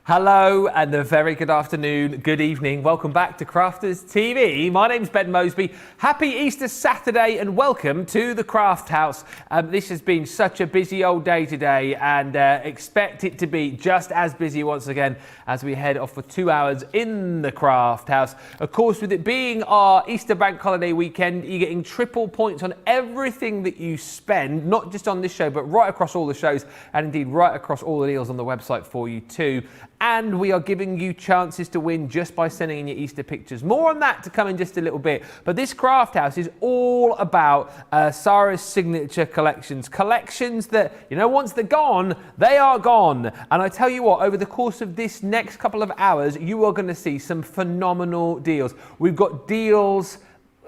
Hello and a very good afternoon, good evening. Welcome back to Crafters TV. My name's Ben Moseby. Happy Easter Saturday and welcome to the Craft House. This has been such a busy old day today and expect it to be just as busy once again as we head off for 2 hours in the Craft House. Of course, with it being our Easter bank holiday weekend, you're getting triple points on everything that you spend, not just on this show, but right across all the shows and indeed right across all the deals on the website for you too. And we are giving you chances to win just by sending in your Easter pictures. More on that to come in just a little bit. But this Craft House is all about Sara's signature collections. Collections that, you know, once they're gone, they are gone. And I tell you what, over the course of this next couple of hours, you are going to see some phenomenal deals. We've got deals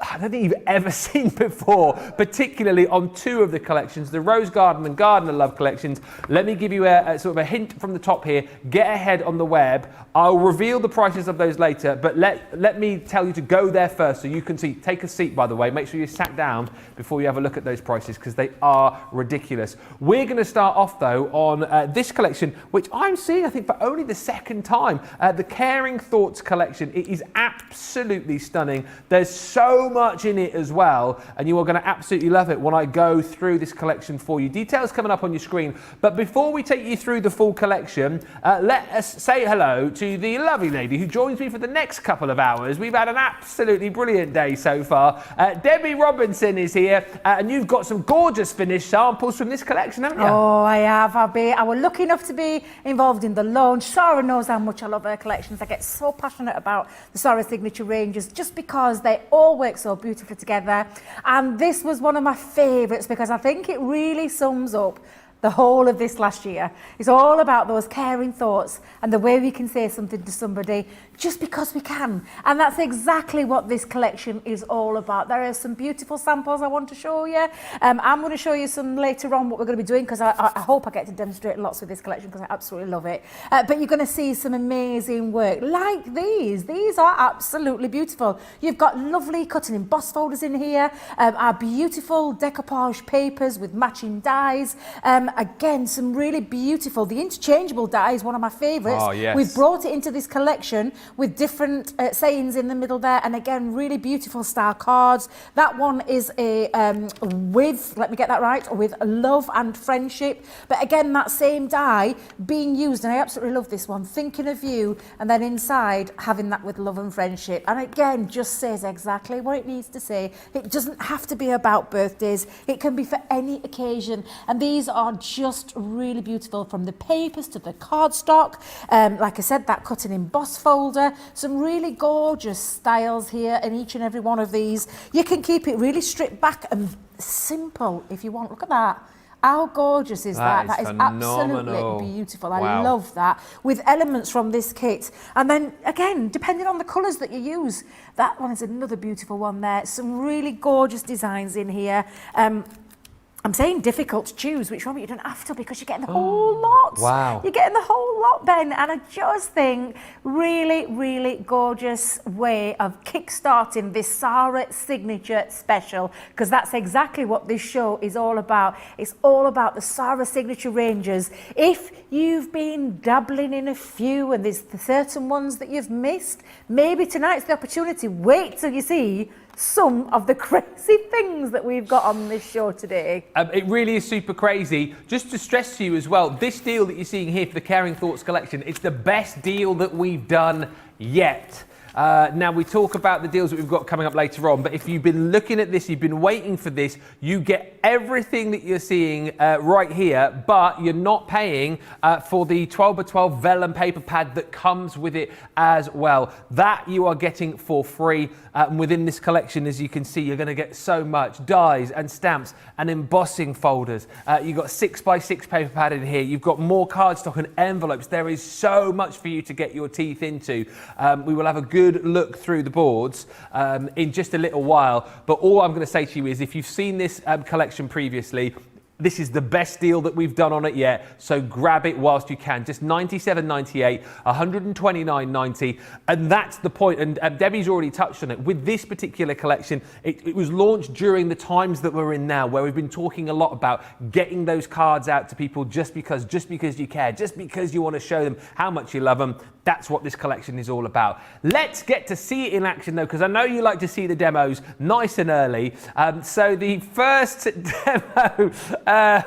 I don't think you've ever seen before, particularly on two of the collections, the Rose Garden and Gardener Love collections. Let me give you a sort of a hint from the top here. Get ahead on the web. I'll reveal the prices of those later, but let me tell you to go there first so you can see. Take a seat, by the way. Make sure you sat down before you have a look at those prices because they are ridiculous. We're going to start off, though, on this collection, which I'm seeing, I think, for only the second time. The Caring Thoughts collection. It is absolutely stunning. There's so much in it as well, and you are going to absolutely love it when I go through this collection for you. Details coming up on your screen, but before we take you through the full collection, let us say hello to the lovely lady who joins me for the next couple of hours. We've had an absolutely brilliant day so far. Debbie Robinson is here, and you've got some gorgeous finished samples from this collection, haven't you? Oh, I have. I was lucky enough to be involved in the launch. Sara knows how much I love her collections. I get so passionate about the Sara signature ranges just because they all work so beautifully together, and this was one of my favourites because I think it really sums up the whole of this last year. It's all about those caring thoughts and the way we can say something to somebody just because we can. And that's exactly what this collection is all about. There are some beautiful samples I want to show you. I'm going to show you some later on what we're going to be doing because I hope I get to demonstrate lots with this collection because I absolutely love it. But you're going to see some amazing work like these. These are absolutely beautiful. You've got lovely cutting emboss folders in here, our beautiful decoupage papers with matching dies. Again, some really beautiful, the interchangeable die is one of my favourites. Oh, yes. We've brought it into this collection with different sayings in the middle there, and again, really beautiful star cards. That one is a with, let me get that right, with love and friendship. But again, that same die being used, and I absolutely love this one, thinking of you, and then inside having that with love and friendship. And again, just says exactly what it needs to say. It doesn't have to be about birthdays. It can be for any occasion. And these are just really beautiful, from the papers to the cardstock. Like I said, that cut and emboss folder, some really gorgeous styles here in each and every one of these. You can keep it really stripped back and simple if you want. Look at that. How gorgeous is that? That is absolutely beautiful. Wow. I love that. With elements from this kit. And then again, depending on the colours that you use, that one is another beautiful one there. Some really gorgeous designs in here. I'm saying difficult to choose which one, but you don't have to because you're getting the whole lot. Wow. You're getting the whole lot, Ben. And I just think really, really gorgeous way of kickstarting this Sara signature special, because that's exactly what this show is all about. It's all about the Sara signature ranges. If you've been dabbling in a few and there's certain ones that you've missed, maybe tonight's the opportunity. Wait till you see some of the crazy things that we've got on this show today. It really is super crazy. Just to stress to you as well, this deal that you're seeing here for the Caring Thoughts collection, it's the best deal that we've done yet. Now, we talk about the deals that we've got coming up later on, but if you've been looking at this, you've been waiting for this, you get everything that you're seeing right here, but you're not paying for the 12x12 vellum paper pad that comes with it as well. That you are getting for free. Within this collection, as you can see, you're going to get so much dies and stamps and embossing folders. You've got 6x6 paper pad in here. You've got more cardstock and envelopes. There is so much for you to get your teeth into. We will have a good look through the boards in just a little while. But all I'm going to say to you is if you've seen this collection previously, This is the best deal that we've done on it yet, so grab it whilst you can. Just $97.98, $129.90, and that's the point. And Debbie's already touched on it. With this particular collection, it was launched during the times that we're in now, where we've been talking a lot about getting those cards out to people just because you care, just because you want to show them how much you love them. That's what this collection is all about. Let's get to see it in action, though, because I know you like to see the demos nice and early. So the first demo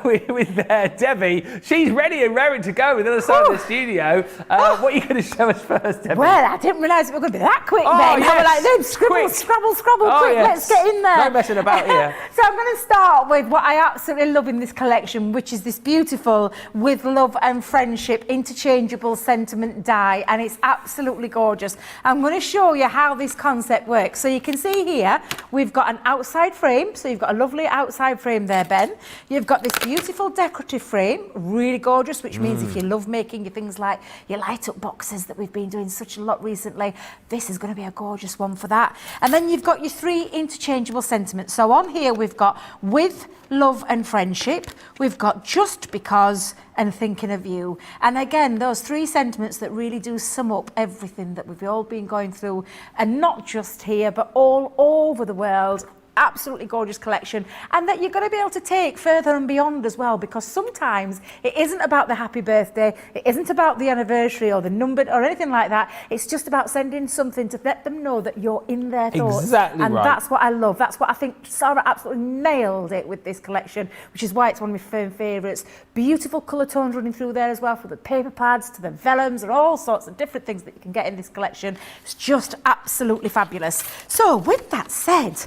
with Debbie, she's ready and raring to go with the other side of the studio. What are you going to show us first, Debbie? Well, I didn't realise it was going to be that quick, Ben. Yes. I was like, no, scrabble, quick, yes. Let's get in there. No messing about here. So I'm going to start with what I absolutely love in this collection, which is this beautiful With Love and Friendship interchangeable sentiment die. And it's absolutely gorgeous. I'm going to show you how this concept works. So you can see here, we've got an outside frame. So you've got a lovely outside frame there, Ben. You've got this beautiful decorative frame, really gorgeous, which means if you love making your things like your light up boxes that we've been doing such a lot recently, this is going to be a gorgeous one for that. And then you've got your 3 interchangeable sentiments. So on here, we've got With Love and Friendship, we've got Just Because, and Thinking of You. And again, those 3 sentiments that really do sum up everything that we've all been going through, and not just here, but all over the world. Absolutely gorgeous collection, and that you're going to be able to take further and beyond as well, because sometimes it isn't about the happy birthday, it isn't about the anniversary or the number or anything like that. It's just about sending something to let them know that you're in their thoughts. Exactly and right. That's what I love. That's what I think Sara absolutely nailed it with this collection, which is why it's one of my firm favourites. Beautiful colour tones running through there as well, from the paper pads to the vellums and all sorts of different things that you can get in this collection. It's just absolutely fabulous. So with that said,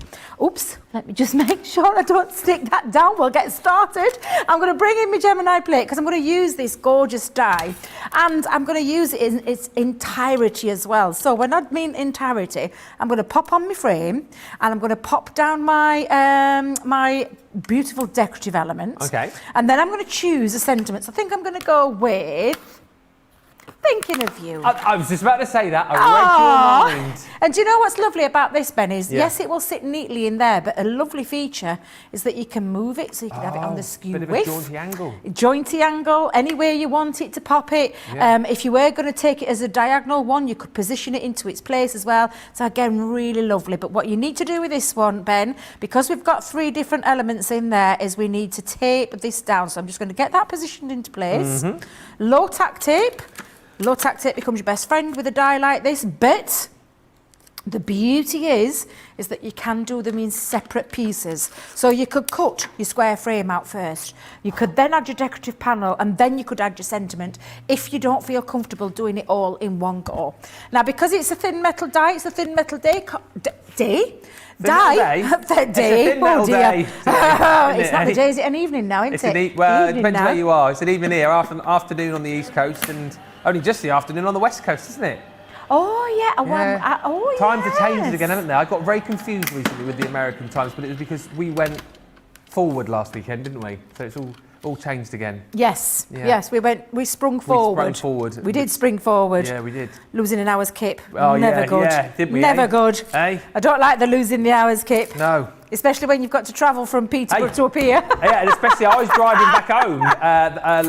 let me just make sure I don't stick that down. We'll get started. I'm going to bring in my Gemini plate because I'm going to use this gorgeous die, and I'm going to use it in its entirety as well. So when I mean entirety, I'm going to pop on my frame and I'm going to pop down my my beautiful decorative elements. Okay. And then I'm going to choose a sentiment. So I think I'm going to go with Thinking of You. I was just about to say that. I read your mind. And do you know what's lovely about this, Ben, is yes, it will sit neatly in there, but a lovely feature is that you can move it, so you can have it on the skew bit of width. a jaunty angle. Jaunty angle, anywhere you want it to pop it. Yeah. If you were going to take it as a diagonal one, you could position it into its place as well. So again, really lovely. But what you need to do with this one, Ben, because we've got 3 different elements in there, is we need to tape this down. So I'm just going to get that positioned into place. Low tack tape. Low tack tape becomes your best friend with a die like this, but the beauty is that you can do them in separate pieces. So you could cut your square frame out first. You could then add your decorative panel, and then you could add your sentiment if you don't feel comfortable doing it all in one go. Now, because it's a thin metal die, it's a thin metal day. It's a thin metal day. It's not the day, is it an evening now, isn't it? Well, it depends where you are. It's an evening here, afternoon on the East Coast, and only just the afternoon on the West Coast, isn't it? Oh, yeah. Times have changed again, haven't they? I got very confused recently with the American times, but it was because we went forward last weekend, didn't we? So it's all changed again. Yes, we sprung forward. We did spring forward. Yeah, we did. Losing an hour's kip. Oh, Never good. Yeah, didn't we? Never good. Hey? I don't like the losing the hour's kip. No. Especially when you've got to travel from Peterborough to up here. Yeah, and especially I was driving back home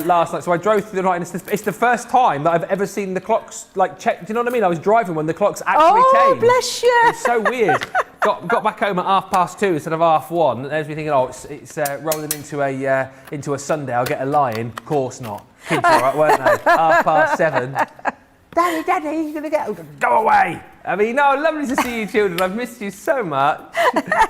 last night, so I drove through the night, and it's the first time that I've ever seen the clocks checked. Do you know what I mean? I was driving when the clocks actually changed. Oh, bless you! It's so weird. Got back home at 2:30 instead of 1:30. And there's me thinking, it's rolling into a Sunday. I'll get a lie-in. Of course not. Kids were right, weren't they? 7:30. Daddy, you're gonna go away. I mean, no, lovely to see you children. I've missed you so much.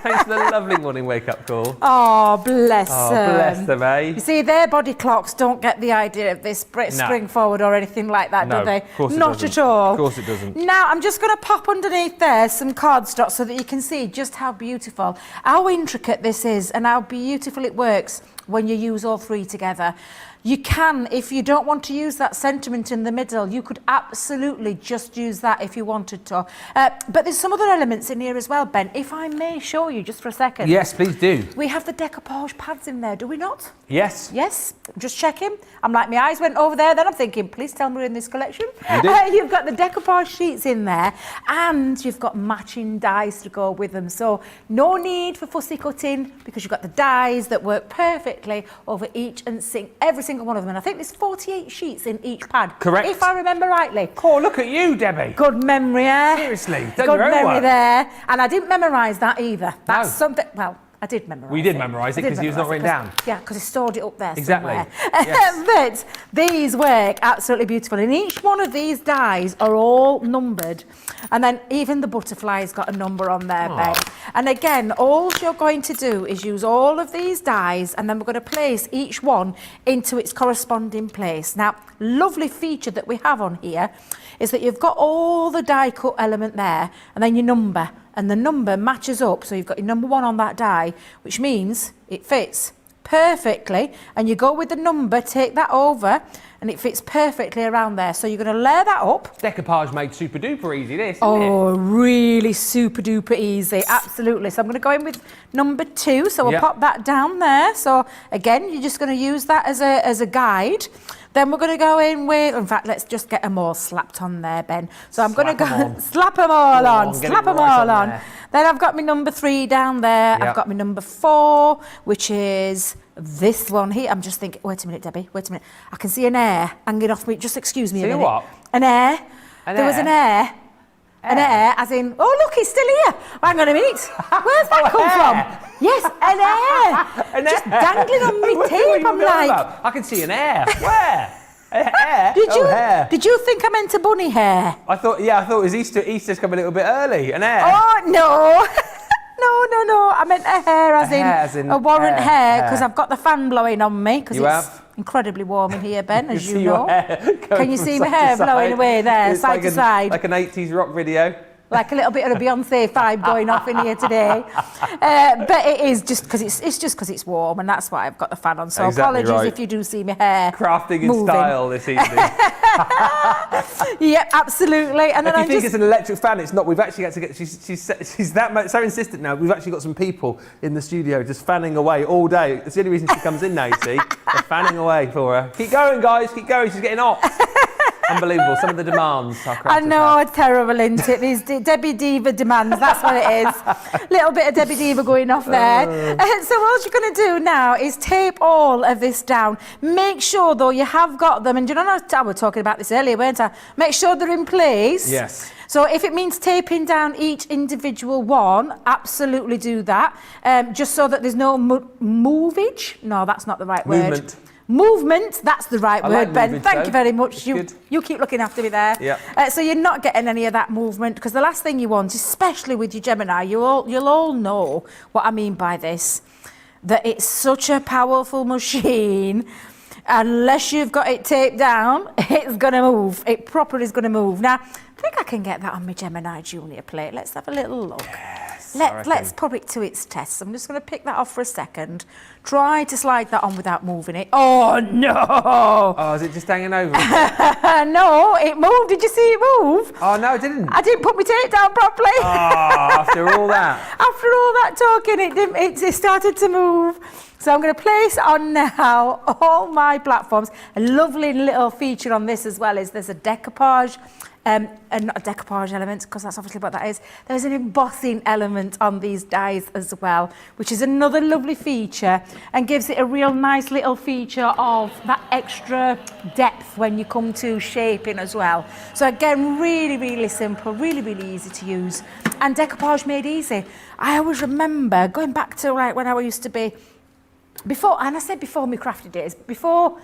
Thanks for the lovely morning wake-up call. Oh, bless them. Oh, bless them, eh? You see, their body clocks don't get the idea of this spring forward or anything like that, do they? Of course it Not doesn't. at all. Of course it doesn't. Now, I'm just going to pop underneath there some cardstock so that you can see just how beautiful, how intricate this is, and how beautiful it works when you use all 3 together. You can, if you don't want to use that sentiment in the middle, you could absolutely just use that if you wanted to. But there's some other elements in here as well, Ben. If I may show you just for a second. Yes, please do. We have the decoupage pads in there, do we not? Yes. Yes, just checking. I'm like, my eyes went over there, then I'm thinking, please tell me we're in this collection. You do. You've got the decoupage sheets in there, and you've got matching dies to go with them. So no need for fussy cutting, because you've got the dies that work perfectly over each and every single one of them. And I think there's 48 sheets in each pad. Correct. If I remember rightly. Oh, look at you, Debbie. Good memory, eh? Seriously, done Good your own memory work. there. And I didn't memorise that either. That's No. something, well, I did memorise it. We did memorise it because it was not written down. Yeah, because I stored it up there Exactly. somewhere. Yes. But these work absolutely beautiful. And each one of these dies are all numbered. And then even the butterfly's got a number on there, Ben. And again, all you're going to do is use all of these dies, and then we're going to place each one into its corresponding place. Now, lovely feature that we have on here is that you've got all the die cut element there, and then your number. And the number matches up, so you've got your number 1 on that die, which means it fits perfectly. And you go with the number, take that over, and it fits perfectly around there. So you're going to layer that up. Decoupage made super duper easy, this, isn't Oh, really super duper easy, absolutely. So I'm going to go in with number 2, so we'll pop that down there. So again, you're just going to use that as a guide. Then we're going to go in with, in fact, let's just get them all slapped on there, Ben. So I'm going to go slap them all on, slap them all on. Then I've got my number 3 down there. I've got my number 4, which is this one here. I'm just thinking, wait a minute, Debbie, wait a minute. I can see an air hanging off me. Just excuse me a minute. See what? An air. There was an air. An air, as in, oh, look, it's still here. Hang on a minute. Where's that come from? Yes, an air. Just dangling on me tape. I'm like, I can see an air. Where? Hair? Did you think I meant a bunny hair? I thought it was Easter. Easter's come a little bit early. An hair. Oh, no. No. I meant a hair, as in a warrant hair, because I've got the fan blowing on me, because it's incredibly warm in here, Ben, as you know. Can you see my hair blowing away there, side to side? Like an 80s rock video. Like a little bit of a Beyonce vibe going off in here today. But it is just because it's warm, and that's why I've got the fan on. So exactly apologies if you do see my hair crafting in moving. style this evening. Yep, absolutely. And then if you think it's an electric fan, it's not. We've actually had to get. She's that much so insistent now. We've actually got some people in the studio just fanning away all day. It's the only reason she comes in now. You see, they're fanning away for her. Keep going, guys. Keep going. She's getting hot. Unbelievable. Some of the demands. I know, terrible, isn't it? These Debbie Diva demands, that's what it is. Little bit of Debbie Diva going off there. So what you're going to do now is tape all of this down. Make sure, though, you have got them. And you know, I was talking about this earlier, weren't I? Make sure they're in place. Yes. So if it means taping down each individual one, absolutely do that. Just so that there's no movage. No, that's not the right word. Movement, that's the right word, Ben. Thank you very much. You keep looking after me there. Yeah. So you're not getting any of that movement, because the last thing you want, especially with your Gemini, you'll all know what I mean by this, that it's such a powerful machine. Unless you've got it taped down, it's going to move. It properly is going to move. Now, I think I can get that on my Gemini Junior plate. Let's have a little look. Yes, Let's put it to its test. I'm just going to pick that off for a second. Try to slide that on without moving it. Oh, no! Oh, is it just hanging over? No, it moved. Did you see it move? Oh, no, it didn't. I didn't put my tape down properly. Oh, after all that. After all that talking, it started to move. So I'm going to place on now all my platforms. A lovely little feature on this as well is there's a decoupage, and not a decoupage element, because that's obviously what that is. There's an embossing element on these dies as well, which is another lovely feature and gives it a real nice little feature of that extra depth when you come to shaping as well. So again, really, really simple, really, really easy to use. And decoupage made easy. I always remember going back to like when I used to be, before, and I said before my crafty days, before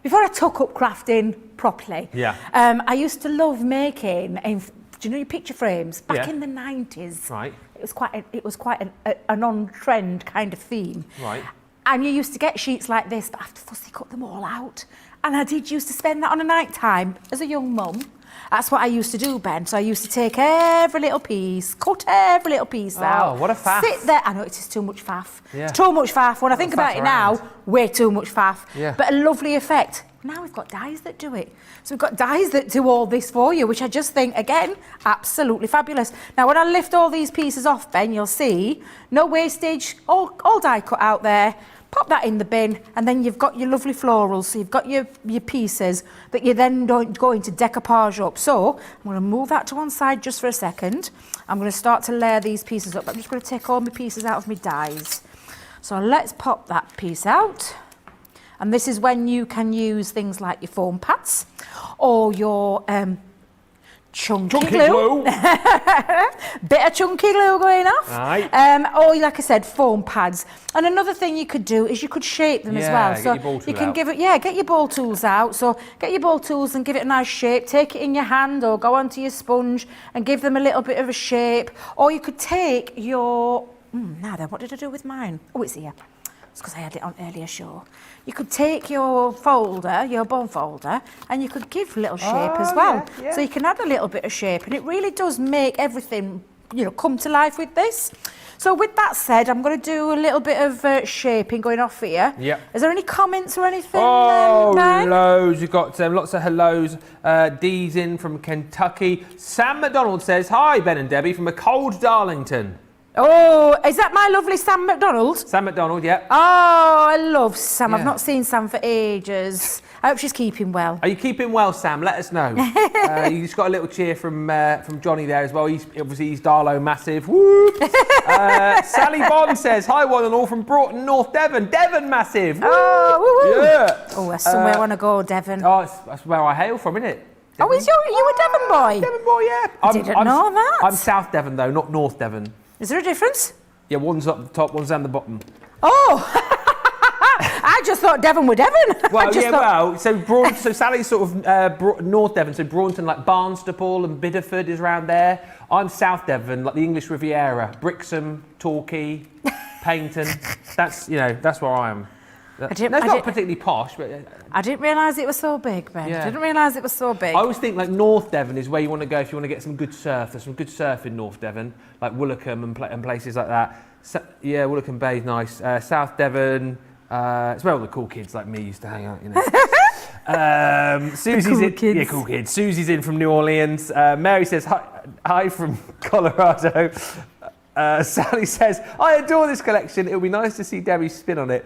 I took up crafting properly, I used to love making, do you know your picture frames? Back in the 90s, right. It was quite an on-trend kind of theme. Right. And you used to get sheets like this, but I have to fussy cut them all out. And I did used to spend that on a night time as a young mum. That's what I used to do, Ben. So I used to take every little piece, cut every little piece out. Oh, what a faff. Sit there. I know it is too much faff. Yeah. It's too much faff. When I think about it now, way too much faff. Yeah. But a lovely effect. Now we've got dies that do it. So we've got dies that do all this for you, which I just think, again, absolutely fabulous. Now, when I lift all these pieces off, Ben, you'll see no wastage, all die cut out there. Pop that in the bin, and then you've got your lovely florals. So you've got your pieces that you're then going to decoupage up. So I'm going to move that to one side just for a second. I'm going to start to layer these pieces up. I'm just going to take all my pieces out of my dies. So let's pop that piece out. And this is when you can use things like your foam pads or your chunky glue. Bit of chunky glue going off. Right. Or like I said, foam pads. And another thing you could do is you could shape them as well. Get So your ball tool you can out. give it, get your ball tools out. So get your ball tools and give it a nice shape. Take it in your hand or go onto your sponge and give them a little bit of a shape. Or you could take your, now then, what did I do with mine? Oh, it's here. It's because I had it on earlier show. You could take your folder, your bone folder, and you could give a little shape as well. Yeah. So you can add a little bit of shape, and it really does make everything, come to life with this. So with that said, I'm going to do a little bit of shaping going off here. Yep. Is there any comments or anything? Oh, Ben? loads. You've got lots of hellos. Dee's in from Kentucky. Sam McDonald says, hi, Ben and Debbie, from a cold Darlington. Oh, is that my lovely Sam McDonald? Sam McDonald, yeah. Oh, I love Sam. Yeah. I've not seen Sam for ages. I hope she's keeping well. Are you keeping well, Sam? Let us know. You just got a little cheer from Johnny there as well. He's Darlow massive. Whoop. Sally Bond says, hi, one and all from Broughton, North Devon. Devon massive. Woo. Oh, woohoo. Yeah. Oh, that's somewhere I want to go, Devon. Oh, that's where I hail from, isn't it? Oh, you a Devon boy? Devon boy, yeah. I didn't know that. I'm South Devon, though, not North Devon. Is there a difference? Yeah, one's up the top, one's down the bottom. Oh, I just thought Devon were Devon. Well, so Sally's sort of North Devon, so Braunton, like Barnstaple and Bideford is around there. I'm South Devon, like the English Riviera, Brixham, Torquay, Paignton. That's where I am. That's not particularly posh, but I didn't realise it was so big, Ben. Yeah. I didn't realise it was so big. I always think like North Devon is where you want to go if you want to get some good surf. There's some good surf in North Devon, like Woolacombe and places like that. Yeah, Woolacombe Bay is nice. South Devon, it's where all the cool kids like me used to hang out, Susie's cool in, kids. yeah, cool kids. Susie's in from New Orleans. Mary says hi from Colorado. Sally says, I adore this collection. It'll be nice to see Debbie's spin on it.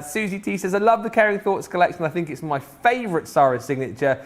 Susie T says, I love the Caring Thoughts collection. I think it's my favourite Sara signature.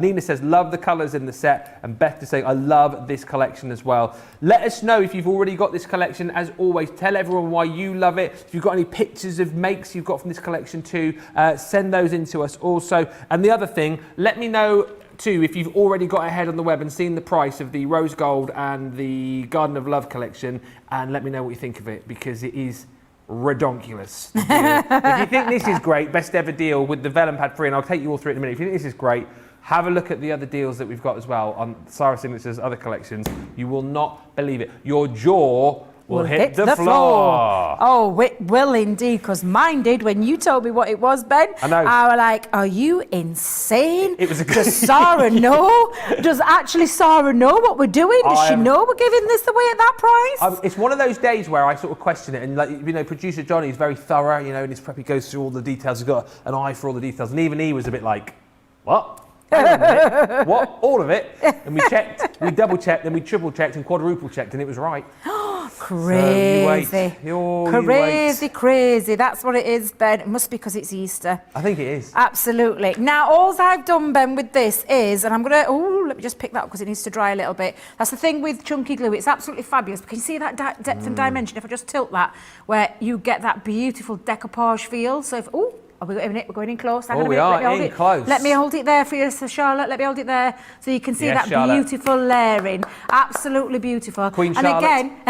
Nina says, love the colours in the set. And Beth is saying, I love this collection as well. Let us know if you've already got this collection. As always, tell everyone why you love it. If you've got any pictures of makes you've got from this collection too, send those in to us also. And the other thing, let me know too, if you've already got ahead on the web and seen the price of the Rose Gold and the Garden of Love collection, and let me know what you think of it, because it is redonkulous. If you think this is great, best ever deal with the vellum pad free, and I'll take you all through it in a minute. If you think this is great, have a look at the other deals that we've got as well on Sara Signature's other collections. You will not believe it. Your jaw will hit the floor. Oh, it will indeed, because mine did when you told me what it was, Ben. I know. I was like, are you insane? It was a good... Does Sara know? Does actually Sara know what we're doing? Does she know we're giving this away at that price? It's one of those days where I sort of question it, and producer Johnny is very thorough, in his prep, he goes through all the details, he's got an eye for all the details, and even he was a bit like, what? Hang on a minute. What? All of it? And we checked, we double checked, then we triple checked and quadruple checked, and it was right. Crazy. So Crazy. That's what it is, Ben. It must be because it's Easter. I think it is. Absolutely. Now, all I've done, Ben, with this is, and I'm going to, let me just pick that up because it needs to dry a little bit. That's the thing with chunky glue. It's absolutely fabulous. Can you see that depth and dimension? If I just tilt that, where you get that beautiful decoupage feel. So if, are we we're going in close? We are in close. Let me hold it there for you, Sir Charlotte. Let me hold it there so you can see that Charlotte. beautiful layering. Absolutely beautiful. Queen and Charlotte. Again,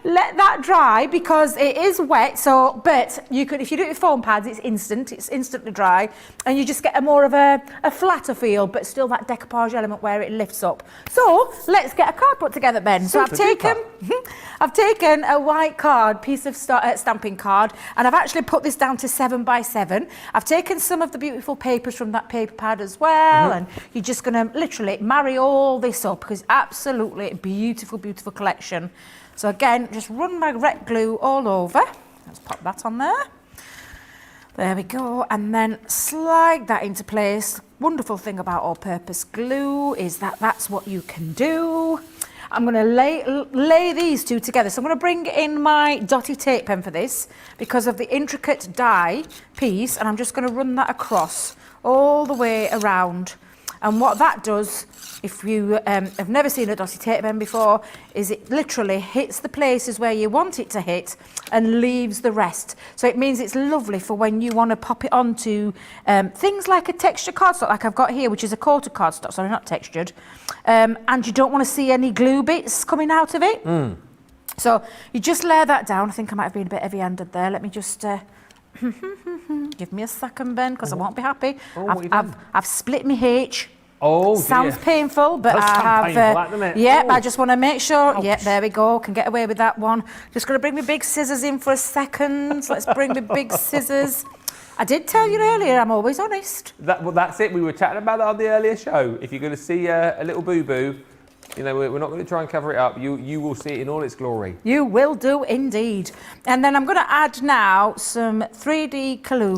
let that dry because it is wet. So, but you could, if you do it with foam pads, it's instant. It's instantly dry, and you just get a more of a flatter feel, but still that decoupage element where it lifts up. So let's get a card put together, Ben. So I've taken a white card, piece of stamping card, and I've actually put this down to 7 by 7. I've taken some of the beautiful papers from that paper pad as well, and you're just going to literally marry all this up because it's absolutely a beautiful, beautiful collection. So again, just run my red glue all over. Let's pop that on there. There we go, and then slide that into place. Wonderful thing about all-purpose glue is that that's what you can do. I'm going to lay these two together. So I'm going to bring in my dotty tape pen for this because of the intricate die piece, and I'm just going to run that across all the way around. And what that does, if you have never seen a dotty tape pen before, is it literally hits the places where you want it to hit and leaves the rest. So it means it's lovely for when you want to pop it onto things like a textured cardstock, like I've got here, which is a coated cardstock, sorry, not textured. And you don't want to see any glue bits coming out of it. So you just layer that down. I think I might have been a bit heavy-handed there. Let me just... give me a second, Ben, because I won't be happy. I've split my H. Oh, sounds dear. painful, but Does I sound have. painful, doesn't it? Yeah, Oh. I just want to make sure. Ouch. Yeah, there we go. Can get away with that one. Just going to bring my big scissors in for a second. Let's bring my big scissors. I did tell you earlier. I'm always honest. Well, that's it. We were chatting about that on the earlier show. If you're going to see a little boo-boo, you know, we're not going to try and cover it up. You will see it in all its glory. You will do indeed. And then I'm going to add now some 3D glue.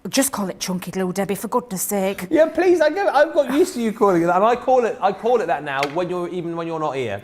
Just call it chunky glue, Debbie, for goodness sake. Yeah, please. I've got used to you calling it that, and I call it that now when you're not here.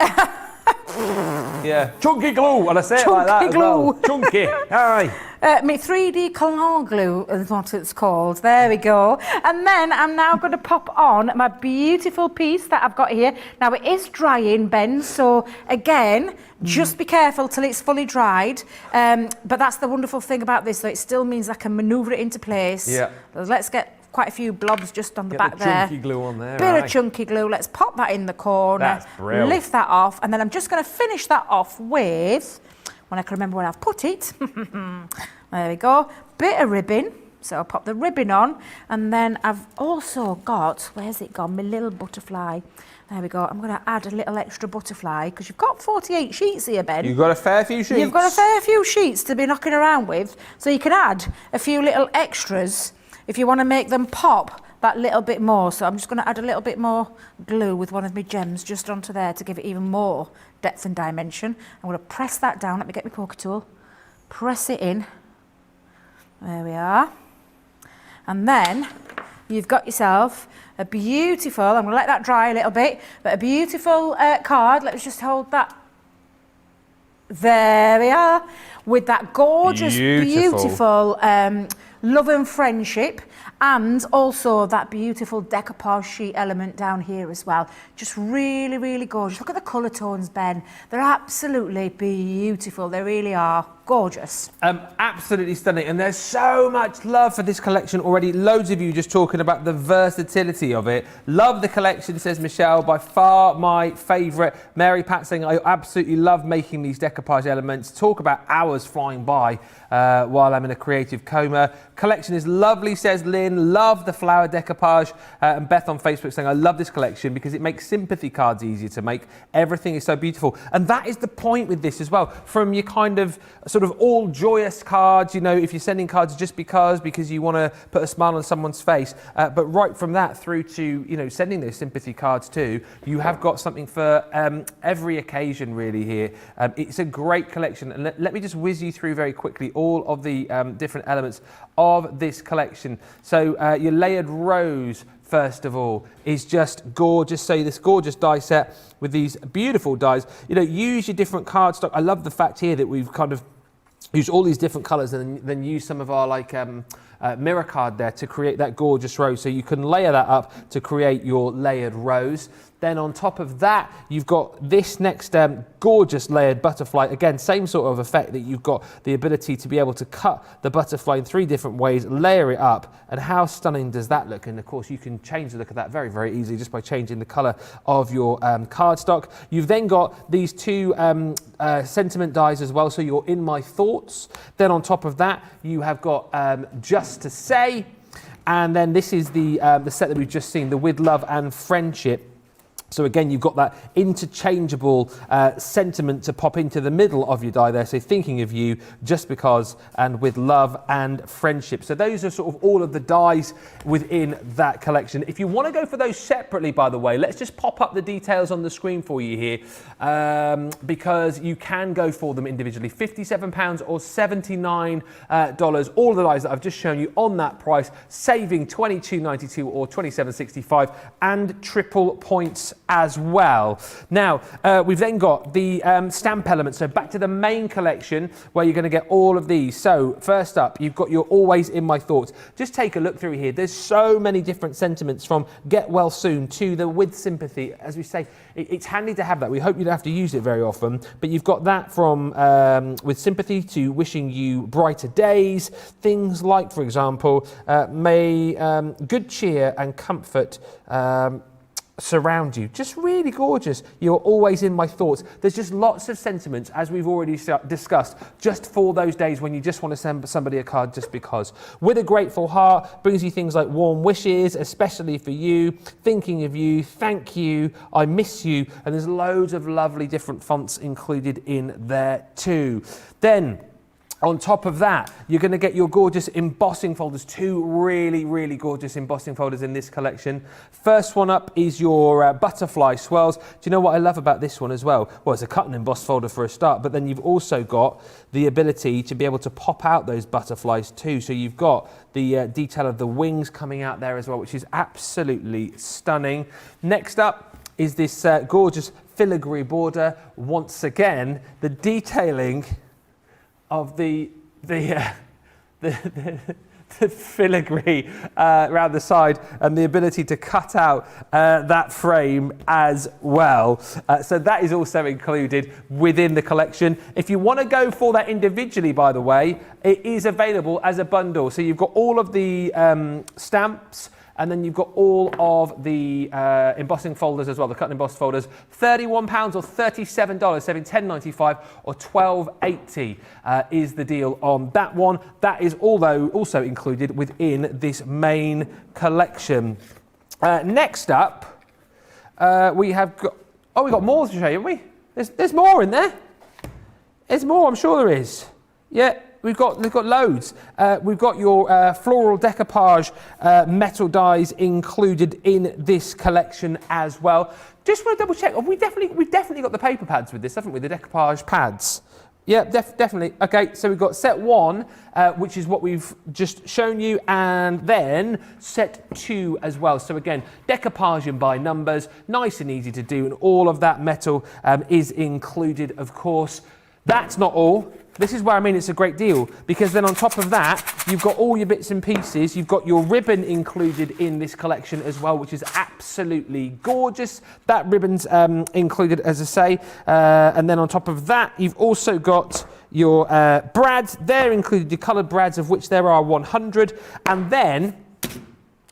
Yeah, chunky glue, and I say it like that as well. Chunky. Aye. My 3D color glue is what it's called. There we go. And then I'm now going to pop on my beautiful piece that I've got here. Now it is drying, Ben, so again, just be careful till it's fully dried. But that's the wonderful thing about this, so it still means I can manoeuvre it into place. Yeah. Let's get quite a few blobs just on the back there. Chunky glue on there. Bit of chunky glue. Let's pop that in the corner. That's brilliant. Lift that off, and then I'm just going to finish that off with, when I can remember where I've put it. There we go. Bit of ribbon. So I'll pop the ribbon on, and then I've also got, where's it gone? My little butterfly. There we go. I'm going to add a little extra butterfly because you've got 48 sheets here, Ben. You've got a fair few sheets. You've got a fair few sheets to be knocking around with, so you can add a few little extras if you want to make them pop that little bit more. So I'm just going to add a little bit more glue with one of my gems just onto there to give it even more depth and dimension. I'm going to press that down. Let me get my poker tool. Press it in. There we are. And then you've got yourself a beautiful, I'm going to let that dry a little bit, but a beautiful card. Let's just hold that. There we are. With that gorgeous, beautiful love and friendship, and also that beautiful decoupage sheet element down here as well. Just really, really gorgeous. Look at the colour tones, Ben. They're absolutely beautiful. They really are gorgeous. Absolutely stunning. And there's so much love for this collection already. Loads of you just talking about the versatility of it. Love the collection, says Michelle. By far my favourite. Mary Pat saying, I absolutely love making these decoupage elements. Talk about hours flying by while I'm in a creative coma. Collection is lovely, says Lynn. Love the flower decoupage. And Beth on Facebook saying, I love this collection because it makes sympathy cards easier to make. Everything is so beautiful. And that is the point with this as well. From your kind of sort of all joyous cards, you know, if you're sending cards just because you want to put a smile on someone's face. But right from that through to, you know, sending those sympathy cards too, you have got something for every occasion really here. It's a great collection. And let me just whiz you through very quickly all of the different elements of this collection. So your layered rose, first of all, is just gorgeous. So this gorgeous die set with these beautiful dies. You know, use your different cardstock. I love the fact here that we've kind of used all these different colours and then use some of our like mirror card there to create that gorgeous rose. So you can layer that up to create your layered rose. Then on top of that, you've got this next gorgeous layered butterfly. Again, same sort of effect that you've got the ability to be able to cut the butterfly in 3 different ways, layer it up, and how stunning does that look? And of course, you can change the look of that very, very easily just by changing the colour of your cardstock. You've then got these 2 sentiment dies as well, so you're in my thoughts. Then on top of that, you have got just to say, and then this is the set that we've just seen, the with love and friendship. So again, you've got that interchangeable sentiment to pop into the middle of your die there. So thinking of you just because, and with love and friendship. So those are sort of all of the dies within that collection. If you want to go for those separately, by the way, let's just pop up the details on the screen for you here, because you can go for them individually. £57 or $79. All of the dies that I've just shown you on that price, saving $22.92 or $27.65 and triple points as well. Now, we've then got the stamp element. So back to the main collection where you're going to get all of these. So first up, you've got your Always in My Thoughts. Just take a look through here. There's so many different sentiments, from get well soon to the with sympathy. As we say, it's handy to have that. We hope you don't have to use it very often, but you've got that from with sympathy to wishing you brighter days. Things like, for example, may good cheer and comfort surround you. Just really gorgeous. You're always in my thoughts. There's just lots of sentiments, as we've already discussed, just for those days when you just want to send somebody a card just because. With a grateful heart brings you things like warm wishes, especially for you, thinking of you, thank you, I miss you, and there's loads of lovely different fonts included in there too. Then on top of that, you're going to get your gorgeous embossing folders, two really, really gorgeous embossing folders in this collection. First one up is your butterfly swirls. Do you know what I love about this one as well? Well, it's a cut and emboss folder for a start, but then you've also got the ability to be able to pop out those butterflies too. So you've got the detail of the wings coming out there as well, which is absolutely stunning. Next up is this gorgeous filigree border. Once again, the detailing of the filigree around the side, and the ability to cut out that frame as well. So that is also included within the collection. If you want to go for that individually, by the way, it is available as a bundle. So you've got all of the stamps, and then you've got all of the embossing folders as well, the cut and embossed folders. £31 or $37, saving $10.95 or $12.80 is the deal on that one. That is also included within this main collection. Next up, we've got more to show you, haven't we? There's more in there. There's more, I'm sure there is. Yeah. We've got loads. We've got your floral decoupage metal dies included in this collection as well. Just want to double check. We've definitely got the paper pads with this, haven't we? The decoupage pads. Yeah, definitely. Okay, so we've got set one, which is what we've just shown you, and then set two as well. So again, decoupaging by numbers, nice and easy to do, and all of that metal is included, of course. That's not all. This is where I mean it's a great deal, because then on top of that, you've got all your bits and pieces. You've got your ribbon included in this collection as well, which is absolutely gorgeous. That ribbon's included, as I say. And then on top of that, you've also got your brads. They're included, your coloured brads, of which there are 100. And then,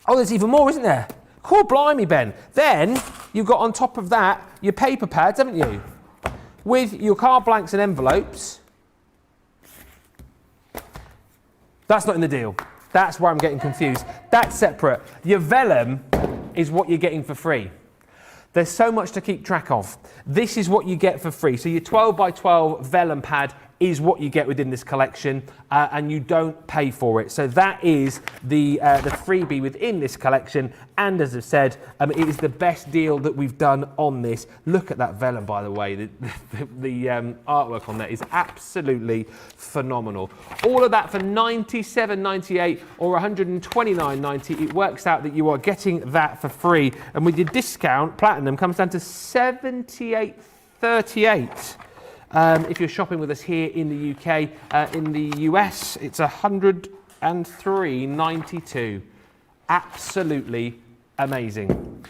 oh, there's even more, isn't there? Cool, blimey, Ben. Then you've got on top of that your paper pads, haven't you? With your card blanks and envelopes. That's not in the deal. That's where I'm getting confused. That's separate. Your vellum is what you're getting for free. There's so much to keep track of. This is what you get for free. So your 12 by 12 vellum pad is what you get within this collection, and you don't pay for it. So that is the freebie within this collection. And as I've said, it is the best deal that we've done on this. Look at that vellum, by the way. The artwork on that is absolutely phenomenal. All of that for $97.98 or $129.90. It works out that you are getting that for free. And with your discount, Platinum comes down to $78.38. If you're shopping with us here in the UK, in the US, it's $103.92. Absolutely amazing.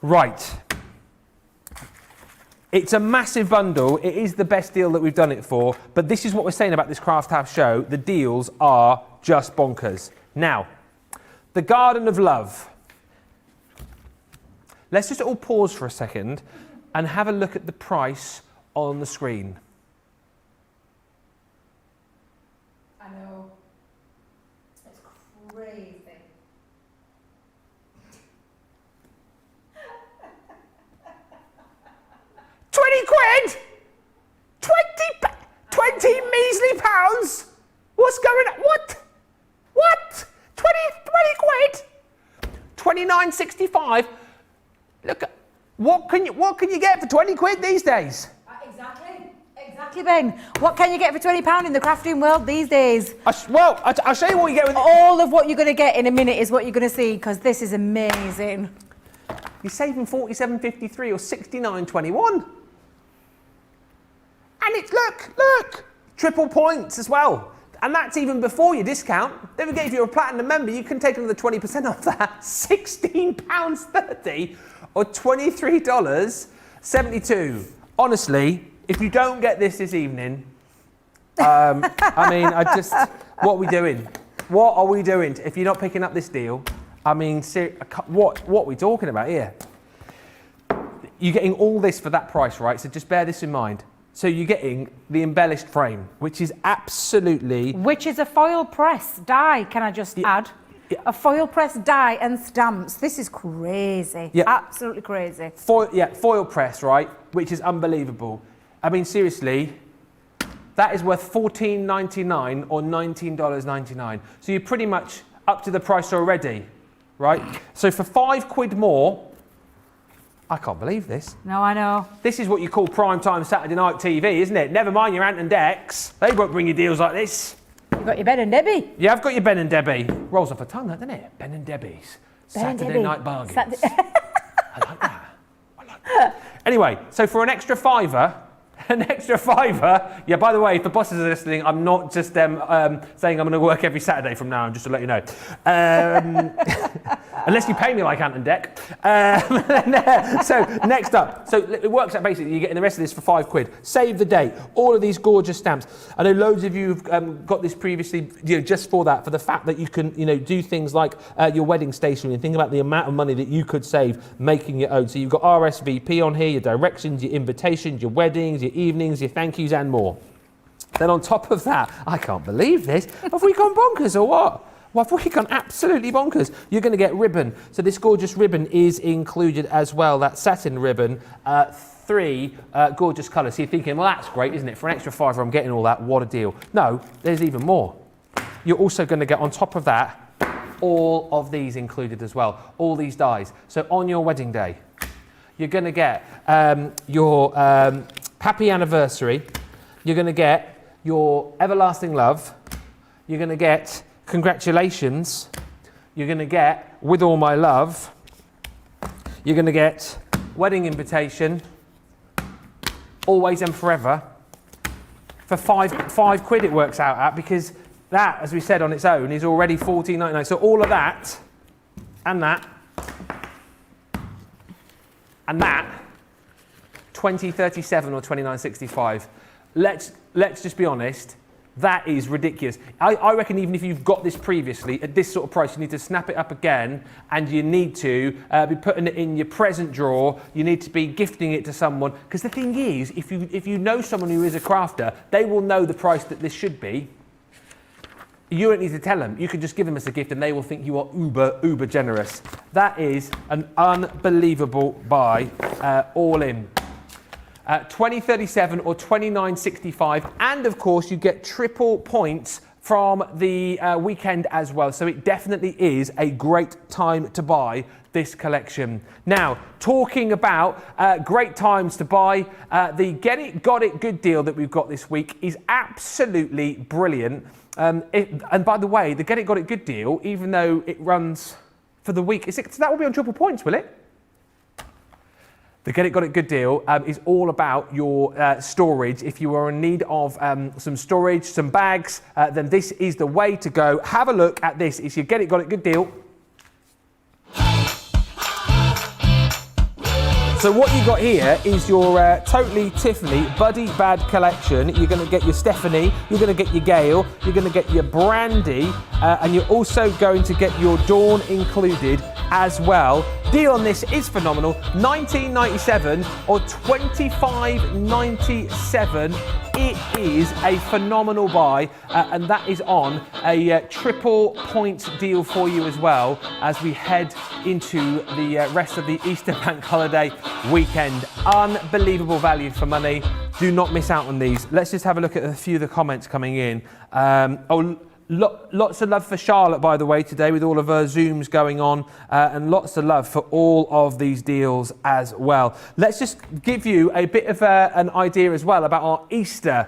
Right. It's a massive bundle. It is the best deal that we've done it for. But this is what we're saying about this Craft House show. The deals are just bonkers. Now, the Garden of Love. Let's just all pause for a second and have a look at the price on the screen. I know. It's crazy. quid? 20 measly pounds? What's going on? What? 20 quid? 29.65? Look, what can you get for 20 quid these days? Exactly, Ben. What can you get for £20 in the crafting world these days? I'll show you what you get with it. All of what you're going to get in a minute is what you're going to see, because this is amazing. You're saving £47.53 or £69.21. And it's, look, triple points as well. And that's even before your discount. Don't forget, if you're a platinum member, you can take another 20% off that. £16.30 or $23.72. Honestly, if you don't get this evening, what are we doing? What are we doing if you're not picking up this deal? I mean, what are we talking about here? You're getting all this for that price, right? So just bear this in mind. So you're getting the embellished frame, which is absolutely... Which is a foil press die, can I just add? Yeah. A foil press die and stamps. This is crazy. Yeah. Absolutely crazy. Foil press, right? Which is unbelievable. I mean, seriously, that is worth $14.99 or $19.99. So you're pretty much up to the price already, right? So for £5 more, I can't believe this. No, I know. This is what you call primetime Saturday night TV, isn't it? Never mind your Ant and Dex. They won't bring you deals like this. You've got your Ben and Debbie. Yeah, I've got your Ben and Debbie. Rolls off a tongue, doesn't it? Ben and Debbie's. Saturday night bargains. I like that. Anyway, so for an extra £5, yeah, by the way, if the bosses are listening, I'm not just saying I'm going to work every Saturday from now on, just to let you know. Unless you pay me like Ant and Dec. So next up, so it works out basically, you're getting the rest of this for £5. Save the date, all of these gorgeous stamps. I know loads of you have got this previously, just for that, for the fact that you can, do things like your wedding stationery and think about the amount of money that you could save making your own. So you've got RSVP on here, your directions, your invitations, your weddings, your evenings, your thank yous and more. Then on top of that, I can't believe this, have we gone bonkers or what? Well, have we gone absolutely bonkers? You're going to get ribbon. So this gorgeous ribbon is included as well, that satin ribbon, 3 gorgeous colours. So you're thinking, well, that's great, isn't it? For an extra £5, I'm getting all that, what a deal. No, there's even more. You're also going to get on top of that, all of these included as well, all these dies. So on your wedding day, you're going to get your happy anniversary, you're going to get your everlasting love, you're going to get congratulations, you're going to get with all my love, you're going to get wedding invitation, always and forever. For £5 it works out at, because that, as we said on its own, is already $14.99. So all of that, and that, and that, $20.37 or $29.65. Let's just be honest. That is ridiculous. I reckon even if you've got this previously at this sort of price, you need to snap it up again, and you need to be putting it in your present drawer. You need to be gifting it to someone, because the thing is, if you know someone who is a crafter, they will know the price that this should be. You don't need to tell them. You can just give them as a gift, and they will think you are uber generous. That is an unbelievable buy, all in. $20.37 or $29.65, and of course you get triple points from the weekend as well. So it definitely is a great time to buy this collection. Now, talking about great times to buy, the Get It Got It Good deal that we've got this week is absolutely brilliant. And by the way, the Get It Got It Good deal, even though it runs for the week, so that will be on triple points, will it? The Get It Got It Good deal is all about your storage. If you are in need of some storage, some bags, then this is the way to go. Have a look at this. It's your Get It Got It Good deal. So what you got here is your Totally Tiffany Buddy Bad collection. You're going to get your Stephanie, you're going to get your Gail, you're going to get your Brandy, and you're also going to get your Dawn included as well. Deal on this is phenomenal. $19.97 or $25.97. It is a phenomenal buy, and that is on a triple point deal for you as well as we head into the rest of the Easter bank holiday weekend. Unbelievable value for money. Do not miss out on these. Let's just have a look at a few of the comments coming in. Lots of love for Charlotte, by the way, today with all of her Zooms going on, and lots of love for all of these deals as well. Let's just give you a bit of an idea as well about our Easter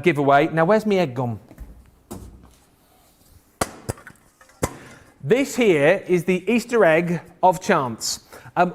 giveaway. Now, where's my egg gone? This here is the Easter egg of chance.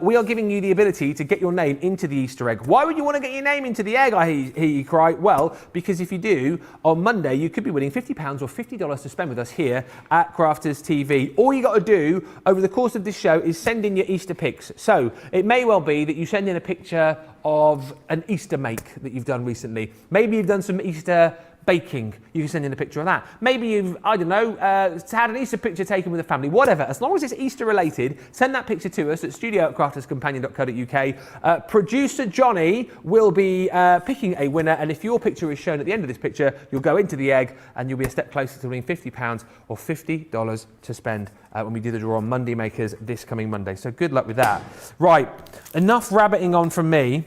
We are giving you the ability to get your name into the Easter egg. Why would you want to get your name into the egg, I hear you cry? Well, because if you do, on Monday, you could be winning £50 or $50 to spend with us here at Crafters TV. All you got to do over the course of this show is send in your Easter pics. So it may well be that you send in a picture of an Easter make that you've done recently. Maybe you've done some Easter baking. You can send in a picture of that. Maybe you've, I don't know, had an Easter picture taken with a family, whatever. As long as it's Easter related, send that picture to us at studio@crafterscompanion.co.uk. Producer Johnny will be picking a winner, and if your picture is shown at the end of this picture, you'll go into the egg and you'll be a step closer to winning £50 or $50 to spend when we do the draw on Monday Makers this coming Monday. So good luck with that. Right, enough rabbiting on from me.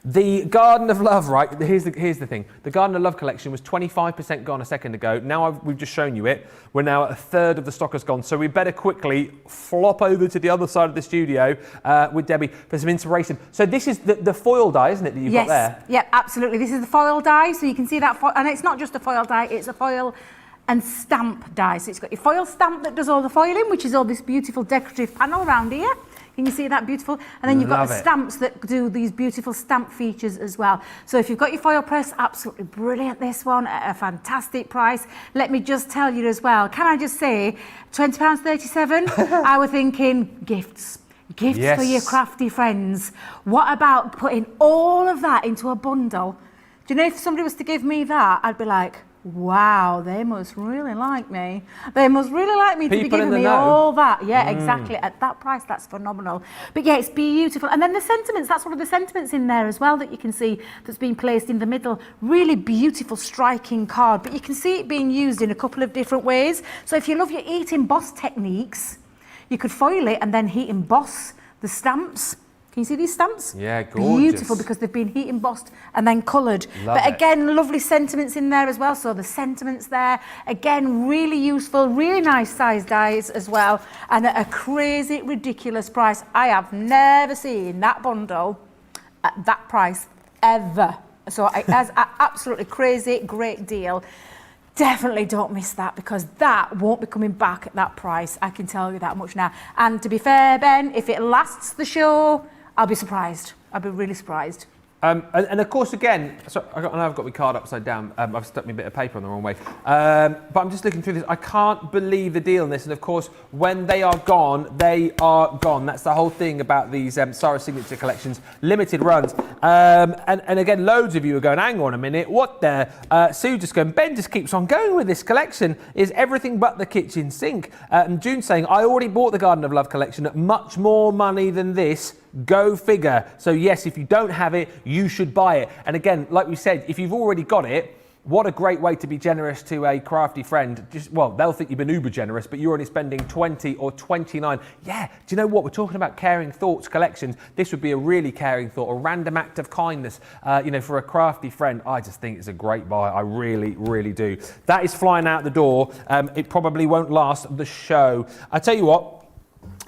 The Garden of Love, right, here's the thing. The Garden of Love collection was 25% gone a second ago. Now we've just shown you it. We're now at a third of the stock has gone. So we better quickly flop over to the other side of the studio with Debbie for some inspiration. So this is the foil die, isn't it, that you've got there? Yes, absolutely. This is the foil die. So you can see that, and it's not just a foil die, it's a foil and stamp die. So it's got your foil stamp that does all the foiling, which is all this beautiful decorative panel around here. Can you see that beautiful? And then you've got the stamps that do these beautiful stamp features as well. So if you've got your foil press, absolutely brilliant, this one at a fantastic price. Let me just tell you as well, can I just say, £20.37, I was thinking gifts. Gifts for your crafty friends. What about putting all of that into a bundle? Do you know if somebody was to give me that, I'd be like, wow, they must really like me. They must really like me to be giving me all that. Yeah, exactly. At that price, that's phenomenal. But yeah, it's beautiful. And then the sentiments, that's one of the sentiments in there as well that you can see that's been placed in the middle. Really beautiful, striking card. But you can see it being used in a couple of different ways. So if you love your heat emboss techniques, you could foil it and then heat emboss the stamps. Can you see these stamps? Yeah, gorgeous. Beautiful, because they've been heat embossed and then coloured. But again, lovely sentiments in there as well. So the sentiments there, again, really useful, really nice size dies as well. And at a crazy, ridiculous price. I have never seen that bundle at that price ever. So as an absolutely crazy, great deal. Definitely don't miss that, because that won't be coming back at that price. I can tell you that much now. And to be fair, Ben, if it lasts the show, I'll be surprised. I'll be really surprised. And of course, again, so I know I've got my card upside down. I've stuck me a bit of paper on the wrong way. But I'm just looking through this. I can't believe the deal on this. And of course, when they are gone, they are gone. That's the whole thing about these Sara signature collections, limited runs. And again, loads of you are going, hang on a minute, what the? Sue just going, Ben just keeps on going with this collection. Is everything but the kitchen sink. And June saying, I already bought the Garden of Love collection at much more money than this. Go figure. So yes, if you don't have it, you should buy it. And again, like we said, if you've already got it, what a great way to be generous to a crafty friend. Well, they'll think you've been uber generous, but you're only spending 20 or 29. Yeah, do you know what? We're talking about caring thoughts collections. This would be a really caring thought, a random act of kindness, for a crafty friend. I just think it's a great buy. I really, really do. That is flying out the door. It probably won't last the show. I tell you what,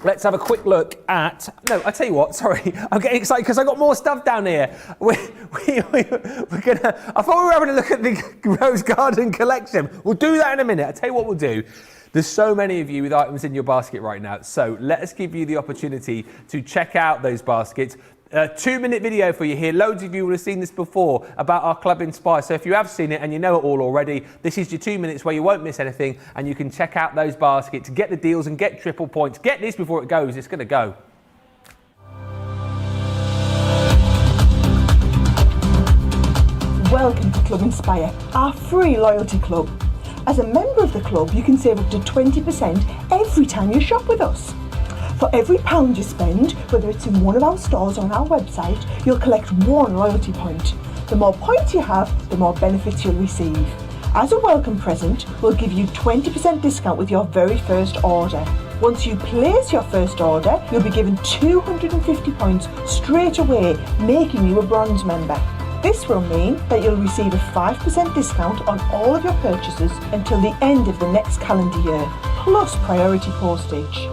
let's have a quick look at... No, I tell you what, sorry. I'm getting excited because I got more stuff down here. We're gonna... I thought we were having a look at the Rose Garden collection. We'll do that in a minute. I tell you what we'll do. There's so many of you with items in your basket right now. So let us give you the opportunity to check out those baskets. A 2-minute video for you here. Loads of you will have seen this before about our Club Inspire. So if you have seen it and you know it all already, this is your 2 minutes where you won't miss anything and you can check out those baskets, get the deals and get triple points. Get this before it goes. It's going to go. Welcome to Club Inspire, our free loyalty club. As a member of the club, you can save up to 20% every time you shop with us. For every £1 you spend, whether it's in one of our stores or on our website, you'll collect 1 loyalty point. The more points you have, the more benefits you'll receive. As a welcome present, we'll give you 20% discount with your very first order. Once you place your first order, you'll be given 250 points straight away, making you a bronze member. This will mean that you'll receive a 5% discount on all of your purchases until the end of the next calendar year, plus priority postage.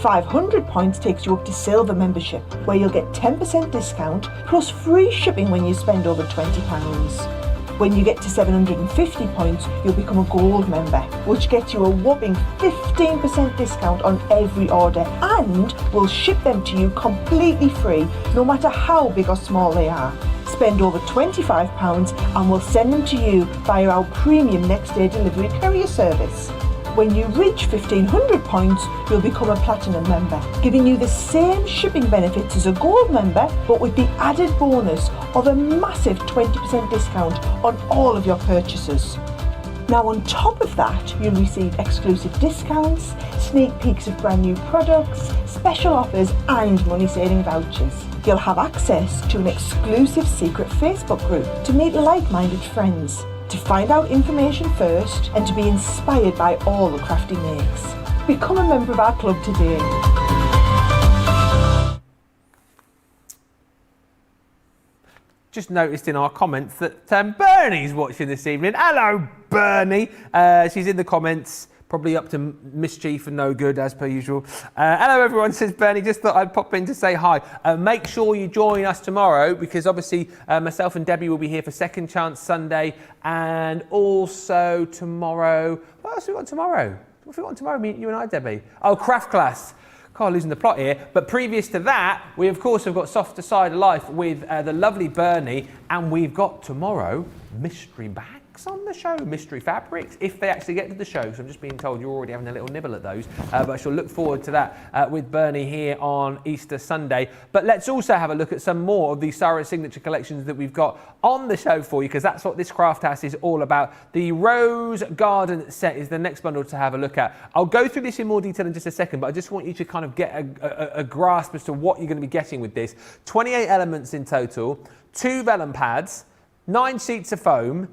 500 points takes you up to silver membership, where you'll get 10% discount plus free shipping when you spend over £20. When you get to 750 points, you'll become a gold member, which gets you a whopping 15% discount on every order, and we'll ship them to you completely free, no matter how big or small they are. Spend over £25 and we'll send them to you via our premium next day delivery courier service. When you reach 1500 points, you'll become a platinum member, giving you the same shipping benefits as a gold member, but with the added bonus of a massive 20% discount on all of your purchases. Now, on top of that, you'll receive exclusive discounts, sneak peeks of brand new products, special offers and money-saving vouchers. You'll have access to an exclusive secret Facebook group to meet like-minded friends, to find out information first and to be inspired by all the crafty makes. Become a member of our club today. Just noticed in our comments that Bernie's watching this evening. Hello, Bernie. She's in the comments, probably up to mischief and no good, as per usual. Hello, everyone, says Bernie. Just thought I'd pop in to say hi. Make sure you join us tomorrow, because obviously myself and Debbie will be here for Second Chance Sunday. And also tomorrow, what else have we got tomorrow? What have we got tomorrow, you and I, Debbie? Oh, craft class. God, losing the plot here. But previous to that, we of course have got Softer Side of Life with the lovely Bernie, and we've got tomorrow mystery bags on the show, mystery fabrics, if they actually get to the show. So I'm just being told you're already having a little nibble at those, but I shall look forward to that with Bernie here on Easter Sunday. But let's also have a look at some more of the Sara signature collections that we've got on the show for you, because that's what this craft house is all about. The Rose Garden set is the next bundle to have a look at. I'll go through this in more detail in just a second, but I just want you to kind of get a grasp as to what you're going to be getting with this. 28 elements in total, 2 vellum pads, 9 sheets of foam,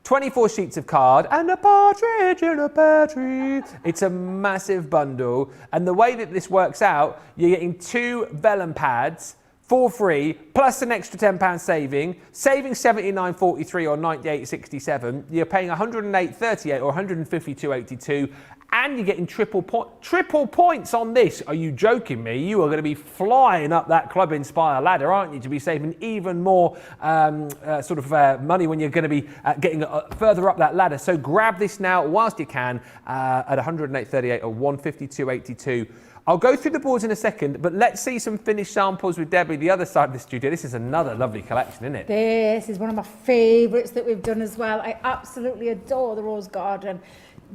24 sheets of card, and a partridge in a pear tree. It's a massive bundle, and the way that this works out, you're getting 2 vellum pads for free, plus an extra £10 saving £79.43 or £98.67. You're paying £108.38 or £152.82, and you're getting triple points on this. Are you joking me? You are going to be flying up that Club Inspire ladder, aren't you, to be saving even more money when you're going to be getting further up that ladder. So grab this now whilst you can at £108.38 or £152.82. I'll go through the boards in a second, but let's see some finished samples with Debbie, the other side of the studio. This is another lovely collection, isn't it? This is one of my favourites that we've done as well. I absolutely adore the Rose Garden.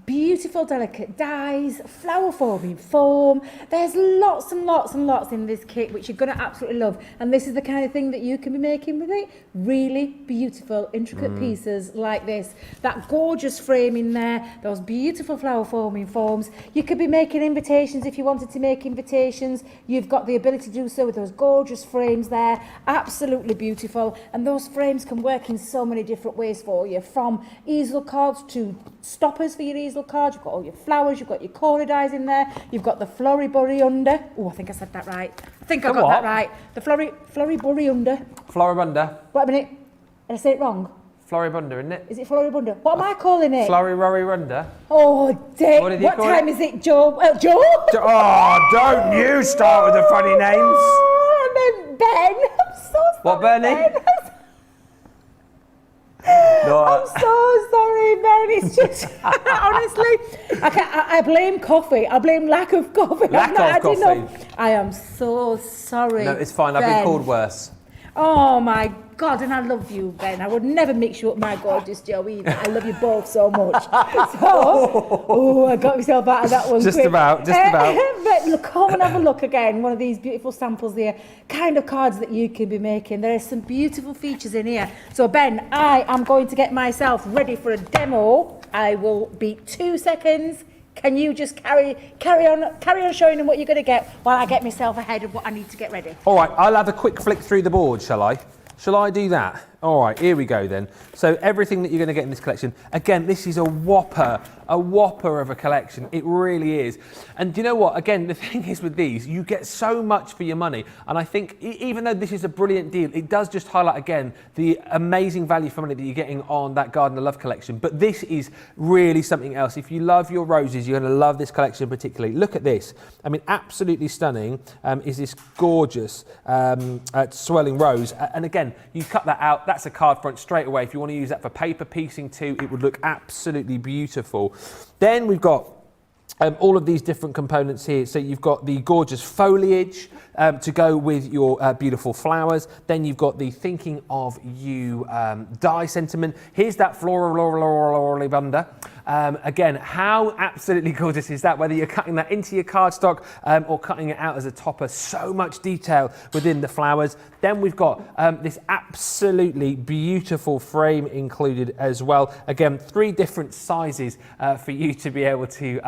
Beautiful, delicate dyes, flower forming foam. There's lots and lots and lots in this kit, which you're going to absolutely love. And this is the kind of thing that you can be making with it. Really beautiful, intricate pieces like this. That gorgeous frame in there, those beautiful flower forming foams. You could be making invitations if you wanted to make invitations. You've got the ability to do so with those gorgeous frames there. Absolutely beautiful. And those frames can work in so many different ways for you, from easel cards to stoppers for your easel card. You've got all your flowers, you've got your corner dies in there, you've got the floribunda. Oh, I think I said that right. I think I got that right. The floribunda. Floribunda. Wait a minute. Did I say it wrong? Floribunda, isn't it? Is it floribunda? What am I calling it? Florirorunda. Oh, Dick. What time is it, Joe? Joe? Oh, don't you start with the funny names. Oh, I meant Ben. I'm so sorry. What, Bernie? Ben. No, I'm so sorry, Ben. It's just, honestly, I blame coffee. I blame lack of coffee. Lack I've not of had coffee. enough. I am so sorry. No, it's fine. I've been Ben. called worse. Oh my God, and I love you, Ben. I would never mix you up, my gorgeous Joe, either. I love you both so much. So, I got myself out of that one Just quick. about. But look, come and have a look again. One of these beautiful samples there, kind of cards that you can be making. There are some beautiful features in here. So, Ben, I am going to get myself ready for a demo. I will be 2 seconds Can you just carry on showing them what you're going to get while I get myself ahead of what I need to get ready? All right, I'll have a quick flick through the board, shall I? Shall I do that? All right, here we go then. So everything that you're going to get in this collection, again, this is a whopper of a collection. It really is. And do you know what? Again, the thing is with these, you get so much for your money. And I think even though this is a brilliant deal, it does just highlight again the amazing value for money that you're getting on that Garden of Love collection. But this is really something else. If you love your roses, you're going to love this collection particularly. Look at this. I mean, absolutely stunning is this gorgeous swirling rose. And again, you cut that out. That's a card front straight away. If you want to use that for paper piecing too, it would look absolutely beautiful. Then we've got all of these different components here. So you've got the gorgeous foliage to go with your beautiful flowers. Then you've got the thinking of you die sentiment. Here's that floral bunda. Again, how absolutely gorgeous is that? Whether you're cutting that into your cardstock or cutting it out as a topper, so much detail within the flowers. Then we've got this absolutely beautiful frame included as well. Again, 3 different sizes for you to be able to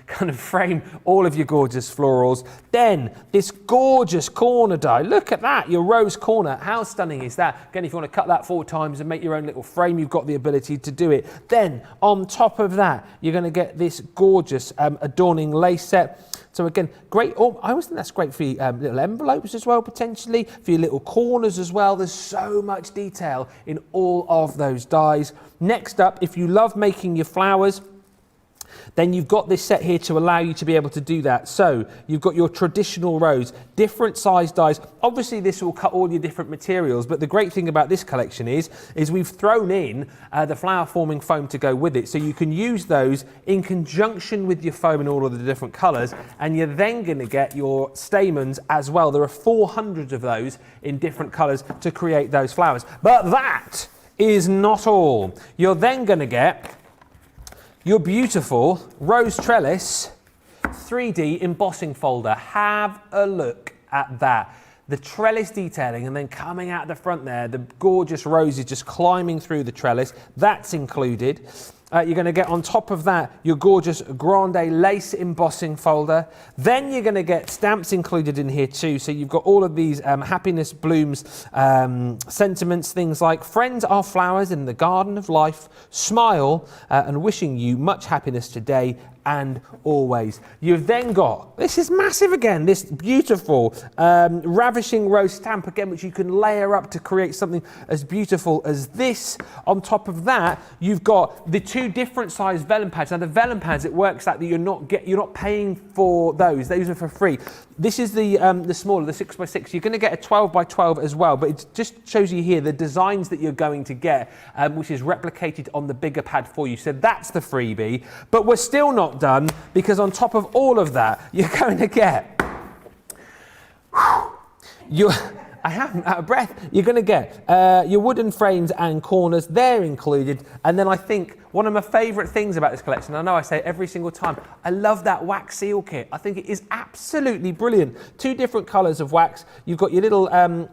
kind of frame all of your gorgeous florals. Then this gorgeous corner die. Look at that, your rose corner. How stunning is that? Again, if you want to cut that 4 times and make your own little frame, you've got the ability to do it. Then on top of that, you're going to get this gorgeous adorning lace set. So again, great. Oh, I always think that's great for your little envelopes as well, potentially, for your little corners as well. There's so much detail in all of those dies. Next up, if you love making your flowers, then you've got this set here to allow you to be able to do that. So you've got your traditional rose, different size dies. Obviously this will cut all your different materials, but the great thing about this collection is we've thrown in the flower forming foam to go with it. So you can use those in conjunction with your foam in all of the different colours, and you're then going to get your stamens as well. There are 400 of those in different colours to create those flowers. But that is not all. You're then going to get your beautiful rose trellis 3D embossing folder. Have a look at that. The trellis detailing, and then coming out the front there, the gorgeous roses just climbing through the trellis. That's included. You're going to get on top of that your gorgeous grande lace embossing folder. Then you're going to get stamps included in here too. So you've got all of these happiness blooms, sentiments, things like friends are flowers in the garden of life, smile, and wishing you much happiness today and always. You've then got, this is massive again, this beautiful ravishing rose stamp again, which you can layer up to create something as beautiful as this. On top of that, you've got the 2 different size vellum pads. Now the vellum pads, it works out that you're not paying for those are for free. This is the smaller, the 6x6. You're going to get a 12x12 as well, but it just shows you here the designs that you're going to get, which is replicated on the bigger pad for you. So that's the freebie, but we're still not done, because on top of all of that, you're going to get I am out of breath. You're going to get your wooden frames and corners. They're included. And then I think one of my favourite things about this collection, I know I say it every single time, I love that wax seal kit. I think it is absolutely brilliant. 2 different colours of wax. You've got your little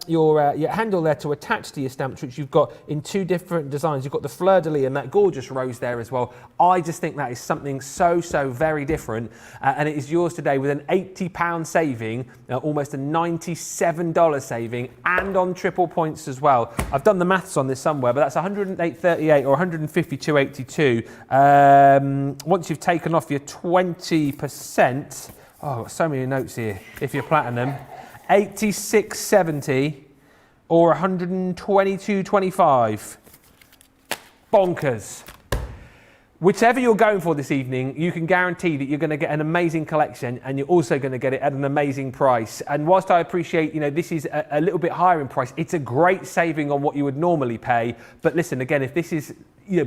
your handle there to attach to your stamps, which you've got in 2 different designs. You've got the fleur-de-lis and that gorgeous rose there as well. I just think that is something so very different, and it is yours today with an £80 saving, almost a $97 saving, and on triple points as well. I've done the maths on this somewhere, but that's 108.38 or 152.82. Once you've taken off your 20%, oh, so many notes here. If you're platinum, 86.70 or 122.25. Bonkers. Whichever you're going for this evening, you can guarantee that you're going to get an amazing collection, and you're also going to get it at an amazing price. And whilst I appreciate, this is a little bit higher in price, it's a great saving on what you would normally pay. But listen, again, if this is,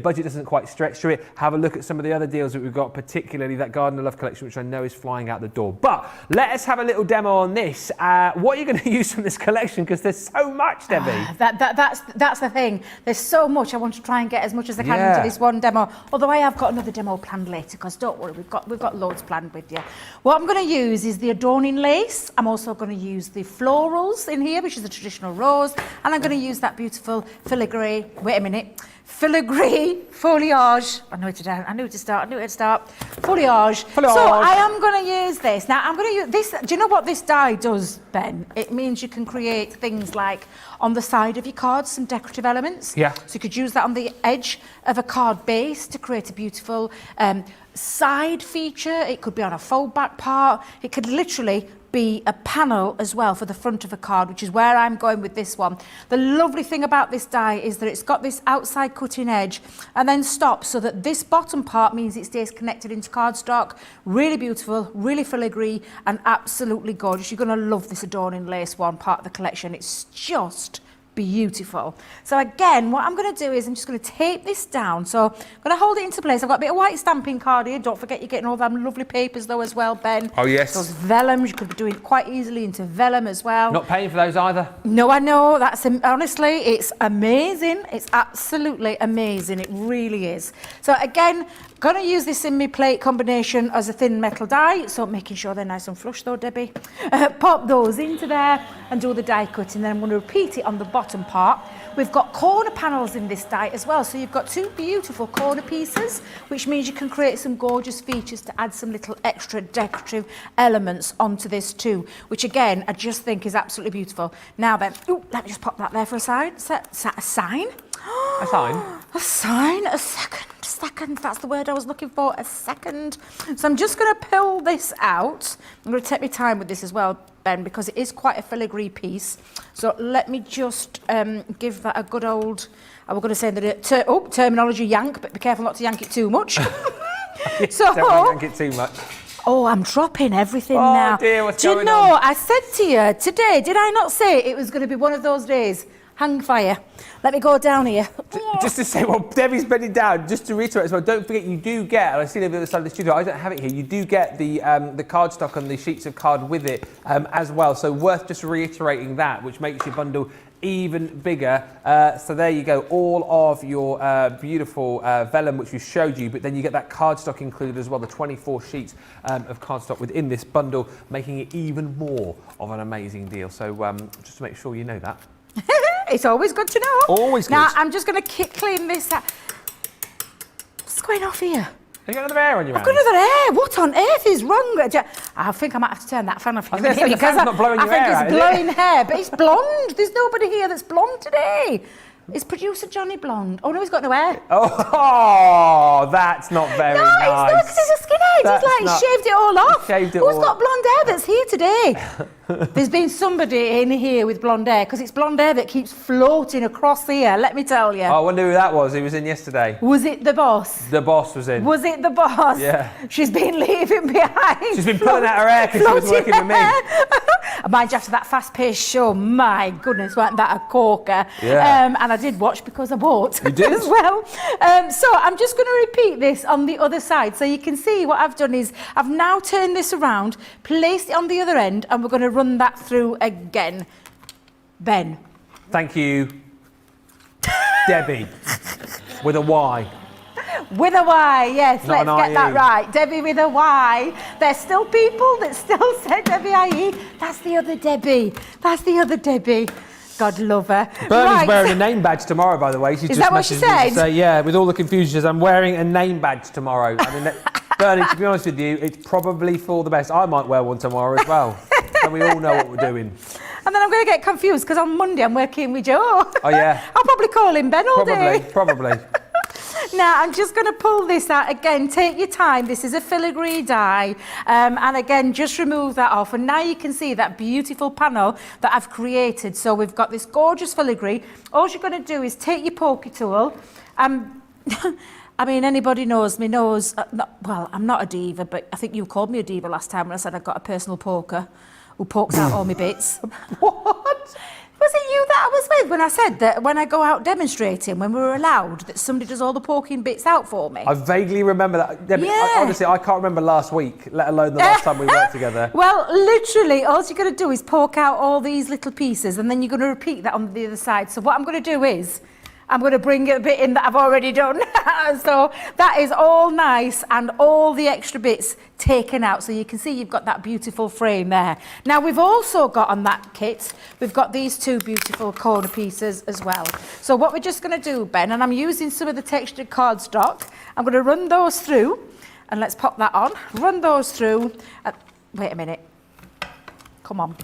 budget doesn't quite stretch to it, have a look at some of the other deals that we've got, particularly that Garden of Love collection, which I know is flying out the door. But let us have a little demo on this. What are you going to use from this collection? Because there's so much, Debbie. That's the thing. There's so much. I want to try and get as much as I can into this one demo. Although I have got another demo planned later, because don't worry, we've got loads planned with you. What I'm going to use is the adorning lace. I'm also going to use the florals in here, which is the traditional rose, and I'm going to use that beautiful filigree. Wait a minute. filigree foliage. I knew where to start. Foliage. So I am going to use this. Now I'm going to use this. Do you know what this die does, Ben? It means you can create things like on the side of your cards, some decorative elements. Yeah. So you could use that on the edge of a card base to create a beautiful side feature. It could be on a fold back part. It could literally be a panel as well for the front of a card, which is where I'm going with this one. The lovely thing about this die is that it's got this outside cutting edge and then stops, so that this bottom part means it stays connected into cardstock. Really beautiful, really filigree, and absolutely gorgeous. You're going to love this adorning lace one, part of the collection. It's just beautiful. So again, what I'm going to do is I'm just going to tape this down. So I'm going to hold it into place. I've got a bit of white stamping card here. Don't forget you're getting all them lovely papers though as well, Ben. Oh yes. Those vellums, you could be doing it quite easily into vellum as well. Not paying for those either. No, I know. That's honestly, it's amazing. It's absolutely amazing. It really is. So again, going to use this in my plate combination as a thin metal die, so making sure they're nice and flush though, Debbie. Pop those into there and do the die cut, and then I'm going to repeat it on the bottom part. We've got corner panels in this die as well, so you've got two beautiful corner pieces, which means you can create some gorgeous features to add some little extra decorative elements onto this too, which again, I just think is absolutely beautiful. Now then, let me just pop that there for a sign. A sign? A sign? A sign? A second. That's the word I was looking for. A second. So I'm just going to pull this out. I'm going to take my time with this as well, Ben, because it is quite a filigree piece. So let me just give that a good old, I was going to say the terminology yank, but be careful not to yank it too much. So don't yank it too much. Oh, I'm dropping everything now. Oh dear, what's going on? Do you know, I said to you today, did I not say it was going to be one of those days? Hang fire. Let me go down here. Just to say, well, Debbie's bending down. Just to reiterate as well, don't forget you do get, and I've seen it on the other side of the studio, I don't have it here, you do get the cardstock and the sheets of card with it as well. So worth just reiterating that, which makes your bundle even bigger. So there you go, all of your beautiful vellum which we showed you, but then you get that cardstock included as well, the 24 sheets of cardstock within this bundle, making it even more of an amazing deal. So just to make sure you know that. It's always good to know. Always good. Now, I'm just going to clean this up. What's going off here? Have you got another air on your hands? I've got another air. What on earth is wrong? I think I might have to turn that fan off in a minute because I think it's blowing hair, but it's blonde. There's nobody here that's blonde today. Is producer Johnny blonde? Oh no, he's got no hair. Oh, that's not very nice. No, it's not because he's a skinhead. He's shaved it all off. Who's got blonde hair that's here today? There's been somebody in here with blonde hair, because it's blonde hair that keeps floating across here, let me tell you. Oh, I wonder who that was. He was in yesterday. Was it the boss? The boss was in. Was it the boss? Yeah. She's been leaving behind. She's been pulling out her hair because she was working with me. Mind you, after that fast-paced show, my goodness, wasn't that a corker? Yeah. And I did watch because I bought. You did? As well. So I'm just going to repeat this on the other side. So you can see what I've done is I've now turned this around, placed it on the other end, and we're going to run that through again. Ben. Thank you, Debbie, with a Y. With a Y, yes, Not let's get that right. Debbie with a Y. There's still people that still say Debbie IE. That's the other Debbie. That's the other Debbie. God love her. Bernie's wearing a name badge tomorrow, by the way. Is that what she said? To say, yeah, with all the confusion, she says, I'm wearing a name badge tomorrow. I mean, Bernie, to be honest with you, it's probably for the best. I might wear one tomorrow as well. And we all know what we're doing. And then I'm going to get confused because on Monday I'm working with Joe. Oh, yeah. I'll probably call him Ben all day. Probably. Now, I'm just going to pull this out. Again, take your time. This is a filigree die. And again, just remove that off. And now you can see that beautiful panel that I've created. So we've got this gorgeous filigree. All you're going to do is take your poker tool. I mean, anybody knows me knows, well, I'm not a diva, but I think you called me a diva last time when I said I got a personal poker who pokes out all my bits. What? Was it you that I was with when I said that when I go out demonstrating, when we were allowed, that somebody does all the poking bits out for me? I vaguely remember that. Debbie, Yeah. Honestly, I can't remember last week, let alone the last time we worked together. Well, literally, all you're going to do is poke out all these little pieces, and then you're going to repeat that on the other side. So what I'm going to do is, I'm going to bring a bit in that I've already done. So that is all nice and all the extra bits taken out. So you can see you've got that beautiful frame there. Now we've also got on that kit, we've got these two beautiful corner pieces as well. So what we're just going to do, Ben, and I'm using some of the textured cardstock, I'm going to run those through, and let's pop that on. Run those through. Wait a minute. Come on.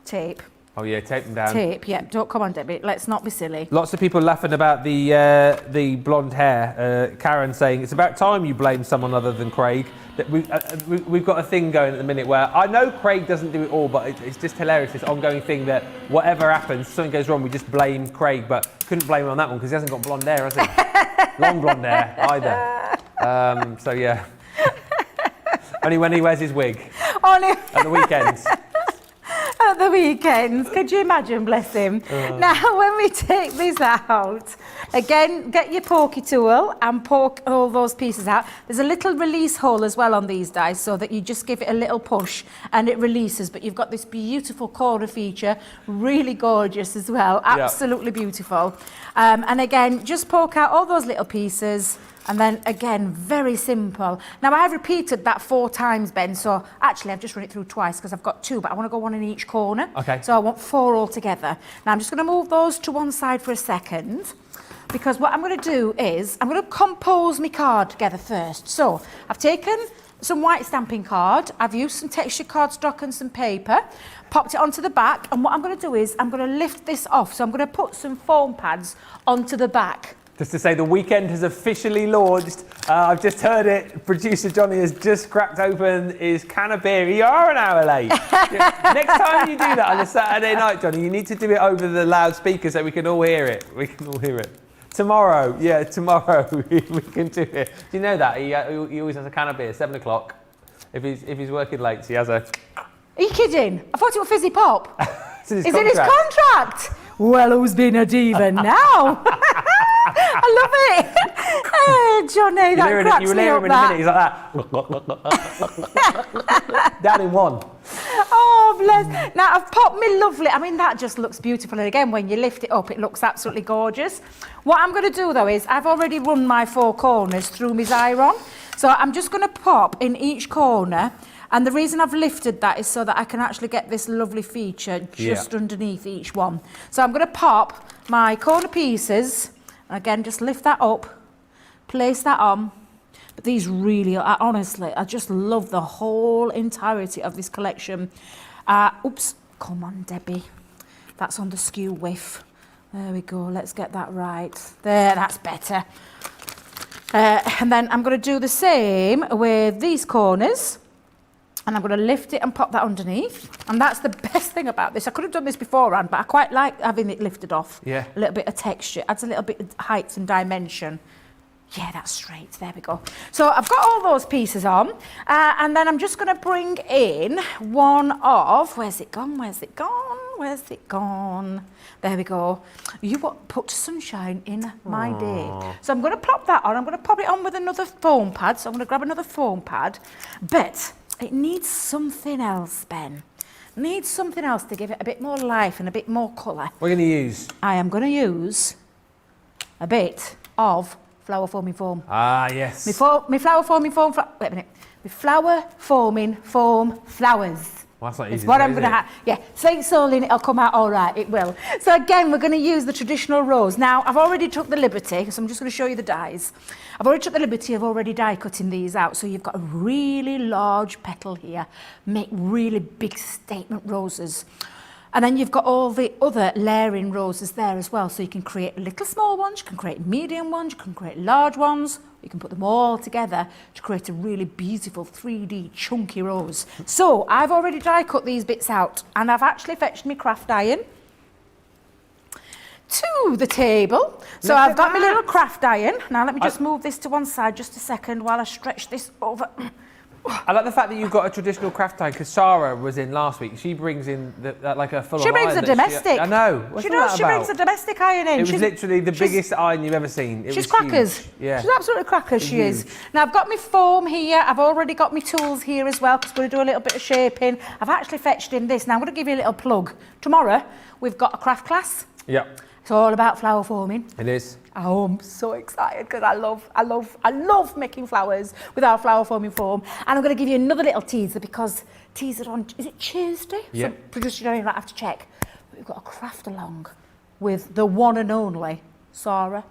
Tape. Oh yeah, tape them down. Tape, yeah. Don't come on, Debbie. Let's not be silly. Lots of people laughing about the blonde hair. Karen saying it's about time you blame someone other than Craig. That we've got a thing going at the minute where I know Craig doesn't do it all, but it's just hilarious, this ongoing thing that whatever happens, something goes wrong, we just blame Craig, but couldn't blame him on that one because he hasn't got blonde hair, has he? Long blonde hair either. So yeah. Only when he wears his wig. Only at the weekends. At the weekends, could you imagine, bless him? Now, when we take this out, again, get your pokey tool and poke all those pieces out. There's a little release hole as well on these dies so that you just give it a little push and it releases, but you've got this beautiful corner feature, really gorgeous as well, absolutely beautiful. And again, just poke out all those little pieces. And then again, very simple. Now I've repeated that 4 times, Ben, so actually I've just run it through twice because I've got 2, but I want to go 1 in each corner. Okay. So I want 4 all together. Now I'm just going to move those to one side for a second because what I'm going to do is I'm going to compose my card together first. So I've taken some white stamping card, I've used some textured cardstock and some paper, popped it onto the back, and what I'm going to do is I'm going to lift this off. So I'm going to put some foam pads onto the back. Just to say, the weekend has officially launched. I've just heard it. Producer Johnny has just cracked open his can of beer. You are an hour late. Next time you do that on a Saturday night, Johnny, you need to do it over the loudspeaker so we can all hear it. We can all hear it. Tomorrow, yeah, tomorrow we can do it. Do you know that? He always has a can of beer, 7 o'clock. If he's working late, so he has a... Are you kidding? I thought it was fizzy pop. It's in his Is contract. it his contract? Well, who's been a diva now? I love it. Hey, Johnny, that cracks you will me hear up, him in a minute. He's like that. Down in 1. Oh, bless. Now, I've popped me lovely. I mean, that just looks beautiful. And again, when you lift it up, it looks absolutely gorgeous. What I'm going to do, though, is I've already run my 4 corners through my Xyron. So I'm just going to pop in each corner. And the reason I've lifted that is so that I can actually get this lovely feature just underneath each one. So I'm going to pop my corner pieces. Again, just lift that up, place that on. But these really, honestly, I just love the whole entirety of this collection. Oops, come on, Debbie. That's on the skew whiff. There we go, let's get that right. There, that's better. And then I'm going to do the same with these corners. And I'm going to lift it and pop that underneath. And that's the best thing about this. I could have done this beforehand, but I quite like having it lifted off. Yeah. A little bit of texture. Adds a little bit of height and dimension. Yeah, that's straight. There we go. So I've got all those pieces on. And then I'm just going to bring in one of... Where's it gone? Where's it gone? Where's it gone? There we go. You put sunshine in my day. So I'm going to pop that on. I'm going to pop it on with another foam pad. So I'm going to grab another foam pad. But... it needs something else, Ben. Needs something else to give it a bit more life and a bit more colour. What are you going to use? I am going to use a bit of flower foaming foam. Ah, yes. My flower foaming foam... wait a minute. My flower foaming foam flowers. Well, that's not easy. It's what I'm going to have. Yeah, Saint Soul in it, it'll come out all right, it will. So again, we're going to use the traditional rose. Now, I've already took the liberty, so I'm just going to show you the dies. I've already took the liberty of already die cutting these out. So you've got a really large petal here. Make really big statement roses. And then you've got all the other layering roses there as well. So you can create little small ones, you can create medium ones, you can create large ones. You can put them all together to create a really beautiful 3D chunky rose. So I've already die cut these bits out and I've actually fetched my craft iron to the table. So I've got my little craft iron. Now let me just move this to one side just a second while I stretch this over. I like the fact that you've got a traditional craft iron because Sara was in last week. She brings in like a full She brings a domestic. I know. What's She does. She brings a domestic iron in. It was literally the biggest iron you've ever seen. She's crackers. Huge. Yeah. She's absolutely crackers, she is. Now, I've got my foam here. I've already got my tools here as well because we're going to do a little bit of shaping. I've actually fetched in this. Now, I'm going to give you a little plug. Tomorrow, we've got a craft class. Yeah. It's all about flower forming. It is. Oh, I'm so excited because I love making flowers with our flower forming foam. And I'm going to give you another little teaser because teaser on, is it Tuesday? Yeah. So producer, you don't even have to check. But we've got a craft along with the one and only Sara,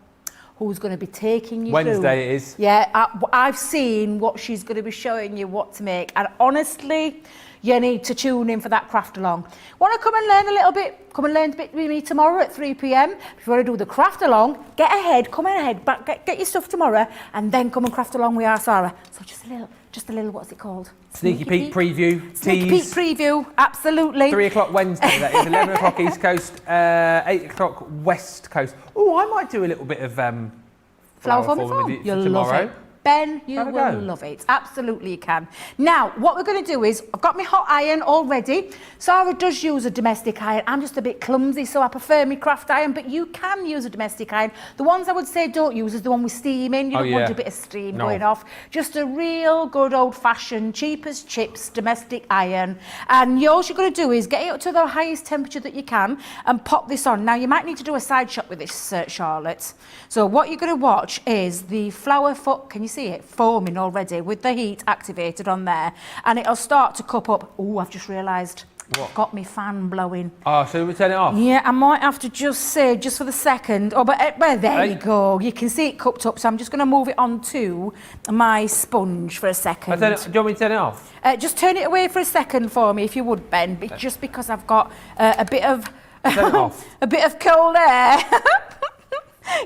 who's going to be taking you Wednesday through. it is. Yeah, I've seen what she's going to be showing you what to make. And honestly, you need to tune in for that craft along. Want to come and learn a little bit? Come and learn a bit with me tomorrow at 3 p.m. If you want to do the craft along, get ahead, come ahead, get your stuff tomorrow, and then come and craft along with our Sara. So just a little, what's it called? Sneaky peek preview. Sneaky peek preview, absolutely. 3 o'clock Wednesday, that is 11 o'clock East Coast, 8 o'clock West Coast. Oh, I might do a little bit of Flower forming with foam. you You'll tomorrow. love it. Ben, you Have a will go. love it. Absolutely you can. Now, what we're going to do is, I've got my hot iron all ready. Sara does use a domestic iron. I'm just a bit clumsy, so I prefer my craft iron, but you can use a domestic iron. The ones I would say don't use is the one with steam in. You don't want a bit of steam going off. Just a real good old-fashioned, cheap as chips domestic iron. And all you're going to do is get it up to the highest temperature that you can and pop this on. Now, you might need to do a side shot with this, Charlotte. So what you're going to watch is the flower foot, can you see it forming already with the heat activated on there, and it'll start to cup up. Oh, I've just realised I've got my fan blowing. Oh, so we turn it off? Yeah, I might have to just say, just for the second. Oh, but well, there you go. You can see it cupped up, so I'm just going to move it onto my sponge for a second. Do you want me to turn it off? Just turn it away for a second for me, if you would, Ben. Just because I've got a bit of Turn it off. a bit of cold air.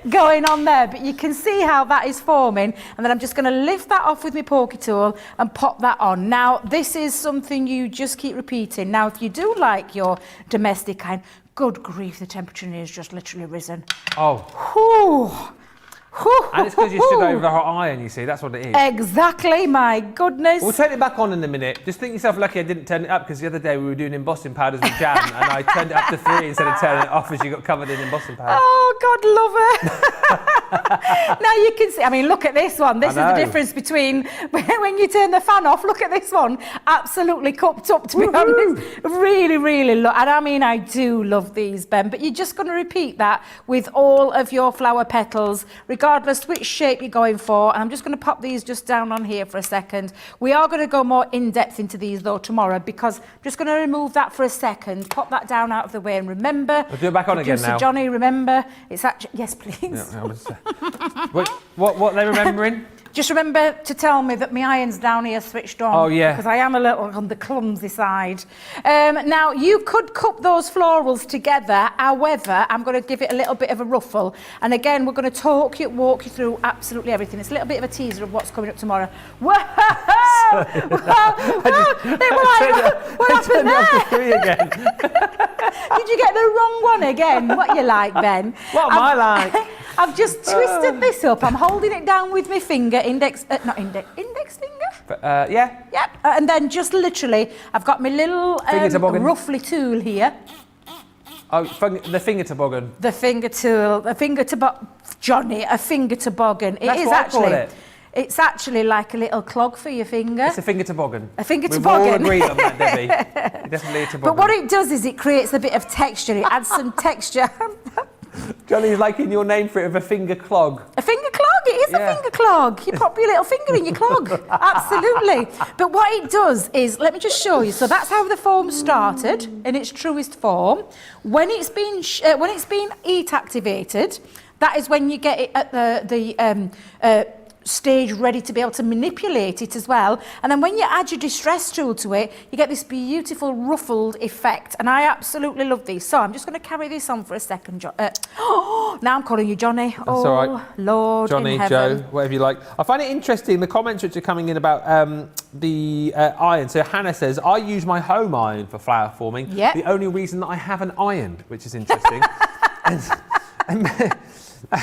Going on there, but you can see how that is forming, and then I'm just going to lift that off with my pokey tool and pop that on. Now, this is something you just keep repeating. Now, if you do like your domestic iron, good grief, the temperature in here has just literally risen. Oh. Whew. And it's because you stood over the hot iron, you see, that's what it is. Exactly, my goodness. We'll turn it back on in a minute. Just think yourself lucky I didn't turn it up, because the other day we were doing embossing powders with jam and I turned it up to 3 instead of turning it off as you got covered in embossing powder. Oh, God, love it. Now you can see, I mean, look at this one. This is the difference between when you turn the fan off. Look at this one. Absolutely cupped up, to be honest. Really, really love, and I mean, I do love these, Ben, but you're just going to repeat that with all of your flower petals, regardless which shape you're going for. And I'm just going to pop these just down on here for a second. We are going to go more in depth into these though tomorrow, because I'm just going to remove that for a second, pop that down out of the way, and remember, We'll do it back on again now. Johnny, remember, it's actually, yes please. Wait, what are they remembering? Just remember to tell me that my iron's down here switched on. Oh, yeah. Because I am a little on the clumsy side. Now, you could cup those florals together. However, I'm going to give it a little bit of a ruffle. And again, we're going to walk you through absolutely everything. It's a little bit of a teaser of what's coming up tomorrow. Whoa! What happened there? Again. Did you get the wrong one again? What you like, Ben? What am I like? I've just twisted this up. I'm holding it down with my finger, index finger? Yeah. Yep. And then just literally, I've got my little roughly tool here. Oh, the finger toboggan. The finger tool, a finger toboggan. That's what I call it. It's actually like a little clog for your finger. It's a finger toboggan. A finger We've toboggan. all agreed on that, Debbie. Definitely a toboggan. But what it does is it creates a bit of texture. It adds some texture. Johnny's liking your name for it of a finger clog. A finger clog? It is a finger clog. You pop your little finger in your clog. Absolutely. But what it does is, let me just show you. So that's how the foam started in its truest form. When it's been heat activated, that is when you get it at the stage ready to be able to manipulate it as well. And then when you add your distress tool to it, you get this beautiful ruffled effect. And I absolutely love these. So I'm just going to carry this on for a second. Now I'm calling you Johnny. That's all right. Lord Johnny, in heaven. Joe, whatever you like. I find it interesting, the comments which are coming in about the iron. So Hannah says, I use my home iron for flower forming. Yep. The only reason that I haven't ironed, which is interesting. and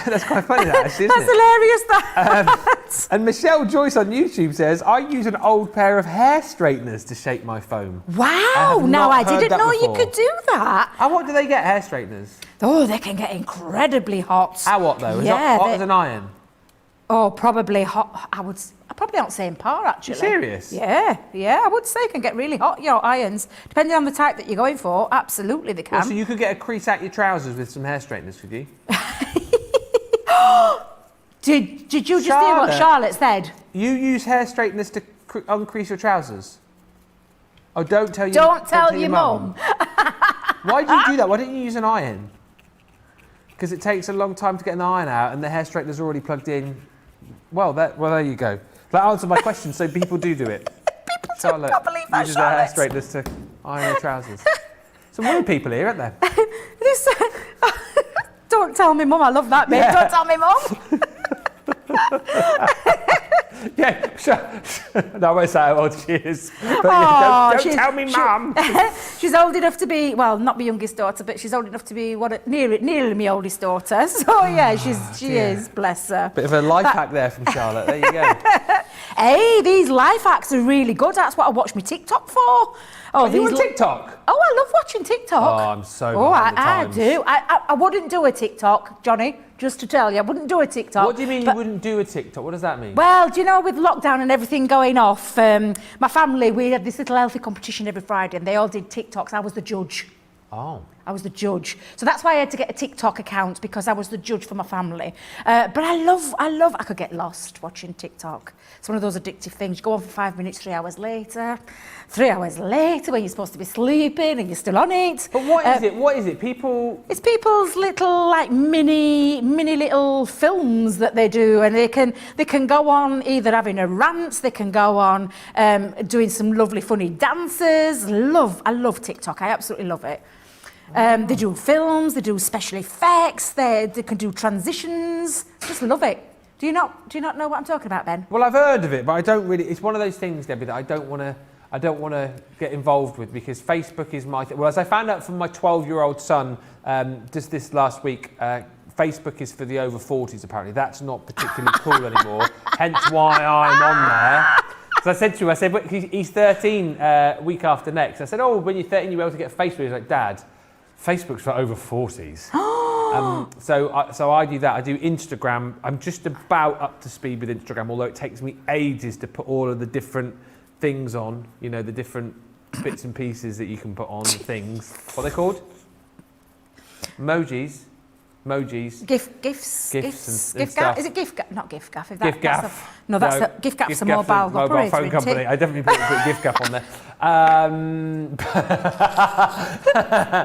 that's quite funny, that actually, isn't That's hilarious, that. And Michelle Joyce on YouTube says, I use an old pair of hair straighteners to shape my foam. Wow, now I didn't know you could do that. And what do they get, hair straighteners? Oh, they can get incredibly hot. How hot though? Is Yeah, it hot as an iron? Oh, probably hot. I probably don't say in par, actually. You serious? Yeah, I would say it can get really hot, your irons. Depending on the type that you're going for, absolutely they can. Well, so you could get a crease out your trousers with some hair straighteners, could you? Did you just hear what Charlotte said? You use hair straighteners to uncrease your trousers? Oh, don't tell your mum. Why do you do that? Why don't you use an iron? Because it takes a long time to get an iron out and the hair straightener's already plugged in. Well, there you go. That answered my question, so people do it. Charlotte can't believe that, uses their hair straighteners to iron her trousers. Some weird people here, aren't there? Don't tell me mum, I love that bit. Yeah. Don't tell me mum. Yeah, sure. No, I won't say how old she is. But don't tell me mum. She's old enough to be, well, not my youngest daughter, but she's old enough to be nearly my oldest daughter. So yeah, she is, bless her. Bit of a life hack there from Charlotte. There you go. Hey, these life hacks are really good. That's what I watch my TikTok for. Oh, you on TikTok? Oh, I love watching TikTok. Oh, I'm so behind the times. I do. I wouldn't do a TikTok, Johnny, just to tell you. I wouldn't do a TikTok. What do you mean you wouldn't do a TikTok? What does that mean? Well, do you know, with lockdown and everything going off, my family, we had this little healthy competition every Friday and they all did TikToks. I was the judge. Oh. I was the judge. So that's why I had to get a TikTok account, because I was the judge for my family. But I could get lost watching TikTok. It's one of those addictive things. You go on for 5 minutes, 3 hours later. 3 hours later when you're supposed to be sleeping and you're still on it. But what is it? What is it? It's people's little like mini little films that they do, and they can go on either having a rant, they can go on doing some lovely funny dances. I love TikTok. I absolutely love it. They do films, they do special effects, they can do transitions. Just love it. Do you not know what I'm talking about, Ben? Well, I've heard of it, but I don't really. It's one of those things, Debbie, that I don't want to get involved with, because Facebook is my thing. Well, as I found out from my 12-year-old son just this last week, Facebook is for the over 40s. Apparently, that's not particularly cool anymore. Hence why I'm on there. So I said to him, he's 13 week after next. I said, oh, when you're 13, you'll be able to get Facebook. He's like, Dad, Facebook's for over 40s. So I do that. I do Instagram. I'm just about up to speed with Instagram, although it takes me ages to put all of the different things on, the different bits and pieces that you can put on things. What are they called? Emojis. GIFs. And stuff. Is it GIF? Not GIF gaff. GIF gaff's a mobile phone company. I definitely put GIF gaff on there.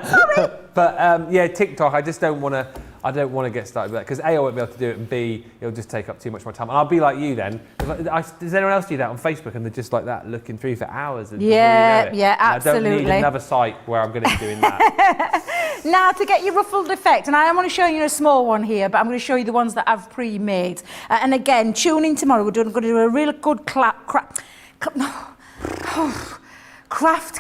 Sorry. But yeah, TikTok. I just don't want to. I don't want to get started with that, because A, I won't be able to do it, and B, it'll just take up too much of my time. And I'll be like you then. Does anyone else do that on Facebook, and they're just like that, looking through for hours? And yeah, you know absolutely. I don't need another site where I'm going to be doing that. Now, to get your ruffled effect, and I am going to show you a small one here, but I'm going to show you the ones that I've pre-made. And again, tune in tomorrow. We're going to do a real good craft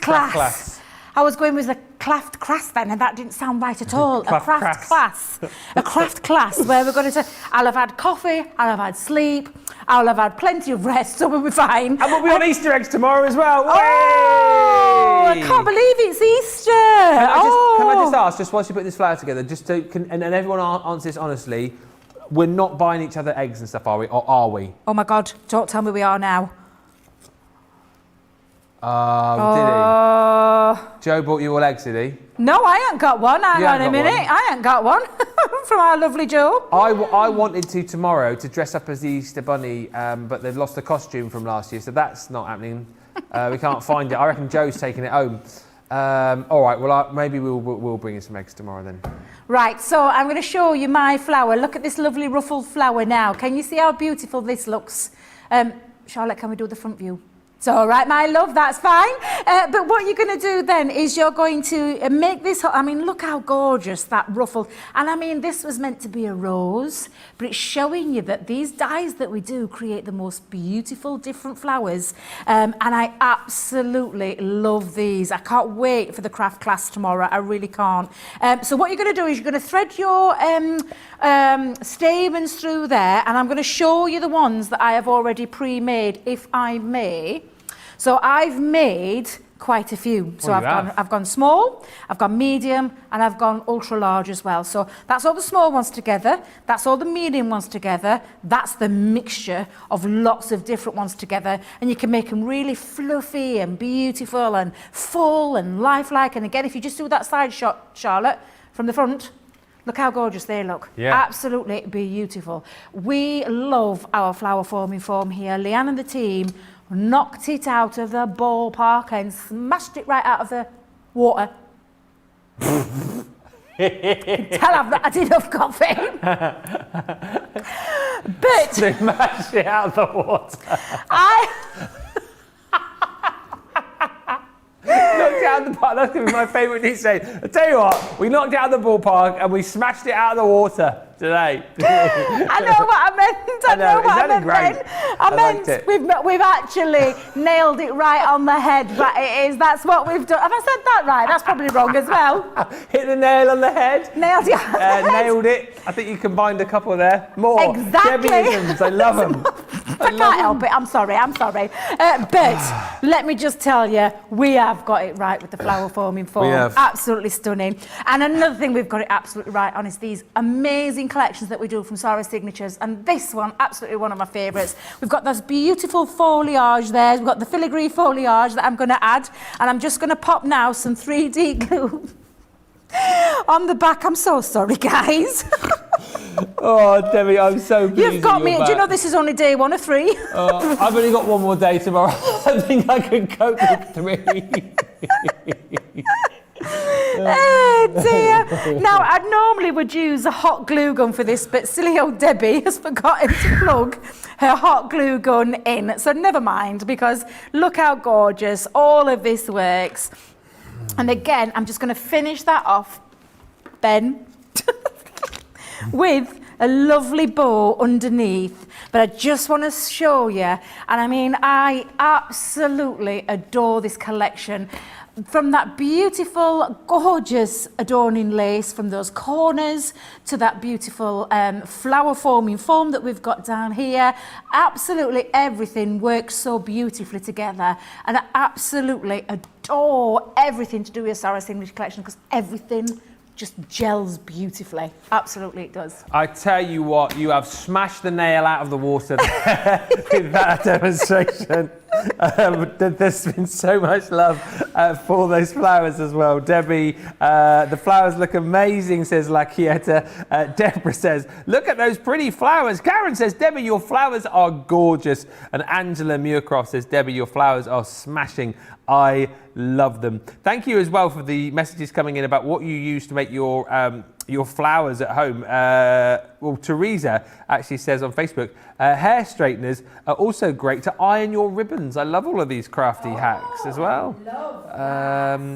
class. I was going with a craft class then, and that didn't sound right at all. A craft class. A craft class where we're going to say, I'll have had coffee, I'll have had sleep, I'll have had plenty of rest, so we'll be fine. And we'll be on Easter eggs tomorrow as well. Oh, I can't believe it's Easter. Can I just ask, just whilst you put this flower together, and everyone answer this honestly, we're not buying each other eggs and stuff, are we? Or are we? Oh my God, don't tell me we are now. Did he? Joe bought you all eggs, did he? No, I ain't got one. Hang on a minute. I ain't got one from our lovely Joe. I wanted to tomorrow to dress up as the Easter Bunny, but they've lost the costume from last year, so that's not happening. We can't find it. I reckon Joe's taking it home. All right, well, maybe we'll bring you some eggs tomorrow then. Right, so I'm going to show you my flower. Look at this lovely ruffled flower now. Can you see how beautiful this looks? Charlotte, can we do the front view? It's all right, my love, that's fine. But what you're going to do then is you're going to make this, look how gorgeous that ruffled. And this was meant to be a rose, but it's showing you that these dyes that we do create the most beautiful different flowers. And I absolutely love these. I can't wait for the craft class tomorrow. I really can't. So what you're going to do is you're going to thread your stamens through there, and I'm going to show you the ones that I have already pre-made, if I may. So I've made quite a few. So Oh, you have? I've gone small, I've gone medium, and I've gone ultra large as well. So that's all the small ones together, that's all the medium ones together, that's the mixture of lots of different ones together, and you can make them really fluffy and beautiful and full and lifelike. And again, if you just do that side shot, Charlotte, from the front, look how gorgeous they look. Yeah. Absolutely beautiful. We love our flower forming foam here. Leanne and the team knocked it out of the ballpark and smashed it right out of the water. Tell I've not had enough coffee. But Smash it out of the water. Knocked it out of the park. That's going to be my favourite thing to say. I tell you what, we knocked it out of the ballpark and we smashed it out of the water today. I know what I meant. I know what I meant. Great. I meant we've actually nailed it right on the head. Right, it is. That's what we've done. Have I said that right? That's probably wrong as well. Hit the nail on the head. Nailed it on the head. Nailed it. I think you combined a couple there. More. Exactly. Debbie-isms. I love them. I can't help it. I'm sorry. But let me just tell you, we have got it right with the flower forming foam. We have. Absolutely stunning. And another thing we've got it absolutely right on is these amazing collections that we do from Sara Signatures. And this one, absolutely one of my favourites. We've got this beautiful foliage there. We've got the filigree foliage that I'm going to add. And I'm just going to pop now some 3D glue on the back. I'm so sorry, guys. Oh, Debbie, I'm so pleased. You've got me. Do you know this is only day 1 of 3? I've only got one more day tomorrow. I think I can cope with 3. Oh dear. Now, I normally would use a hot glue gun for this, but silly old Debbie has forgotten to plug her hot glue gun in. So never mind, because look how gorgeous all of this works. And again, I'm just going to finish that off, Ben, with a lovely bow underneath. But I just want to show you, and I mean, I absolutely adore this collection. From that beautiful, gorgeous adorning lace from those corners to that beautiful flower forming foam that we've got down here. Absolutely everything works so beautifully together. And I absolutely adore everything to do with Sara Signature Collection because everything just gels beautifully. Absolutely it does. I tell you what, you have smashed the nail out of the water with that demonstration. There's been so much love for those flowers as well. Debbie, the flowers look amazing, says La Quieta. Deborah says, look at those pretty flowers. Karen says, Debbie, your flowers are gorgeous. And Angela Muircroft says, Debbie, your flowers are smashing. I love them. Thank you as well for the messages coming in about what you use to make your flowers at home. Well, Teresa actually says on Facebook, hair straighteners are also great to iron your ribbons. I love all of these crafty hacks as well. Love that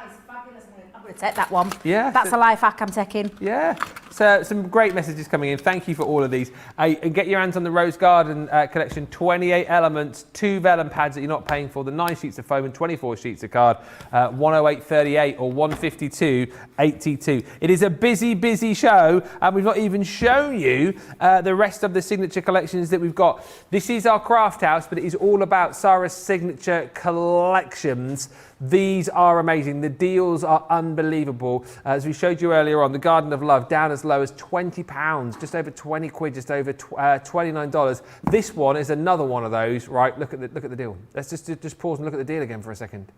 is fabulous. I'm going to take that one. Yeah. That's a life hack I'm taking. Yeah. So some great messages coming in. Thank you for all of these. And get your hands on the Rose Garden collection. 28 elements, 2 vellum pads that you're not paying for, the 9 sheets of foam and 24 sheets of card. 108.38 or 152.82. It is a busy, busy show, and we've not even shown you the rest of the signature collections that we've got. This is our craft house, but it is all about Sara's signature collections. These are amazing. The deals are unbelievable. As we showed you earlier on, the Garden of Love down as low as £20, just over 20 quid, just over $29. This one is another one of those. Right, look at the deal. Let's just pause and look at the deal again for a second.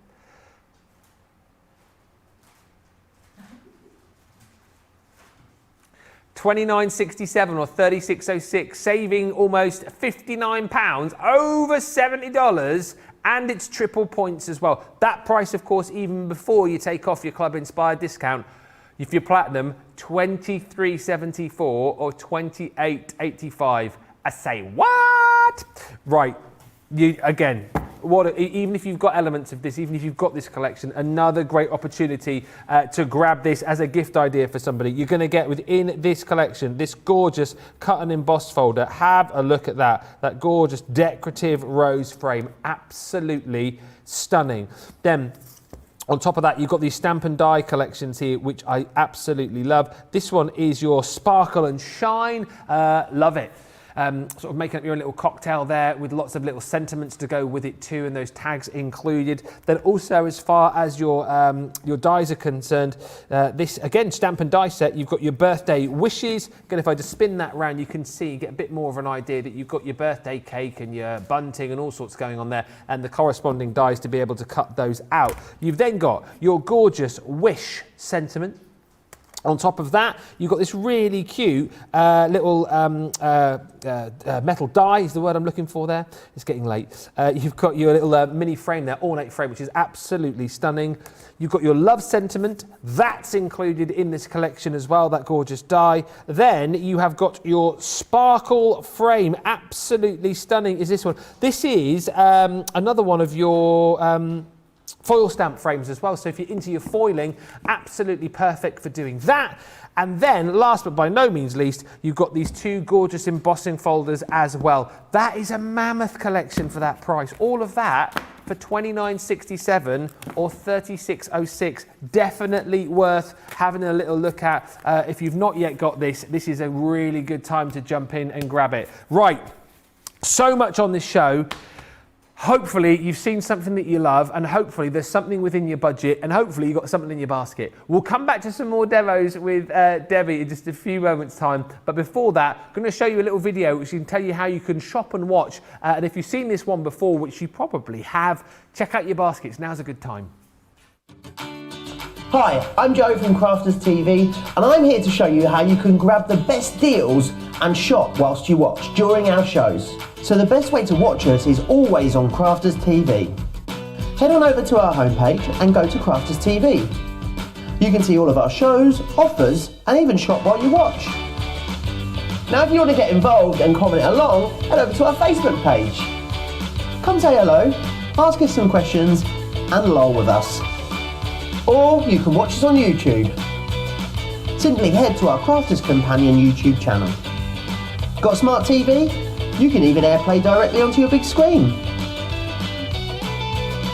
£29.67 or £36.06, saving almost £59, over $70. And it's triple points as well. That price, of course, even before you take off your Club Inspired discount. If you're platinum, $23.74 or $28.85. I say, what? Right, again, even if you've got elements of this, even if you've got this collection, another great opportunity to grab this as a gift idea for somebody. You're going to get within this collection, this gorgeous cut and embossed folder. Have a look at that gorgeous decorative rose frame. Absolutely stunning. Then, on top of that, you've got these stamp and die collections here, which I absolutely love. This one is your sparkle and shine. Love it. sort of making up your own little cocktail there with lots of little sentiments to go with it too, and those tags included. Then also, as far as your dies are concerned, this again stamp and die set. You've got your birthday wishes. Again, if I just spin that round, you can see, get a bit more of an idea that you've got your birthday cake and your bunting and all sorts going on there, and the corresponding dies to be able to cut those out. You've then got your gorgeous wish sentiment. On top of that, you've got this really cute little metal die is the word I'm looking for there. It's getting late. You've got your little mini frame there, ornate frame, which is absolutely stunning. You've got your love sentiment. That's included in this collection as well, that gorgeous die. Then you have got your sparkle frame. Absolutely stunning is this one. This is another one of your foil stamp frames as well, so if you're into your foiling, absolutely perfect for doing that. And then, last but by no means least, you've got these two gorgeous embossing folders as well. That is a mammoth collection for that price. All of that for $29.67 or $36.06. Definitely worth having a little look at. If you've not yet got this, this is a really good time to jump in and grab it. Right, so much on this show. Hopefully you've seen something that you love, and hopefully there's something within your budget, and hopefully you've got something in your basket. We'll come back to some more demos with Debbie in just a few moments' time. But before that, I'm going to show you a little video which can tell you how you can shop and watch. And if you've seen this one before, which you probably have, check out your baskets. Now's a good time. Hi, I'm Joe from Crafters TV, and I'm here to show you how you can grab the best deals and shop whilst you watch during our shows. So the best way to watch us is always on Crafters TV. Head on over to our homepage and go to Crafters TV. You can see all of our shows, offers, and even shop while you watch. Now if you want to get involved and comment along, head over to our Facebook page. Come say hello, ask us some questions, and lol with us. Or you can watch us on YouTube. Simply head to our Crafters Companion YouTube channel. Got a smart TV? You can even AirPlay directly onto your big screen.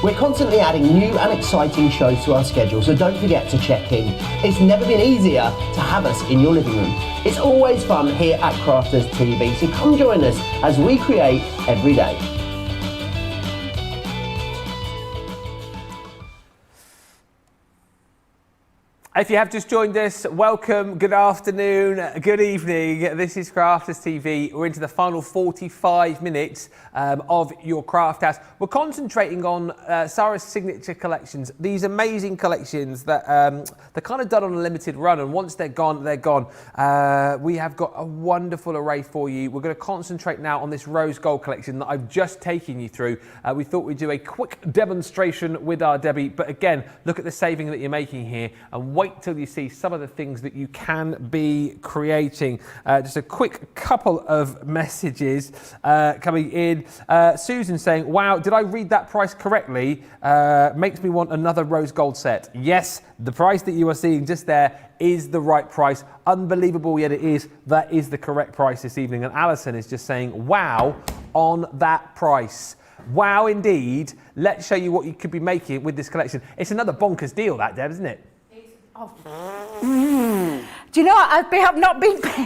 We're constantly adding new and exciting shows to our schedule, so don't forget to check in. It's never been easier to have us in your living room. It's always fun here at Crafters TV, so come join us as we create every day. If you have just joined us, welcome, good afternoon, good evening. This is Crafters TV. We're into the final 45 minutes of your craft house. We're concentrating on Sara's signature collections, these amazing collections that they're kind of done on a limited run, and once they're gone, they're gone. We have got a wonderful array for you. We're going to concentrate now on this rose gold collection that I've just taken you through. We thought we'd do a quick demonstration with our Debbie, but again, look at the saving that you're making here, and wait till you see some of the things that you can be creating. Just a quick couple of messages coming in. Susan saying, wow, did I read that price correctly? Makes me want another rose gold set. Yes, the price that you are seeing just there is the right price. Unbelievable yet it is. That is the correct price this evening. And Alison is just saying, wow, on that price. Wow, indeed. Let's show you what you could be making with this collection. It's another bonkers deal, that, Deb, isn't it? Oh. Do you know what? I've not been paying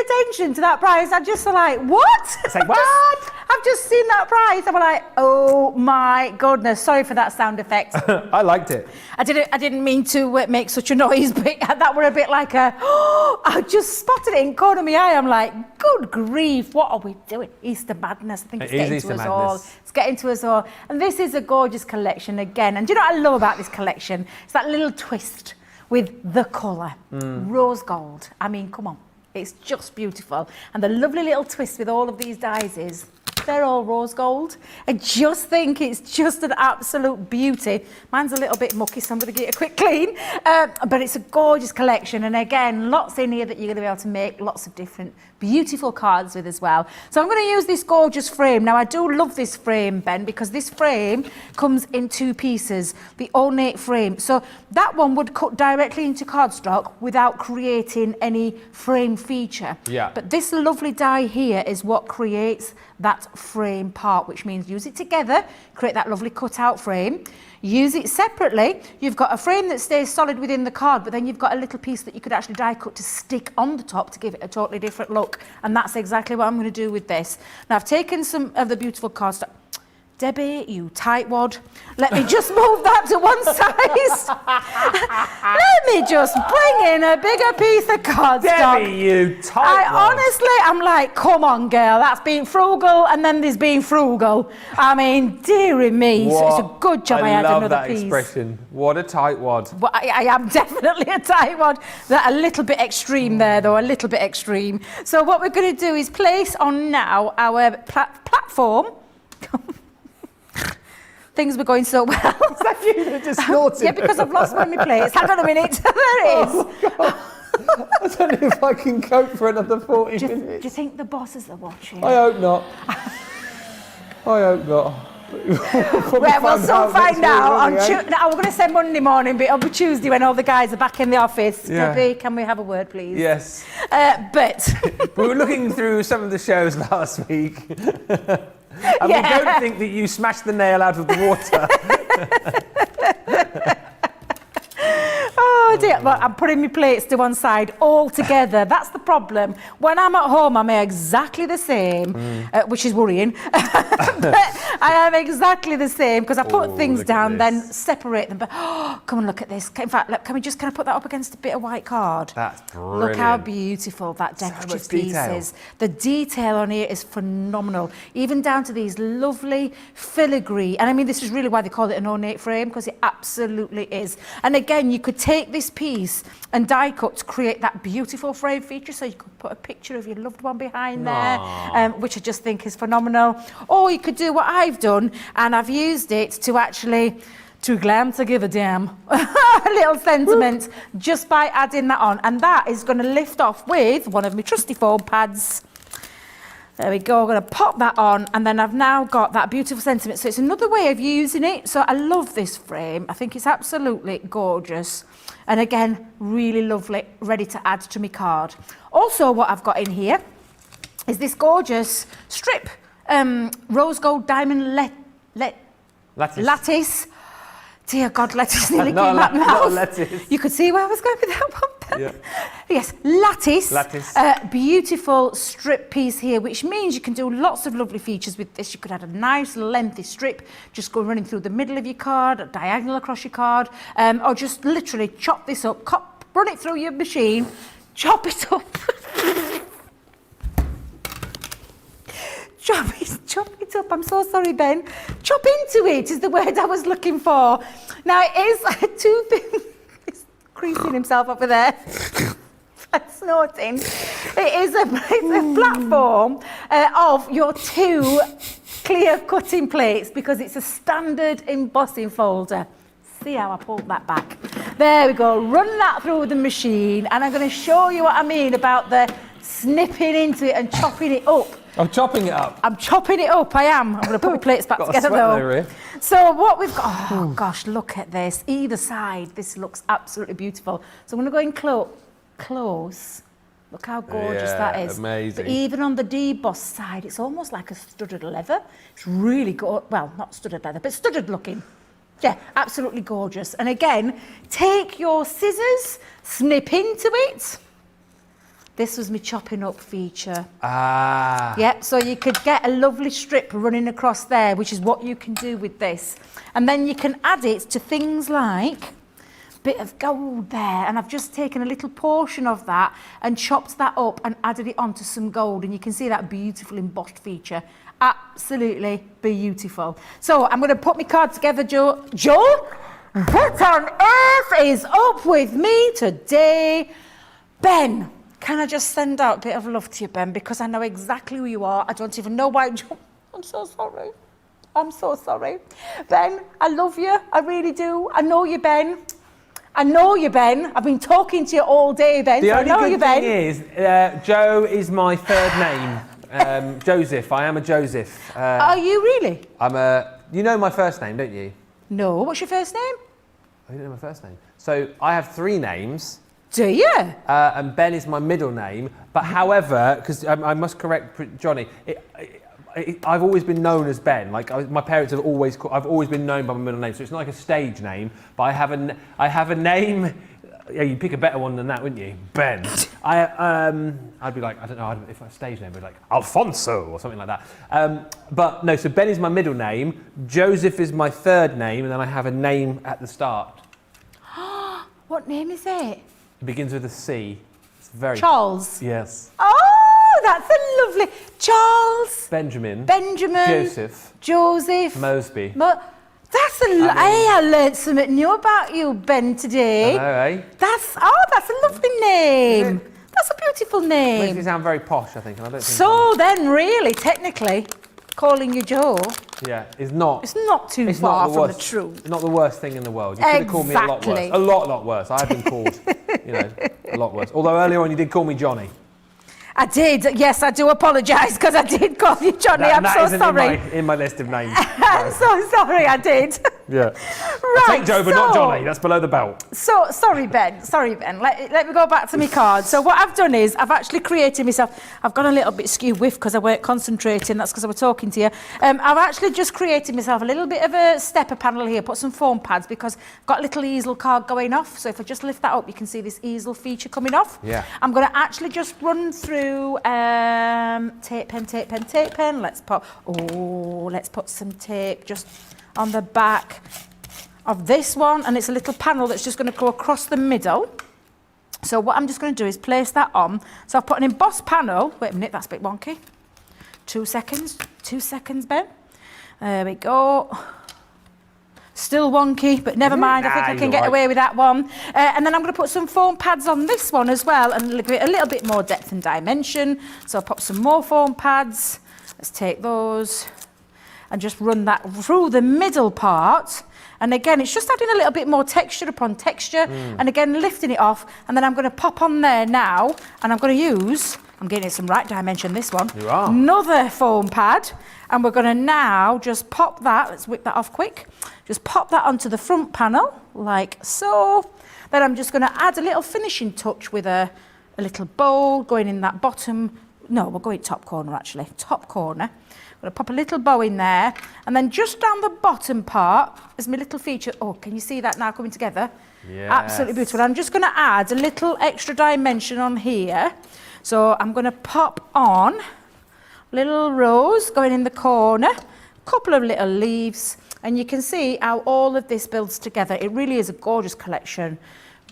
attention to that price. I just like, what? Say what? I've just seen that price. I'm like, oh my goodness. Sorry for that sound effect. I liked it. I didn't mean to make such a noise, but that were a bit like a, oh, I just spotted it in corner of my eye. I'm like, good grief, what are we doing? Easter madness. I think it's getting to us all. It's getting to us all. And this is a gorgeous collection again. And do you know what I love about this collection? It's that little twist with the colour. Rose gold. I mean, come on. It's just beautiful. And the lovely little twist with all of these dies is they're all rose gold. I just think it's just an absolute beauty. Mine's a little bit mucky, so I'm going to give it a quick clean. But it's a gorgeous collection. And again, lots in here that you're going to be able to make lots of different beautiful cards with as well. So I'm going to use this gorgeous frame. Now, I do love this frame, Ben, because this frame comes in two pieces, the ornate frame. So that one would cut directly into cardstock without creating any frame feature. Yeah. But this lovely die here is what creates that frame part, which means use it together, create that lovely cutout frame. Use it separately. You've got a frame that stays solid within the card, but then you've got a little piece that you could actually die cut to stick on the top to give it a totally different look. And that's exactly what I'm going to do with this. Now, I've taken some of the beautiful cardstock. Debbie, you tightwad. Let me just move that to one side. Let me just bring in a bigger piece of cardstock. Debbie, you tightwad. I'm like, come on, girl. That's being frugal, and then there's being frugal. I mean, dearie me. So it's a good job I had another piece. I love that expression. What a tightwad. Well, I am definitely a tightwad. That a little bit extreme there, though. A little bit extreme. So what we're going to do is place on now our platform. Things were going so well. Is that you that just snorted? Yeah, because I've lost one of my plates. Hang on a minute. There it is. Oh, I don't know if I can cope for another 40 minutes. Do you think the bosses are watching? I hope not. I hope not. Well, we'll soon find out. Now, we're going to say Monday morning, but it'll be Tuesday when all the guys are back in the office. Yeah. Debbie, can we have a word, please? Yes. But we were looking through some of the shows last week. And we don't think that you smashed the nail out of the water. Oh dear, well, I'm putting my plates to one side all together. That's the problem. When I'm at home, I'm exactly the same, which is worrying. But I am exactly the same because I put things down, then separate them. But come and look at this. In fact, look, can we just kind of put that up against a bit of white card? That's brilliant. Look how beautiful that decorative piece is. The detail on here is phenomenal. Even down to these lovely filigree. And I mean, this is really why they call it an ornate frame, because it absolutely is. And again, you could take this piece and die cut to create that beautiful frame feature, so you could put a picture of your loved one behind there, which I just think is phenomenal. Or you could do what I've done, and I've used it to actually too glam to give a damn a little sentiment just by adding that on, and that is going to lift off with one of my trusty foam pads. There we go, I'm going to pop that on, and then I've now got that beautiful sentiment. So it's another way of using it. So I love this frame. I think it's absolutely gorgeous. And again, really lovely, ready to add to my card. Also, what I've got in here is this gorgeous strip, rose gold diamond lattice. Dear God, lettuce nearly came out my mouth. Lettuce. You could see where I was going with that one. Yeah. Yes, lattice. Lattice. Beautiful strip piece here, which means you can do lots of lovely features with this. You could add a nice lengthy strip, just go running through the middle of your card, a diagonal across your card, or just literally chop this up, run it through your machine, chop it up. Chop it up. I'm so sorry, Ben. Chop into it is the word I was looking for. Now, it is too big. He's creasing himself over there. Snorting. It is a platform of your two clear cutting plates, because it's a standard embossing folder. See how I pulled that back? There we go. Run that through the machine, and I'm going to show you what I mean about the snipping into it and chopping it up. I'm chopping it up. I'm chopping it up, I am. I'm going to put my plates back together though. So what we've got, oh gosh, look at this. Either side, this looks absolutely beautiful. So I'm going to go in close. Look how gorgeous that is. Amazing. But even on the deboss side, it's almost like a studded leather. It's really good. Well, not studded leather, but studded looking. Yeah, absolutely gorgeous. And again, take your scissors, snip into it. This was my chopping up feature. Yeah, so you could get a lovely strip running across there, which is what you can do with this. And then you can add it to things like a bit of gold there. And I've just taken a little portion of that and chopped that up and added it onto some gold. And you can see that beautiful embossed feature. Absolutely beautiful. So I'm going to put my card together, Joe. What on earth is up with me today? Ben. Can I just send out a bit of love to you, Ben, because I know exactly who you are. I don't even know why. I'm so sorry. I'm so sorry. Ben, I love you. I really do. I know you, Ben. I know you, Ben. I've been talking to you all day, Ben. The only good thing is, Joe is my third name. Joseph. I am a Joseph. Are you really? You know my first name, don't you? No. What's your first name? I don't know my first name. So I have three names. Do you? And Ben is my middle name. But however, because I must correct Johnny, I've always been known as Ben. Like my parents have always. I've always been known by my middle name, so it's not like a stage name. But I have a name. Yeah, you'd pick a better one than that, wouldn't you? Ben. I'd be like, I don't know, if I stage name, I'd be like Alfonso or something like that. But no, so Ben is my middle name. Joseph is my third name, and then I have a name at the start. What name is it? It begins with a C. It's very. Charles. Yes. Oh, that's a lovely Charles. Benjamin. Joseph. Moseby. That's I learned something new about you, Ben, today. I know, eh? That's a lovely name. That's a beautiful name. Makes me sound very posh, I think. And I don't think so then, really, technically, calling you Joe. Yeah, it's not. It's not too far from the truth. Not the worst thing in the world. You could have called me a lot worse. A lot worse. I have been called, a lot worse. Although earlier on you did call me Johnny. I did. Yes, I do apologise because I did call you Johnny. I'm so sorry. In my list of names. I'm so sorry. I did. Yeah. Right. I take Joe, but not Johnny. That's below the belt. So sorry, Ben. Let me go back to my card. So what I've done is I've actually created myself. I've gone a little bit skew whiff because I weren't concentrating. That's because I was talking to you. I've actually just created myself a little bit of a stepper panel here. Put some foam pads because I've got a little easel card going off. So if I just lift that up, you can see this easel feature coming off. Yeah. I'm going to actually just run through tape pen. Let's put some tape just on the back of this one, and it's a little panel that's just going to go across the middle. So what I'm just going to do is place that on. So I've put an embossed panel. Wait a minute, that's a bit wonky. 2 seconds, Ben. There we go. Still wonky, but never mind. I think I can get away with that one. And then I'm going to put some foam pads on this one as well and give it a little bit more depth and dimension. So I'll pop some more foam pads. Let's take those and just run that through the middle part. And again, it's just adding a little bit more texture upon texture. And again, lifting it off. And then I'm going to pop on there now. And I'm going to use, I'm getting some right dimension, this one. You are. Another foam pad. And we're going to now just pop that. Let's whip that off quick. Just pop that onto the front panel, like so. Then I'm just going to add a little finishing touch with a little bow going in that bottom. No, we'll go in top corner, actually. Top corner. I'm going to pop a little bow in there. And then just down the bottom part is my little feature. Oh, can you see that now coming together? Yes. Absolutely beautiful. I'm just going to add a little extra dimension on here. So I'm going to pop on little rose going in the corner, couple of little leaves, and you can see how all of this builds together. It really is a gorgeous collection,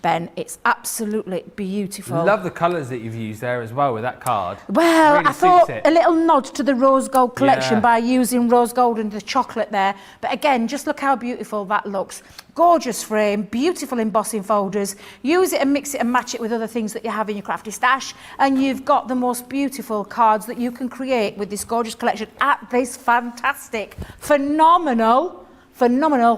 Ben. It's absolutely beautiful. Love the colours that you've used there as well with that card. Well, really I thought it. A little nod to the rose gold collection Yeah. by using rose gold and the chocolate there. But again, just look how beautiful that looks. Gorgeous frame, beautiful embossing folders. Use it and mix it and match it with other things that you have in your crafty stash. And you've got the most beautiful cards that you can create with this gorgeous collection at this fantastic, phenomenal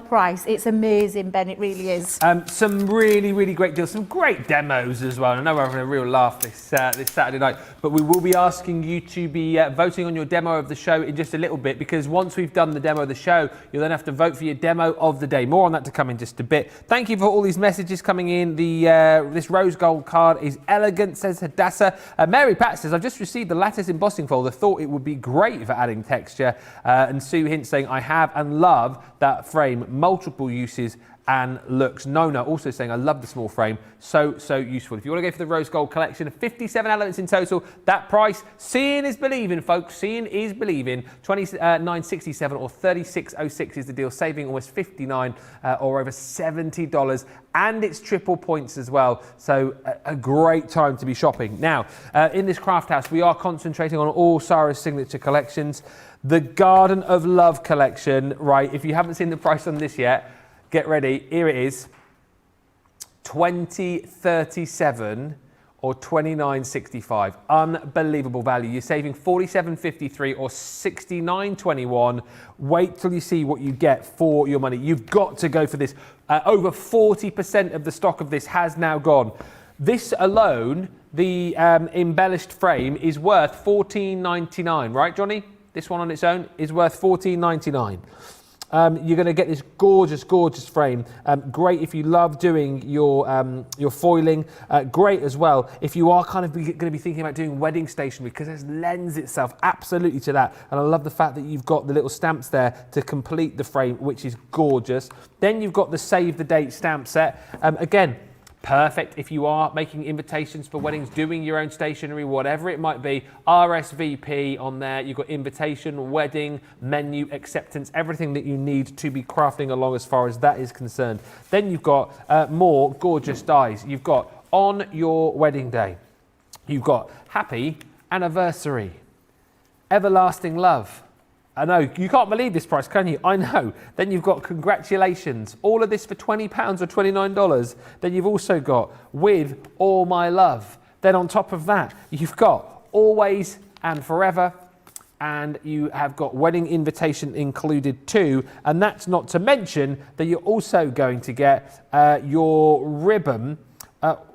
price. It's amazing, Ben, it really is. Some really great deals, some great demos as well. I know we're having a real laugh this Saturday night, but we will be asking you to be voting on your demo of the show in just a little bit, because once we've done the demo of the show, you'll then have to vote for your demo of the day. More on that to come in just a bit. Thank you for all these messages coming in. This rose gold card is elegant, says Hadassah. Mary Pat says, I've just received the lattice embossing folder, thought it would be great for adding texture. And Sue Hint saying, I have and love that frame, multiple uses and looks. Nona also saying, I love the small frame, so useful. If you want to go for the rose gold collection, 57 elements in total, that price, seeing is believing, folks, seeing is believing. 29.67 or 36.06 is the deal, saving almost $59 or over $70, and it's triple points as well, so a great time to be shopping. Now, in this craft house, we are concentrating on all Sara's signature collections. The Garden of Love collection, right, if you haven't seen the price on this yet, get ready, here it is, $20.37 or $29.65. Unbelievable value. You're saving $47.53 or $69.21. Wait till you see what you get for your money. You've got to go for this. Over 40% of the stock of this has now gone. This alone, the embellished frame, is worth $14.99, right, Johnny? This one on its own is worth $14.99. You're going to get this gorgeous, gorgeous frame. Great if you love doing your foiling. Great as well if you are kind of going to be thinking about doing wedding stationery, because it lends itself absolutely to that. And I love the fact that you've got the little stamps there to complete the frame, which is gorgeous. Then you've got the save the date stamp set. Again, perfect if you are making invitations for weddings, doing your own stationery, whatever it might be. RSVP on there. You've got invitation, wedding, menu, acceptance, everything that you need to be crafting along as far as that is concerned. Then you've got more gorgeous dies. You've got on your wedding day, you've got happy anniversary, everlasting love. I know, you can't believe this price, can you? I know. Then you've got congratulations. All of this for £20 or $29. Then you've also got with all my love. Then on top of that, you've got always and forever. And you have got wedding invitation included too. And that's not to mention that you're also going to get your ribbon.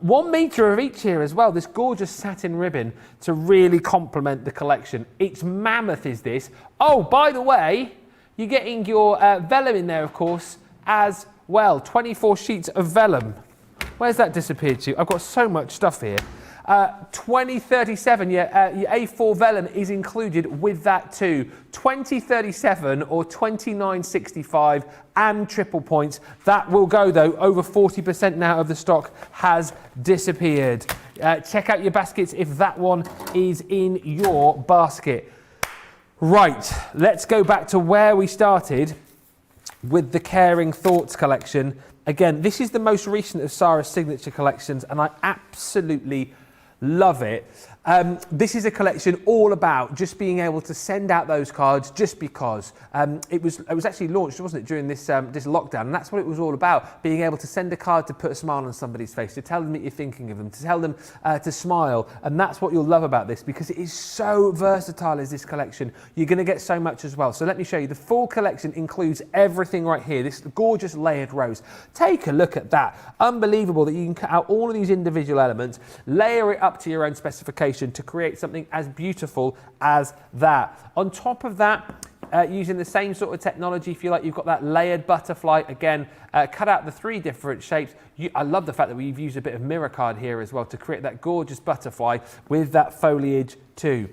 1 metre of each here as well, this gorgeous satin ribbon to really complement the collection. It's mammoth, is this. Oh, by the way, you're getting your vellum in there, of course, as well. 24 sheets of vellum. Where's that disappeared to? I've got so much stuff here. 2037, your A4 vellum is included with that too. 2037 or 2965 and triple points. That will go though, over 40% now of the stock has disappeared. Check out your baskets if that one is in your basket. Right, let's go back to where we started with the Caring Thoughts collection. Again, this is the most recent of Sara's signature collections and I absolutely love it. This is a collection all about just being able to send out those cards just because. It was actually launched, wasn't it, during this lockdown, and that's what it was all about, being able to send a card to put a smile on somebody's face, to tell them that you're thinking of them, to tell them to smile, and that's what you'll love about this, because it is so versatile as this collection. You're going to get so much as well. So let me show you. The full collection includes everything right here, this gorgeous layered rose. Take a look at that. Unbelievable that you can cut out all of these individual elements, layer it up to your own specification to create something as beautiful as that. On top of that, using the same sort of technology, if you like, you've got that layered butterfly. Again, cut out the 3 different shapes. I love the fact that we've used a bit of mirror card here as well to create that gorgeous butterfly with that foliage too.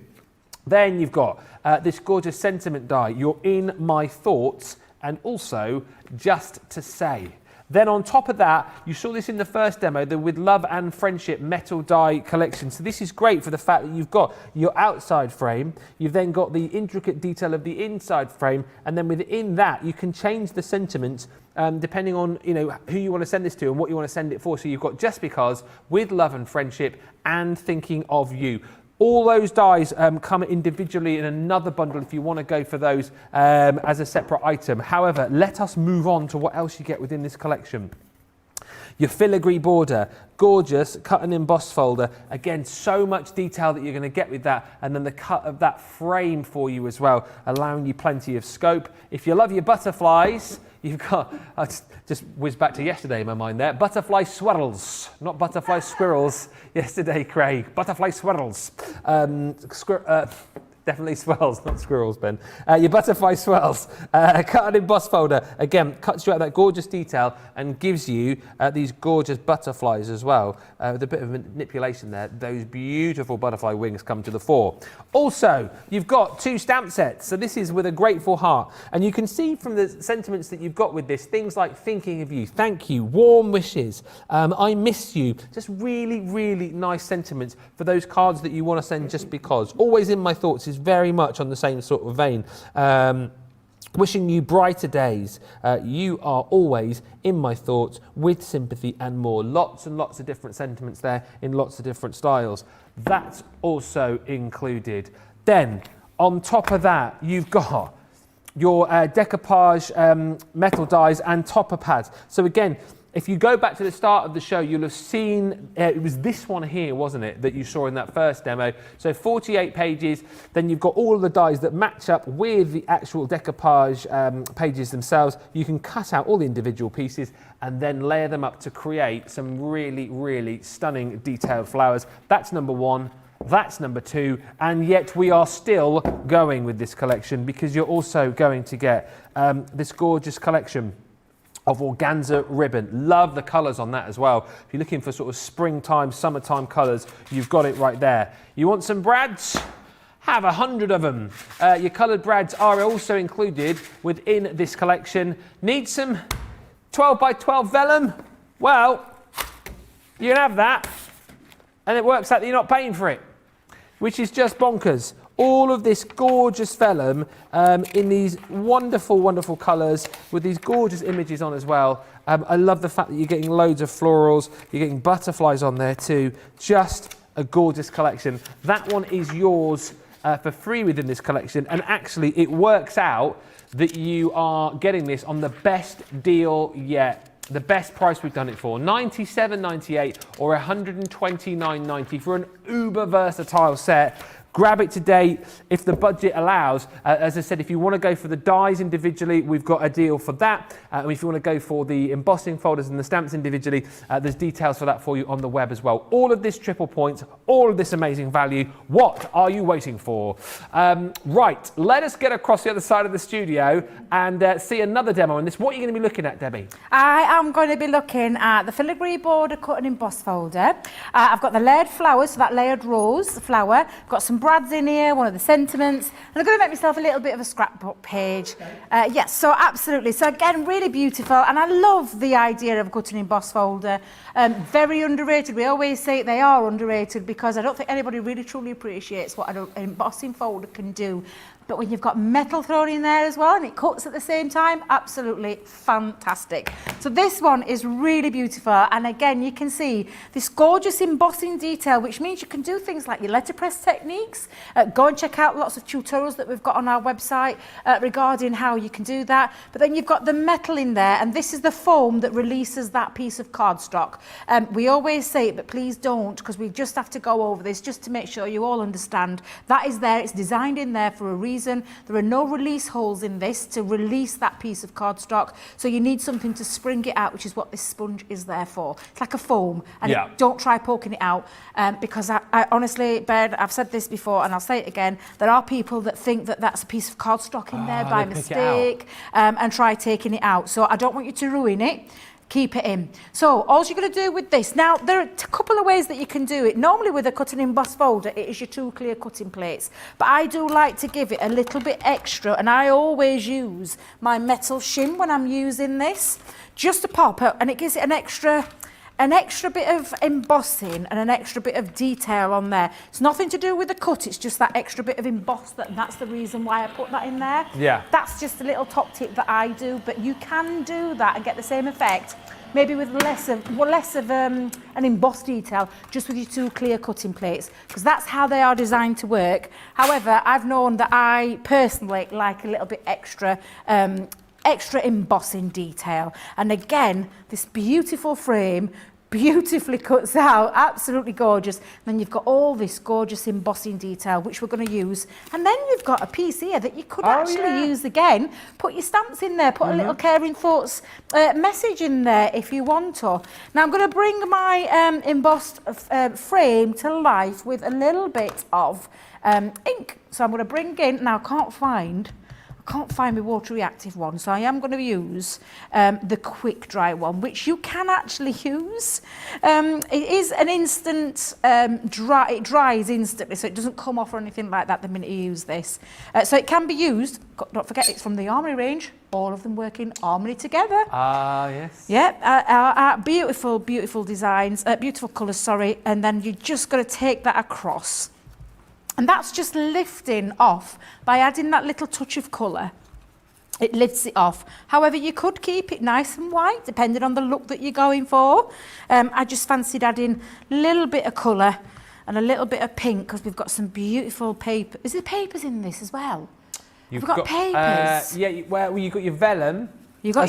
Then you've got this gorgeous sentiment die. You're in my thoughts, and also just to say. Then on top of that, you saw this in the first demo, the With Love and Friendship metal die collection. So this is great for the fact that you've got your outside frame, you've then got the intricate detail of the inside frame, and then within that you can change the sentiments depending on who you want to send this to and what you want to send it for. So you've got Just Because, With Love and Friendship, and Thinking of You. All those dies come individually in another bundle if you want to go for those as a separate item. However, let us move on to what else you get within this collection. Your filigree border, gorgeous cut and emboss folder. Again, so much detail that you're going to get with that, and then the cut of that frame for you as well, allowing you plenty of scope. If you love your butterflies, you've got, I just whizzed back to yesterday in my mind there, butterfly swirls, not butterfly squirrels. Yesterday, Craig, butterfly swirls. Definitely swirls, not squirrels, Ben. Your butterfly swirls, cut and emboss folder. Again, cuts you out that gorgeous detail and gives you these gorgeous butterflies as well. With a bit of manipulation there, those beautiful butterfly wings come to the fore. Also, you've got 2 stamp sets. So this is with a grateful heart. And you can see from the sentiments that you've got with this, things like thinking of you, thank you, warm wishes, I miss you. Just really, really nice sentiments for those cards that you want to send just because. Always in my thoughts is very much on the same sort of vein. Wishing you brighter days. You are always in my thoughts, with sympathy and more. Lots and lots of different sentiments there in lots of different styles. That's also included. Then, on top of that, you've got your decoupage metal dies and topper pads. So again, if you go back to the start of the show, you'll have seen, it was this one here, wasn't it, that you saw in that first demo. So 48 pages, then you've got all of the dies that match up with the actual decoupage pages themselves. You can cut out all the individual pieces and then layer them up to create some really, really stunning detailed flowers. That's number 1. That's number 2. And yet we are still going with this collection because you're also going to get this gorgeous collection of organza ribbon. Love the colours on that as well. If you're looking for sort of springtime, summertime colours, you've got it right there. You want some brads? Have 100 of them. Your coloured brads are also included within this collection. Need some 12 by 12 vellum? Well, you can have that. And it works out that you're not paying for it, which is just bonkers. All of this gorgeous vellum in these wonderful, wonderful colours with these gorgeous images on as well. I love the fact that you're getting loads of florals, you're getting butterflies on there too. Just a gorgeous collection. That one is yours for free within this collection, and actually it works out that you are getting this on the best deal yet. The best price we've done it for, $97.98 or $129.90 for an uber versatile set. Grab it today if the budget allows. As I said, if you want to go for the dies individually, we've got a deal for that. If you want to go for the embossing folders and the stamps individually, there's details for that for you on the web as well. All of this triple points, all of this amazing value. What are you waiting for? Right, let us get across the other side of the studio and see another demo on this. What are you going to be looking at, Debbie? I am going to be looking at the filigree border cut and emboss folder. I've got the layered flowers, so that layered rose flower. I've got some brads in here, one of the sentiments, and I'm going to make myself a little bit of a scrapbook page. Yes, so absolutely. So again, really beautiful, and I love the idea of a cut and emboss folder. Very underrated. We always say they are underrated because I don't think anybody really truly appreciates what an embossing folder can do. But when you've got metal thrown in there as well and it cuts at the same time, absolutely fantastic. So this one is really beautiful, and again you can see this gorgeous embossing detail, which means you can do things like your letterpress techniques. Go and check out lots of tutorials that we've got on our website regarding how you can do that. But then you've got the metal in there, and this is the foam that releases that piece of cardstock. We always say it, but please don't, because we just have to go over this just to make sure you all understand. That is there, it's designed in there for a reason. There are no release holes in this to release that piece of cardstock, so you need something to spring it out, which is what this sponge is there for. It's like a foam, and don't try poking it out because I honestly, Ben, I've said this before and I'll say it again, there are people that think that that's a piece of cardstock in there by mistake and try taking it out. So I don't want you to ruin it. Keep it in. So all you're going to do with this, now there are a couple of ways that you can do it. Normally with a cut and emboss folder, it is your 2 clear cutting plates, but I do like to give it a little bit extra, and I always use my metal shim when I'm using this, just to pop out, and it gives it an extra bit of embossing and an extra bit of detail on there. It's nothing to do with the cut, it's just that extra bit of emboss, that's the reason why I put that in there. Yeah. That's just a little top tip that I do, but you can do that and get the same effect, maybe with less of an embossed detail, just with your 2 clear cutting plates, because that's how they are designed to work. However, I've known that I personally like a little bit extra embossing detail. And again, this beautiful frame beautifully cuts out, absolutely gorgeous. And then you've got all this gorgeous embossing detail, which we're going to use. And then you've got a piece here that you could actually use again. Put your stamps in there, put a little caring thoughts message in there if you want to. Now I'm going to bring my embossed frame to life with a little bit of ink. So I'm going to bring in, now I can't find my water reactive one, so I am going to use the quick dry one, which you can actually use. It is an instant dry, it dries instantly, so it doesn't come off or anything like that the minute you use this. So it can be used, don't forget it's from the Harmony range, all of them work in harmony together. Yes. Yeah, beautiful, beautiful designs, beautiful colours, sorry, and then you're just going to take that across. And that's just lifting off by adding that little touch of colour. It lifts it off. However, you could keep it nice and white, depending on the look that you're going for. I just fancied adding a little bit of colour and a little bit of pink, because we've got some beautiful paper. Is there papers in this as well? You've got papers? Well, you've got your vellum. You got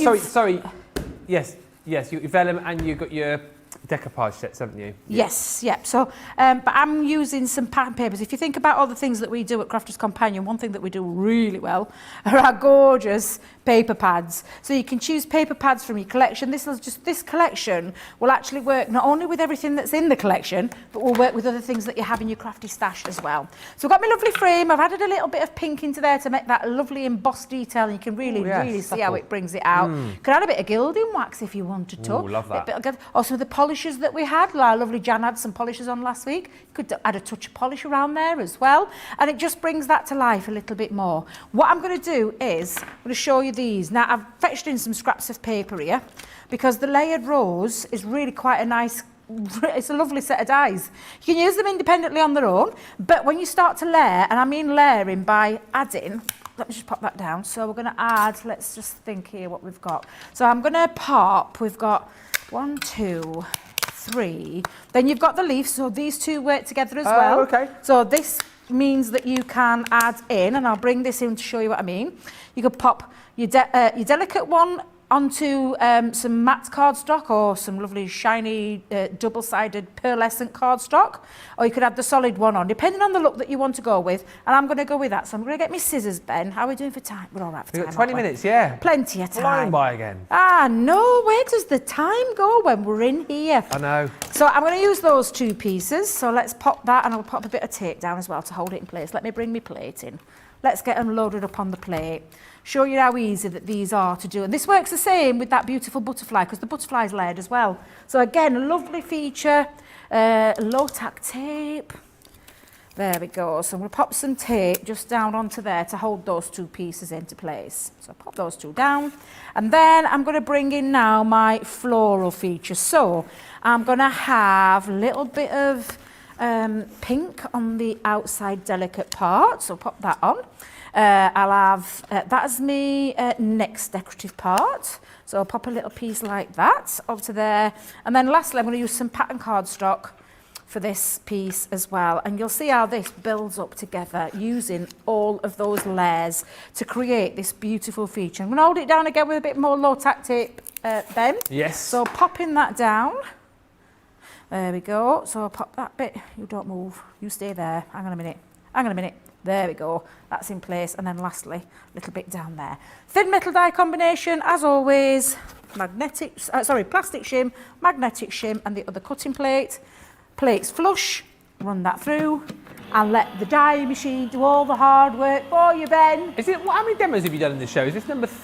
Yes, you've got your vellum and you've got your decoupage sets, haven't you? Yes, yep. So, but I'm using some pattern papers. If you think about all the things that we do at Crafters Companion, one thing that we do really well are our gorgeous paper pads. So you can choose paper pads from your collection. This collection will actually work not only with everything that's in the collection, but will work with other things that you have in your crafty stash as well. So I've got my lovely frame. I've added a little bit of pink into there to make that lovely embossed detail. And you can really see how it brings it out. Could add a bit of gilding wax if you wanted to. Ooh, love that. Also the polishes that we had, our lovely Jan had some polishes on last week. You could add a touch of polish around there as well. And it just brings that to life a little bit more. What I'm going to do is, I'm going to show you these. Now I've fetched in some scraps of paper here because the layered rose is really quite a nice, it's a lovely set of dies. You can use them independently on their own, but when you start to layer, and I mean layering by adding, let me just pop that down. So we're going to add, let's just think here what we've got. So I'm going to pop, we've got 1, 2, 3. Then you've got the leaf, so these two work together as well. Okay. So this means that you can add in, and I'll bring this in to show you what I mean. You could pop your delicate one onto some matte cardstock or some lovely shiny double-sided pearlescent cardstock, or you could add the solid one on, depending on the look that you want to go with. And I'm going to go with that. So I'm going to get my scissors, Ben. How are we doing for time? We're all right for time. We've got 20 minutes, yeah. Plenty of time. Flying by again. Ah, no, where does the time go when we're in here? I know. So I'm going to use those two pieces. So let's pop that, and I'll pop a bit of tape down as well to hold it in place. Let me bring my plate in. Let's get them loaded up on the plate. Show you how easy that these are to do. And this works the same with that beautiful butterfly, because the butterfly is layered as well. So again, a lovely feature, low tack tape. There we go. So I'm going to pop some tape just down onto there to hold those two pieces into place. So pop those two down. And then I'm going to bring in now my floral feature. So I'm going to have a little bit of pink on the outside delicate part. So pop that on. I'll have, that is my next decorative part. So I'll pop a little piece like that onto there. And then lastly, I'm going to use some pattern cardstock for this piece as well. And you'll see how this builds up together using all of those layers to create this beautiful feature. I'm going to hold it down again with a bit more low tack tape, Ben. Yes. So popping that down. There we go. So I'll pop that bit. You don't move. You stay there. Hang on a minute. Hang on a minute. There we go. That's in place. And then lastly, a little bit down there. Thin metal die combination, as always. Plastic shim, magnetic shim, and the other cutting plate. Plates flush. Run that through, and let the die machine do all the hard work for you, Ben. Is it? How many demos have you done in the show? Is this number 3?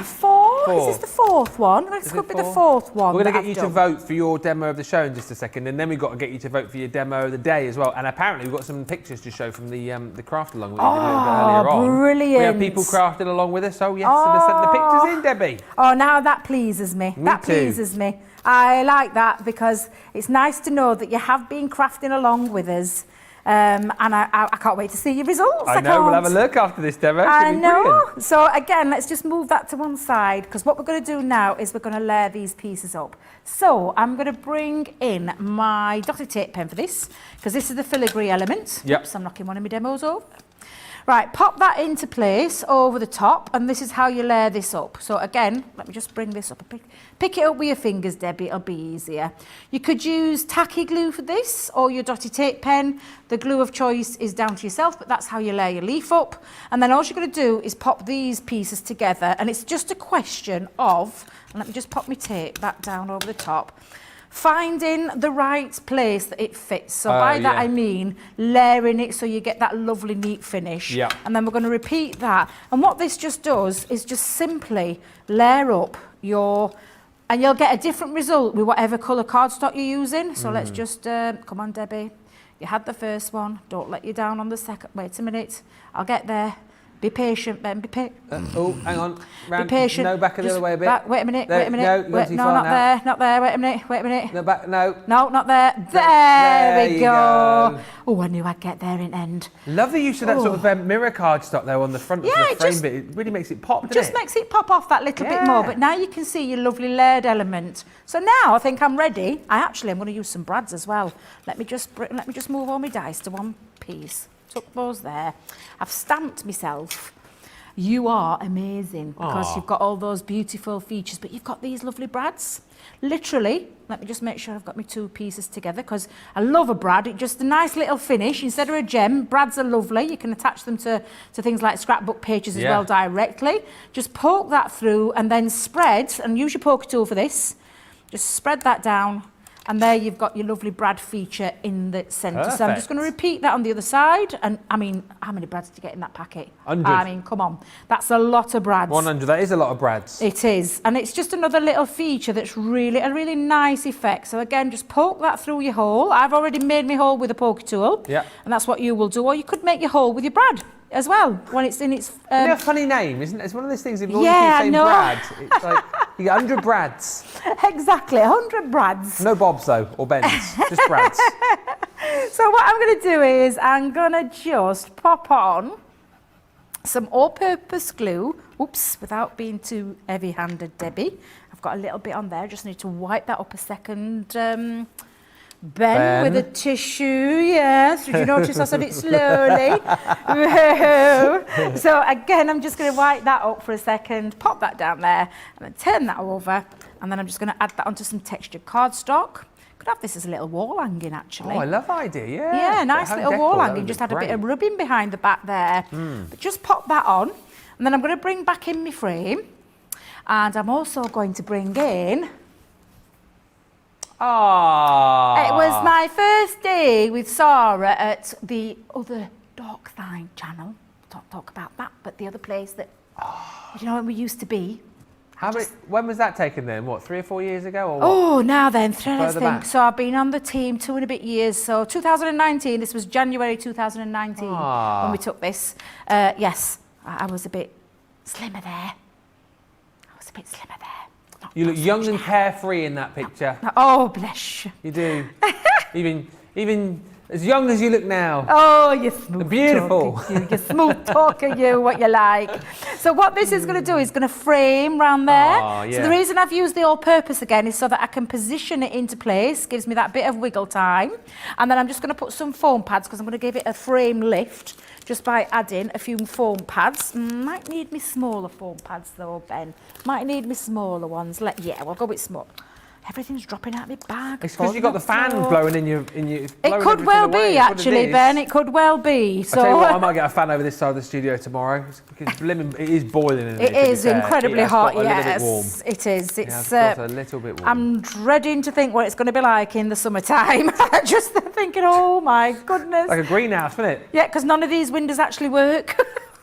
4? Is this the fourth one? This could be the fourth one. We're going to get you to vote for your demo of the show in just a second, and then we've got to get you to vote for your demo of the day as well. And apparently we've got some pictures to show from the craft along that we did a little bit earlier on. Brilliant. We have people crafting along with us. Oh yes, and they sent the pictures in, Debbie. Oh, now that pleases me. That pleases me. I like that because it's nice to know that you have been crafting along with us. And I can't wait to see your results. I know, we'll have a look after this demo. I know. Brilliant. So again, let's just move that to one side, because what we're going to do now is we're going to layer these pieces up. So I'm going to bring in my dotted tape pen for this, because this is the filigree element. Yep. Oops, I'm knocking one of my demos over. Right, pop that into place over the top, and this is how you layer this up. So again, let me just bring this up. Pick it up with your fingers, Debbie, it'll be easier. You could use tacky glue for this, or your dotted tape pen. The glue of choice is down to yourself, but that's how you layer your leaf up. And then all you're going to do is pop these pieces together, and it's just a question of, and let me just pop my tape that down over the top, finding the right place that it fits. So by that I mean layering it so you get that lovely neat finish. Yeah. And then we're going to repeat that. And what this just does is just simply layer up your, and you'll get a different result with whatever colour cardstock you're using. So let's just, come on Debbie, you had the first one, don't let you down on the second. Wait a minute, I'll get there. Be patient, Ben. Be patient. Oh, hang on. Be patient. No, back the other way a bit. Back. Wait a minute. There, wait a minute. no, wait, no, not now. there. Not there. Wait a minute. Wait a minute. No, back. No. No, not there. There we you go. Oh, I knew I'd get there in end. Love the use of that sort of mirror cardstock there on the front of the frame bit. It really makes it pop, doesn't it? Just makes it pop off that little bit more. But now you can see your lovely layered element. So now I think I'm ready. I'm going to use some brads as well. Let me just move all my dice to one piece. Tuck those there. I've stamped myself you are amazing because you've got all those beautiful features, but you've got these lovely brads. Literally, let me just make sure I've got my 2 pieces together because I love a brad. It's just a nice little finish. Instead of a gem, brads are lovely. You can attach them to things like scrapbook pages as well directly. Just poke that through and then spread, and use your poker tool for this. Just spread that down, and there you've got your lovely brad feature in the centre. So I'm just going to repeat that on the other side. And I mean, how many brads did you get in that packet? 100. I mean, come on. That's a lot of brads. 100, that is a lot of brads. It is. And it's just another little feature that's really a really nice effect. So again, just poke that through your hole. I've already made my hole with a poker tool. Yeah. And that's what you will do. Or you could make your hole with your brad as well when it's in its... a funny name, isn't it? It's one of those things, if you keep saying brad, it's like, you get 100 brads. Exactly, 100 brads. No bobs though, or bends, just brads. So what I'm going to do is I'm going to just pop on some all-purpose glue. Oops, without being too heavy-handed, Debbie. I've got a little bit on there, just need to wipe that up a second. Ben with a tissue, yes. Did you notice I said it slowly? So again, I'm just going to wipe that up for a second, pop that down there, and then turn that over, and then I'm just going to add that onto some textured cardstock. Could have this as a little wall hanging, actually. Oh, I love that idea, yeah. Yeah, nice little wall hanging. Just had a bit of rubbing behind the back there. But just pop that on, and then I'm going to bring back in my frame, and I'm also going to bring in... It was my first day with Sara at the other Dark Thine channel. Don't talk about that, but the other place that, you know, when we used to be. When was that taken then? What, 3 or 4 years ago? Or what? Oh, now then, let's think. Back. So I've been on the team 2 and a bit years. So 2019, this was January 2019 when we took this. Yes, I was a bit slimmer there. You look young and carefree in that picture. Oh, bless you. You do. even as young as you look now. Oh, you're smooth. Beautiful. Talker, you're smooth talker, you, what you like. So what this is going to do is going to frame round there. Oh, yeah. So the reason I've used the all-purpose again is so that I can position it into place, gives me that bit of wiggle time. And then I'm just going to put some foam pads because I'm going to give it a frame lift just by adding a few foam pads. Might need me smaller foam pads though, Ben. Might need me smaller ones. Yeah, we'll go with small. Everything's dropping out of my bag. It's because you've got the fan blowing in your... It could well be, actually, Ben. It could well be. So I tell you what, I might get a fan over this side of the studio tomorrow because it is boiling in it. It is incredibly hot, yes. A little bit warm. It is. It's got a little bit warm. I'm dreading to think what it's going to be like in the summertime. Just thinking, oh my goodness. Like a greenhouse, isn't it? Yeah, because none of these windows actually work.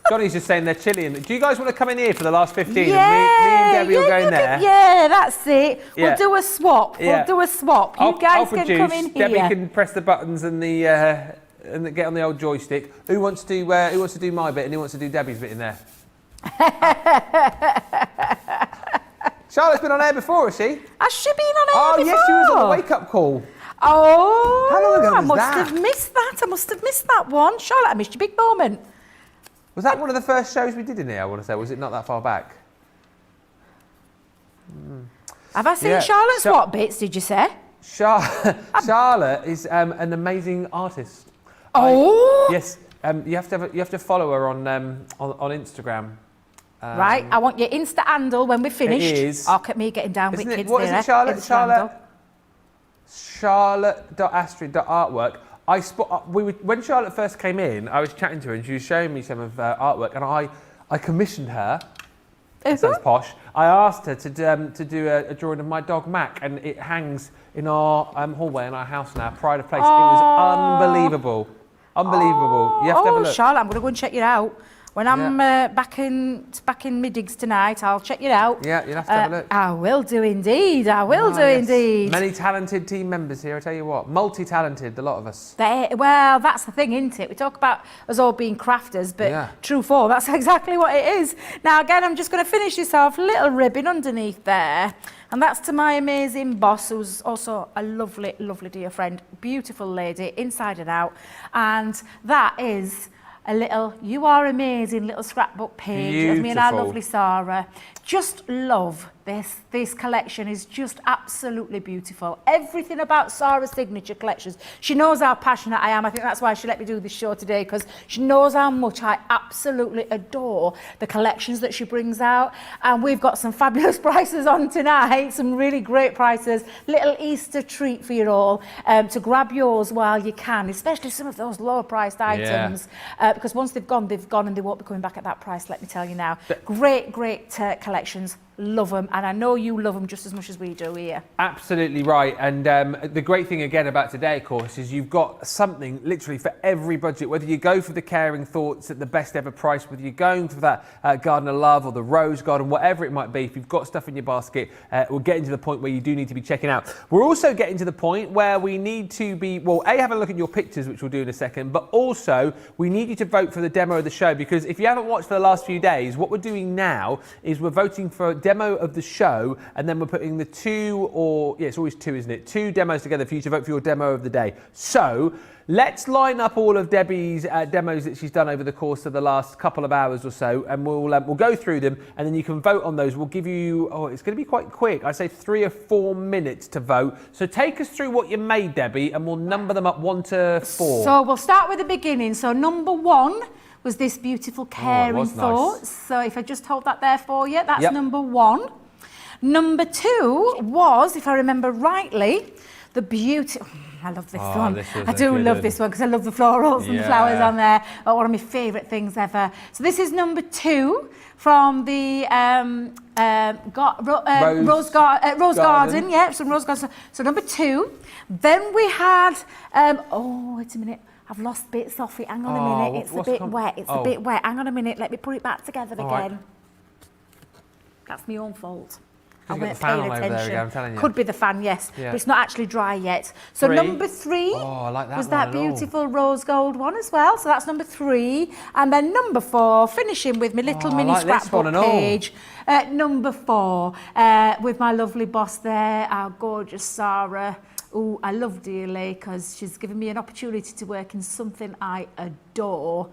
Johnny's just saying they're chilly. Do you guys want to come in here for the last 15? Yeah, and me and Debbie will go in there. Yeah, that's it. Yeah. We'll do a swap. Yeah. We'll do a swap. You guys can come in here. Debbie can press the buttons and and get on the old joystick. Who wants to do my bit and who wants to do Debbie's bit in there? Charlotte's been on air before, has she? Has she been on air before? Oh, yes, she was on the wake-up call. Oh, how long ago was I must have missed that. I must have missed that one. Charlotte, I missed your big moment. Was that one of the first shows we did in here, I want to say? Was it not that far back? Have I seen Charlotte's what bits, did you say? Charlotte is an amazing artist. Oh! Yes, you have to follow her on Instagram. Right, I want your Insta handle when we're finished. It is. Look at me getting down with kids. What is it, Charlotte? Charlotte.astrid.artwork. When Charlotte first came in, I was chatting to her and she was showing me some of her artwork, and I commissioned her. That sounds posh. I asked her to do a drawing of my dog Mac, and it hangs in our hallway in our house now, pride of place. It was unbelievable. Unbelievable. You have to have a look. Charlotte, I'm going to go and check it out. When I'm back in my digs tonight, I'll check it out. Yeah, you'll have to have a look. I will do indeed. I will do indeed. Many talented team members here, I tell you what. Multi-talented, a lot of us. Well, that's the thing, isn't it? We talk about us all being crafters, but true form, that's exactly what it is. Now, again, I'm just going to finish this off. Little ribbon underneath there. And that's to my amazing boss, who's also a lovely, lovely dear friend. Beautiful lady, inside and out. And that is... a little, you are amazing, little scrapbook page of me and our lovely Sara. Just love this. This collection is just absolutely beautiful. Everything about Sara's signature collections. She knows how passionate I am. I think that's why she let me do this show today, because she knows how much I absolutely absolutely adore the collections that she brings out. And we've got some fabulous prices on tonight, some really great prices, little Easter treat for you all, to grab yours while you can, especially some of those lower priced items, because once they've gone and they won't be coming back at that price, let me tell you now. Great collections. Love them, and I know you love them just as much as we do here. Absolutely right. And the great thing again about today, of course, is you've got something literally for every budget. Whether you go for the Caring Thoughts at the best ever price, whether you're going for that Garden of Love or the Rose Garden, whatever it might be, if you've got stuff in your basket, we're getting to the point where you do need to be checking out. We're also getting to the point where we need to be, well, A, have a look at your pictures, which we'll do in a second, but also we need you to vote for the demo of the show, because if you haven't watched for the last few days, what we're doing now is we're voting for a demo of the show, and then we're putting the two, or it's always two, isn't it? Two demos together for you to vote for your demo of the day. So let's line up all of Debbie's demos that she's done over the course of the last couple of hours or so, and we'll go through them, and then you can vote on those. We'll give you, it's going to be quite quick. I'd say 3 or 4 minutes to vote. So take us through what you made, Debbie, and we'll number them up 1 to 4. So we'll start with the beginning. So number 1 was this beautiful Caring Thoughts. Nice. So if I just hold that there for you, that's number 1. Number 2 was, if I remember rightly, the beauty. I love this one. I do love this one because I love the florals and the flowers on there. One of my favourite things ever. So this is number 2 from the Rose Garden. Yeah, some Rose Garden. So number 2. Then we had. Wait a minute. I've lost bits off it. Hang on a minute. It's a bit wet. It's a bit wet. Hang on a minute. Let me put it back together again. Right. That's my own fault. I weren't paying attention. I'm telling you. Could be the fan, yes. Yeah. But it's not actually dry yet. So number 3 I like that was that beautiful rose gold one as well. So that's number 3. And then number 4, finishing with my little mini scrapbook page. Number 4, with my lovely boss there, our gorgeous Sara. Oh, I love dearly because she's given me an opportunity to work in something I adore.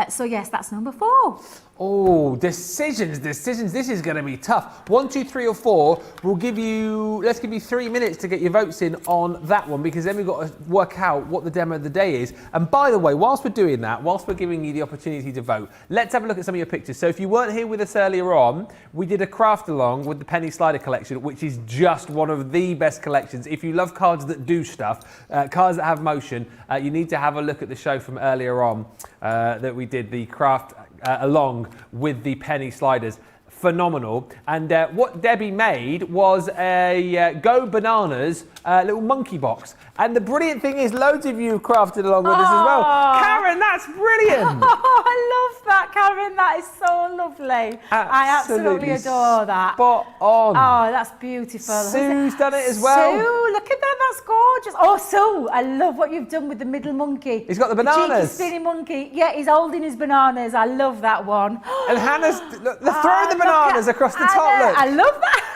So yes, that's number 4. Oh, decisions. This is going to be tough. 1, 2, 3 or 4. Let's give you 3 minutes to get your votes in on that one, because then we've got to work out what the demo of the day is. And by the way, whilst we're doing that, whilst we're giving you the opportunity to vote, let's have a look at some of your pictures. So if you weren't here with us earlier on, we did a craft along with the Penny Slider collection, which is just one of the best collections. If you love cards that do stuff, cards that have motion, you need to have a look at the show from earlier on that we did, the craft along with the Penny Sliders. Phenomenal. And what Debbie made was a Go Bananas little monkey box. And the brilliant thing is, loads of you crafted along with us as well. Karen, that's brilliant. I love that, Karen. That is so lovely. I absolutely adore that. Spot on. Oh, that's beautiful. Sue's done it as well. Sue, look at that. That's gorgeous. Oh, Sue, I love what you've done with the middle monkey. He's got the bananas. The cheeky, spinny monkey. Yeah, he's holding his bananas. I love that one. And Hannah's throwing the bananas across the top. Look. I love that.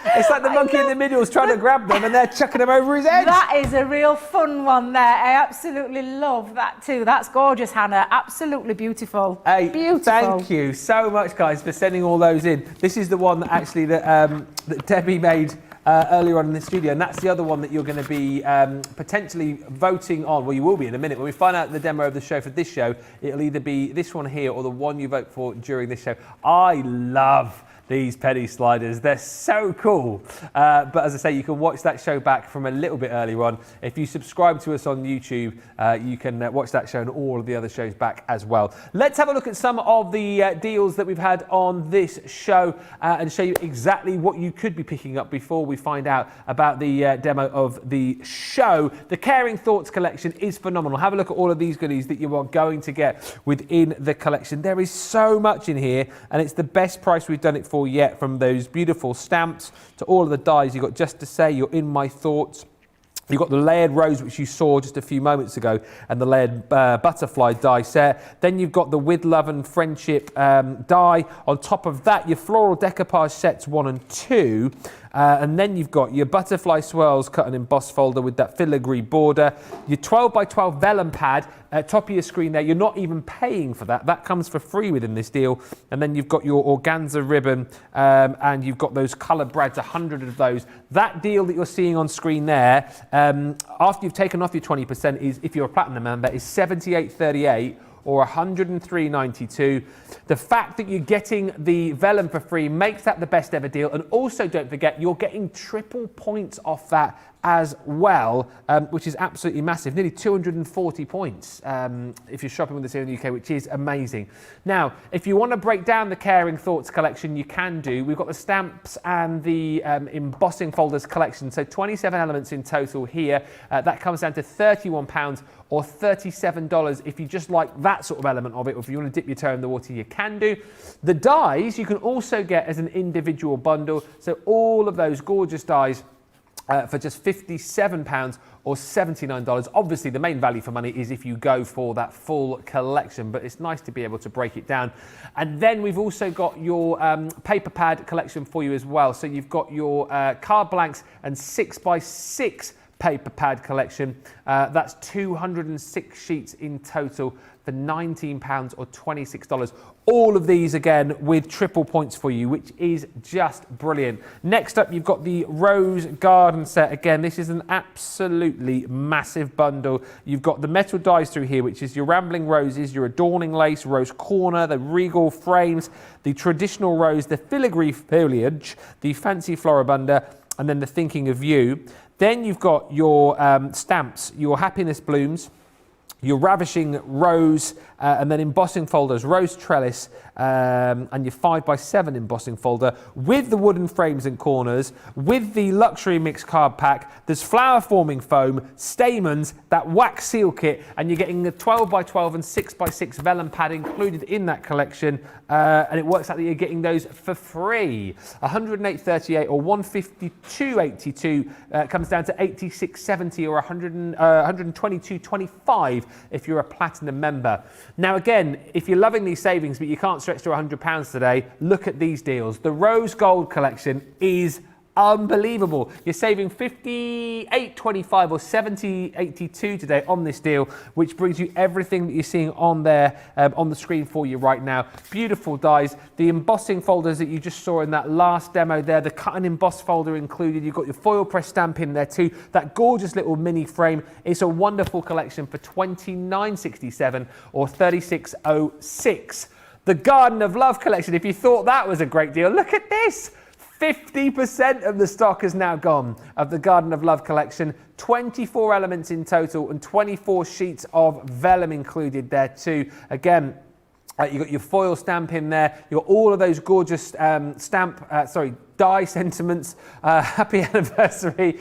It's like the monkey in the middle is trying to grab them and they're chucking them over his head. That is a real fun one there. I absolutely love that too. That's gorgeous, Hannah. Absolutely beautiful. Hey, beautiful. Thank you so much, guys, for sending all those in. This is the one that actually that Debbie made earlier on in the studio, and that's the other one that you're going to be potentially voting on. Well, you will be in a minute. When we find out the demo of the show for this show, it'll either be this one here or the one you vote for during this show. I love these Penny Sliders. They're so cool. But as I say, you can watch that show back from a little bit earlier on. If you subscribe to us on YouTube, you can watch that show and all of the other shows back as well. Let's have a look at some of the deals that we've had on this show and show you exactly what you could be picking up before we find out about the demo of the show. The Caring Thoughts collection is phenomenal. Have a look at all of these goodies that you are going to get within the collection. There is so much in here, and it's the best price we've done it for yet, from those beautiful stamps to all of the dies. You've got Just to Say, You're In My Thoughts. You've got the layered rose, which you saw just a few moments ago, and the layered butterfly die set. Then you've got the With Love and Friendship die. On top of that, your floral decoupage sets 1 and 2. And then you've got your butterfly swirls cut and embossed folder with that filigree border. Your 12 by 12 vellum pad at top of your screen there. You're not even paying for that. That comes for free within this deal. And then you've got your organza ribbon and you've got those colour brads, 100 of those. That deal that you're seeing on screen there, after you've taken off your 20%, is, if you're a platinum member, is $78.38. or $103.92. The fact that you're getting the vellum for free makes that the best ever deal. And also, don't forget, you're getting triple points off that as well, which is absolutely massive. Nearly 240 points if you're shopping with us here in the UK, which is amazing. Now, if you want to break down the Caring Thoughts collection, you can do. We've got the stamps and the embossing folders collection. So 27 elements in total here. That comes down to £31 or $37 if you just like that sort of element of it, or if you want to dip your toe in the water, you can do. The dies you can also get as an individual bundle. So all of those gorgeous dies for just £57 or $79. Obviously, the main value for money is if you go for that full collection, but it's nice to be able to break it down. And then we've also got your paper pad collection for you as well. So you've got your card blanks and 6x6 paper pad collection. That's 206 sheets in total for £19 or $26. All of these again with triple points for you, which is just brilliant. Next up, you've got the Rose Garden set. Again, this is an absolutely massive bundle. You've got the metal dies through here, which is your rambling roses, your adorning lace, rose corner, the regal frames, the traditional rose, the filigree foliage, the fancy floribunda, and then the thinking of you. Then you've got your stamps, your happiness blooms, your ravishing rose, and then embossing folders, rose trellis, and your 5x7 embossing folder with the wooden frames and corners, with the luxury mix card pack. There's flower forming foam, stamens, that wax seal kit, and you're getting the 12x12 and 6x6 vellum pad included in that collection. And it works out that you're getting those for free. $108.38 or $152.82 comes down to $86.70 or $122.25 if you're a platinum member. Now again, if you're loving these savings but you can't stretch to £100 today, look at these deals. The Rose Gold collection is unbelievable. You're saving $58.25 or $70.82 today on this deal, which brings you everything that you're seeing on there on the screen for you right now. Beautiful dies. The embossing folders that you just saw in that last demo there, the cut and emboss folder included. You've got your foil press stamp in there too. That gorgeous little mini frame. It's a wonderful collection for $29.67 or $36.06. The Garden of Love collection, if you thought that was a great deal, look at this. 50% of the stock is now gone of the Garden of Love collection. 24 elements in total and 24 sheets of vellum included there too. Again, you've got your foil stamp in there. You've got all of those gorgeous die sentiments. Happy anniversary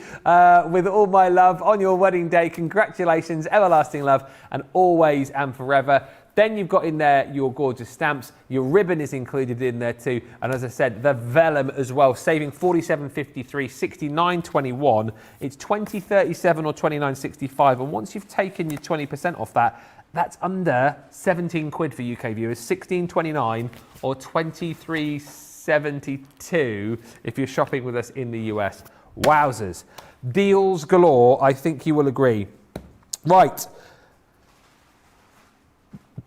with all my love on your wedding day. Congratulations, everlasting love, and always and forever. Then you've got in there your gorgeous stamps. Your ribbon is included in there too. And as I said, the vellum as well, saving $47.53, $69.21. It's $20.37 or $29.65. And once you've taken your 20% off that, that's under 17 quid for UK viewers, $16.29 or $23.72 if you're shopping with us in the US. Wowzers. Deals galore, I think you will agree. Right.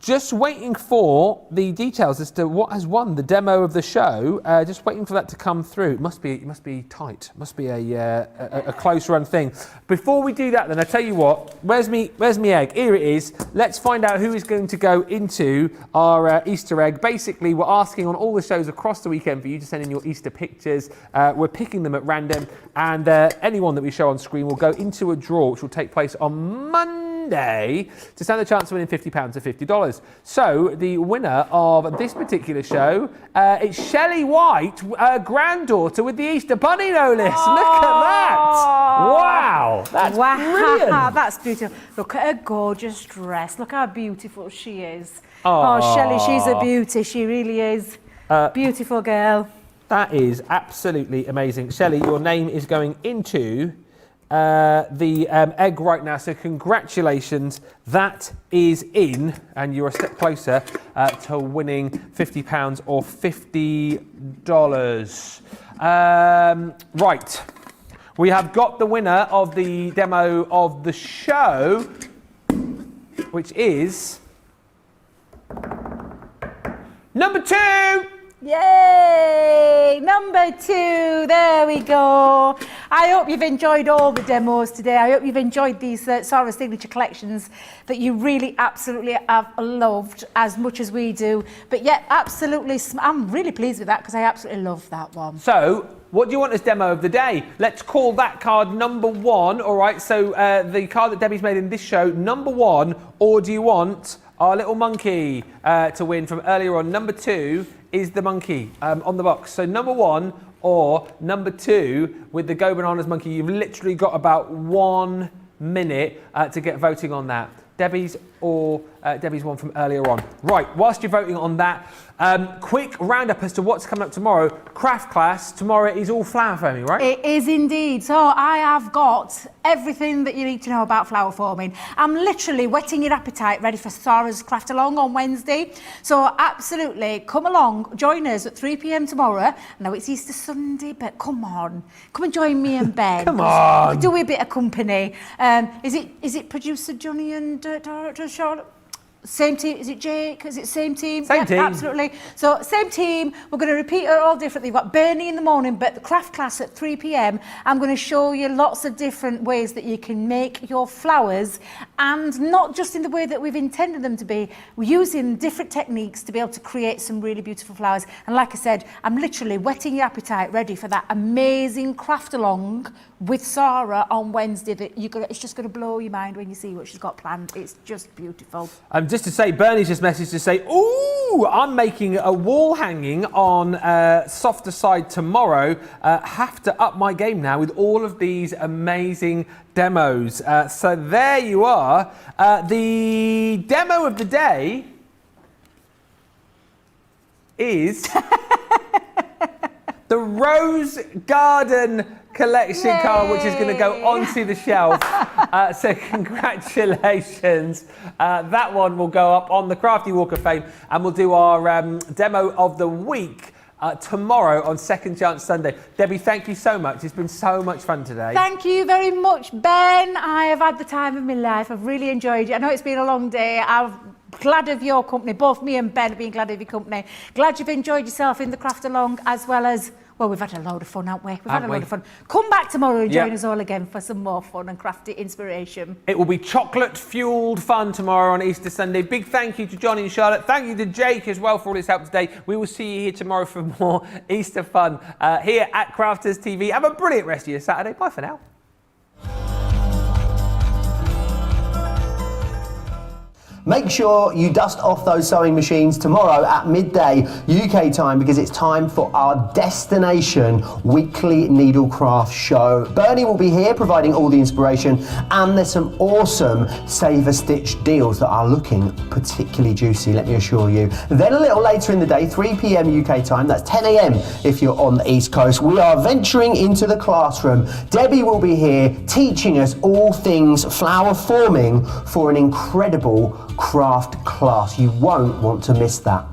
Just waiting for the details as to what has won the demo of the show. Just waiting for that to come through. It must be tight. Must be a close run thing. Before we do that, then I tell you what. Where's me egg? Here it is. Let's find out who is going to go into our Easter egg. Basically, we're asking on all the shows across the weekend for you to send in your Easter pictures. We're picking them at random, and anyone that we show on screen will go into a draw, which will take place on Monday to stand the chance of winning £50 or $50. So the winner of this particular show, it's Shelley White, granddaughter with the Easter Bunny, no less. Oh. Look at that! Wow, that's brilliant. That's beautiful. Look at her gorgeous dress. Look how beautiful she is. Oh, Shelley, she's a beauty. She really is. Beautiful girl. That is absolutely amazing. Shelley, your name is going into the egg right now, so congratulations, that is in, and you're a step closer to winning £50 or $50. Right, we have got the winner of the demo of the show, which is number 2. Yay! Number 2, there we go. I hope you've enjoyed all the demos today. I hope you've enjoyed these Sara signature collections that you really absolutely have loved as much as we do. But yeah, absolutely, I'm really pleased with that because I absolutely love that one. So, what do you want as demo of the day? Let's call that card number 1. All right, so the card that Debbie's made in this show, number 1, or do you want our little monkey to win from earlier on? Number 2 is the monkey on the box. So number 1 or number 2 with the Go Bananas monkey. You've literally got about 1 minute to get voting on that. Debbie's or Debbie's one from earlier on. Right, whilst you're voting on that, quick roundup as to what's coming up tomorrow. Craft class tomorrow is all flower foaming, right? It is indeed. So I have got everything that you need to know about flower forming. I'm literally whetting your appetite ready for Sara's craft along on Wednesday. So absolutely come along, join us at 3 p.m. tomorrow. I know it's Easter Sunday, but come on, come and join me and Ben. Come on, do a bit of company. Is it producer Johnny and director Charlotte? Same team, is it Jake? Is it same team? Same team. Absolutely. So same team, we're going to repeat it all differently. You've got Bernie in the morning, but the craft class at 3 p.m. I'm going to show you lots of different ways that you can make your flowers, and not just in the way that we've intended them to be. We're using different techniques to be able to create some really beautiful flowers. And like I said, I'm literally whetting your appetite ready for that amazing craft along with Sara on Wednesday. That it's just going to blow your mind when you see what she's got planned. It's just beautiful. Just to say, Bernie's just messaged to say, ooh, I'm making a wall hanging on softer side tomorrow. Have to up my game now with all of these amazing demos. So there you are. The demo of the day is the Rose Garden collection card, which is going to go onto the shelf. So congratulations. That one will go up on the Crafty Walk of Fame, and we'll do our demo of the week tomorrow on Second Chance Sunday. Debbie, thank you so much. It's been so much fun today. Thank you very much, Ben. I have had the time of my life. I've really enjoyed it. I know it's been a long day. I'm glad of your company. Both me and Ben have been glad of your company. Glad you've enjoyed yourself in the craft along, as well as, well, we've had a load of fun, haven't we? We've had a load of fun. Come back tomorrow and join us all again for some more fun and crafty inspiration. It will be chocolate-fueled fun tomorrow on Easter Sunday. Big thank you to Johnny and Charlotte. Thank you to Jake as well for all his help today. We will see you here tomorrow for more Easter fun here at Crafters TV. Have a brilliant rest of your Saturday. Bye for now. Make sure you dust off those sewing machines tomorrow at midday UK time, because it's time for our destination weekly needlecraft show. Bernie will be here providing all the inspiration, and there's some awesome Save a Stitch deals that are looking particularly juicy, let me assure you. Then a little later in the day, 3 p.m. UK time, that's 10 a.m. if you're on the East Coast, we are venturing into the classroom. Debbie will be here teaching us all things flower forming for an incredible craft class. You won't want to miss that.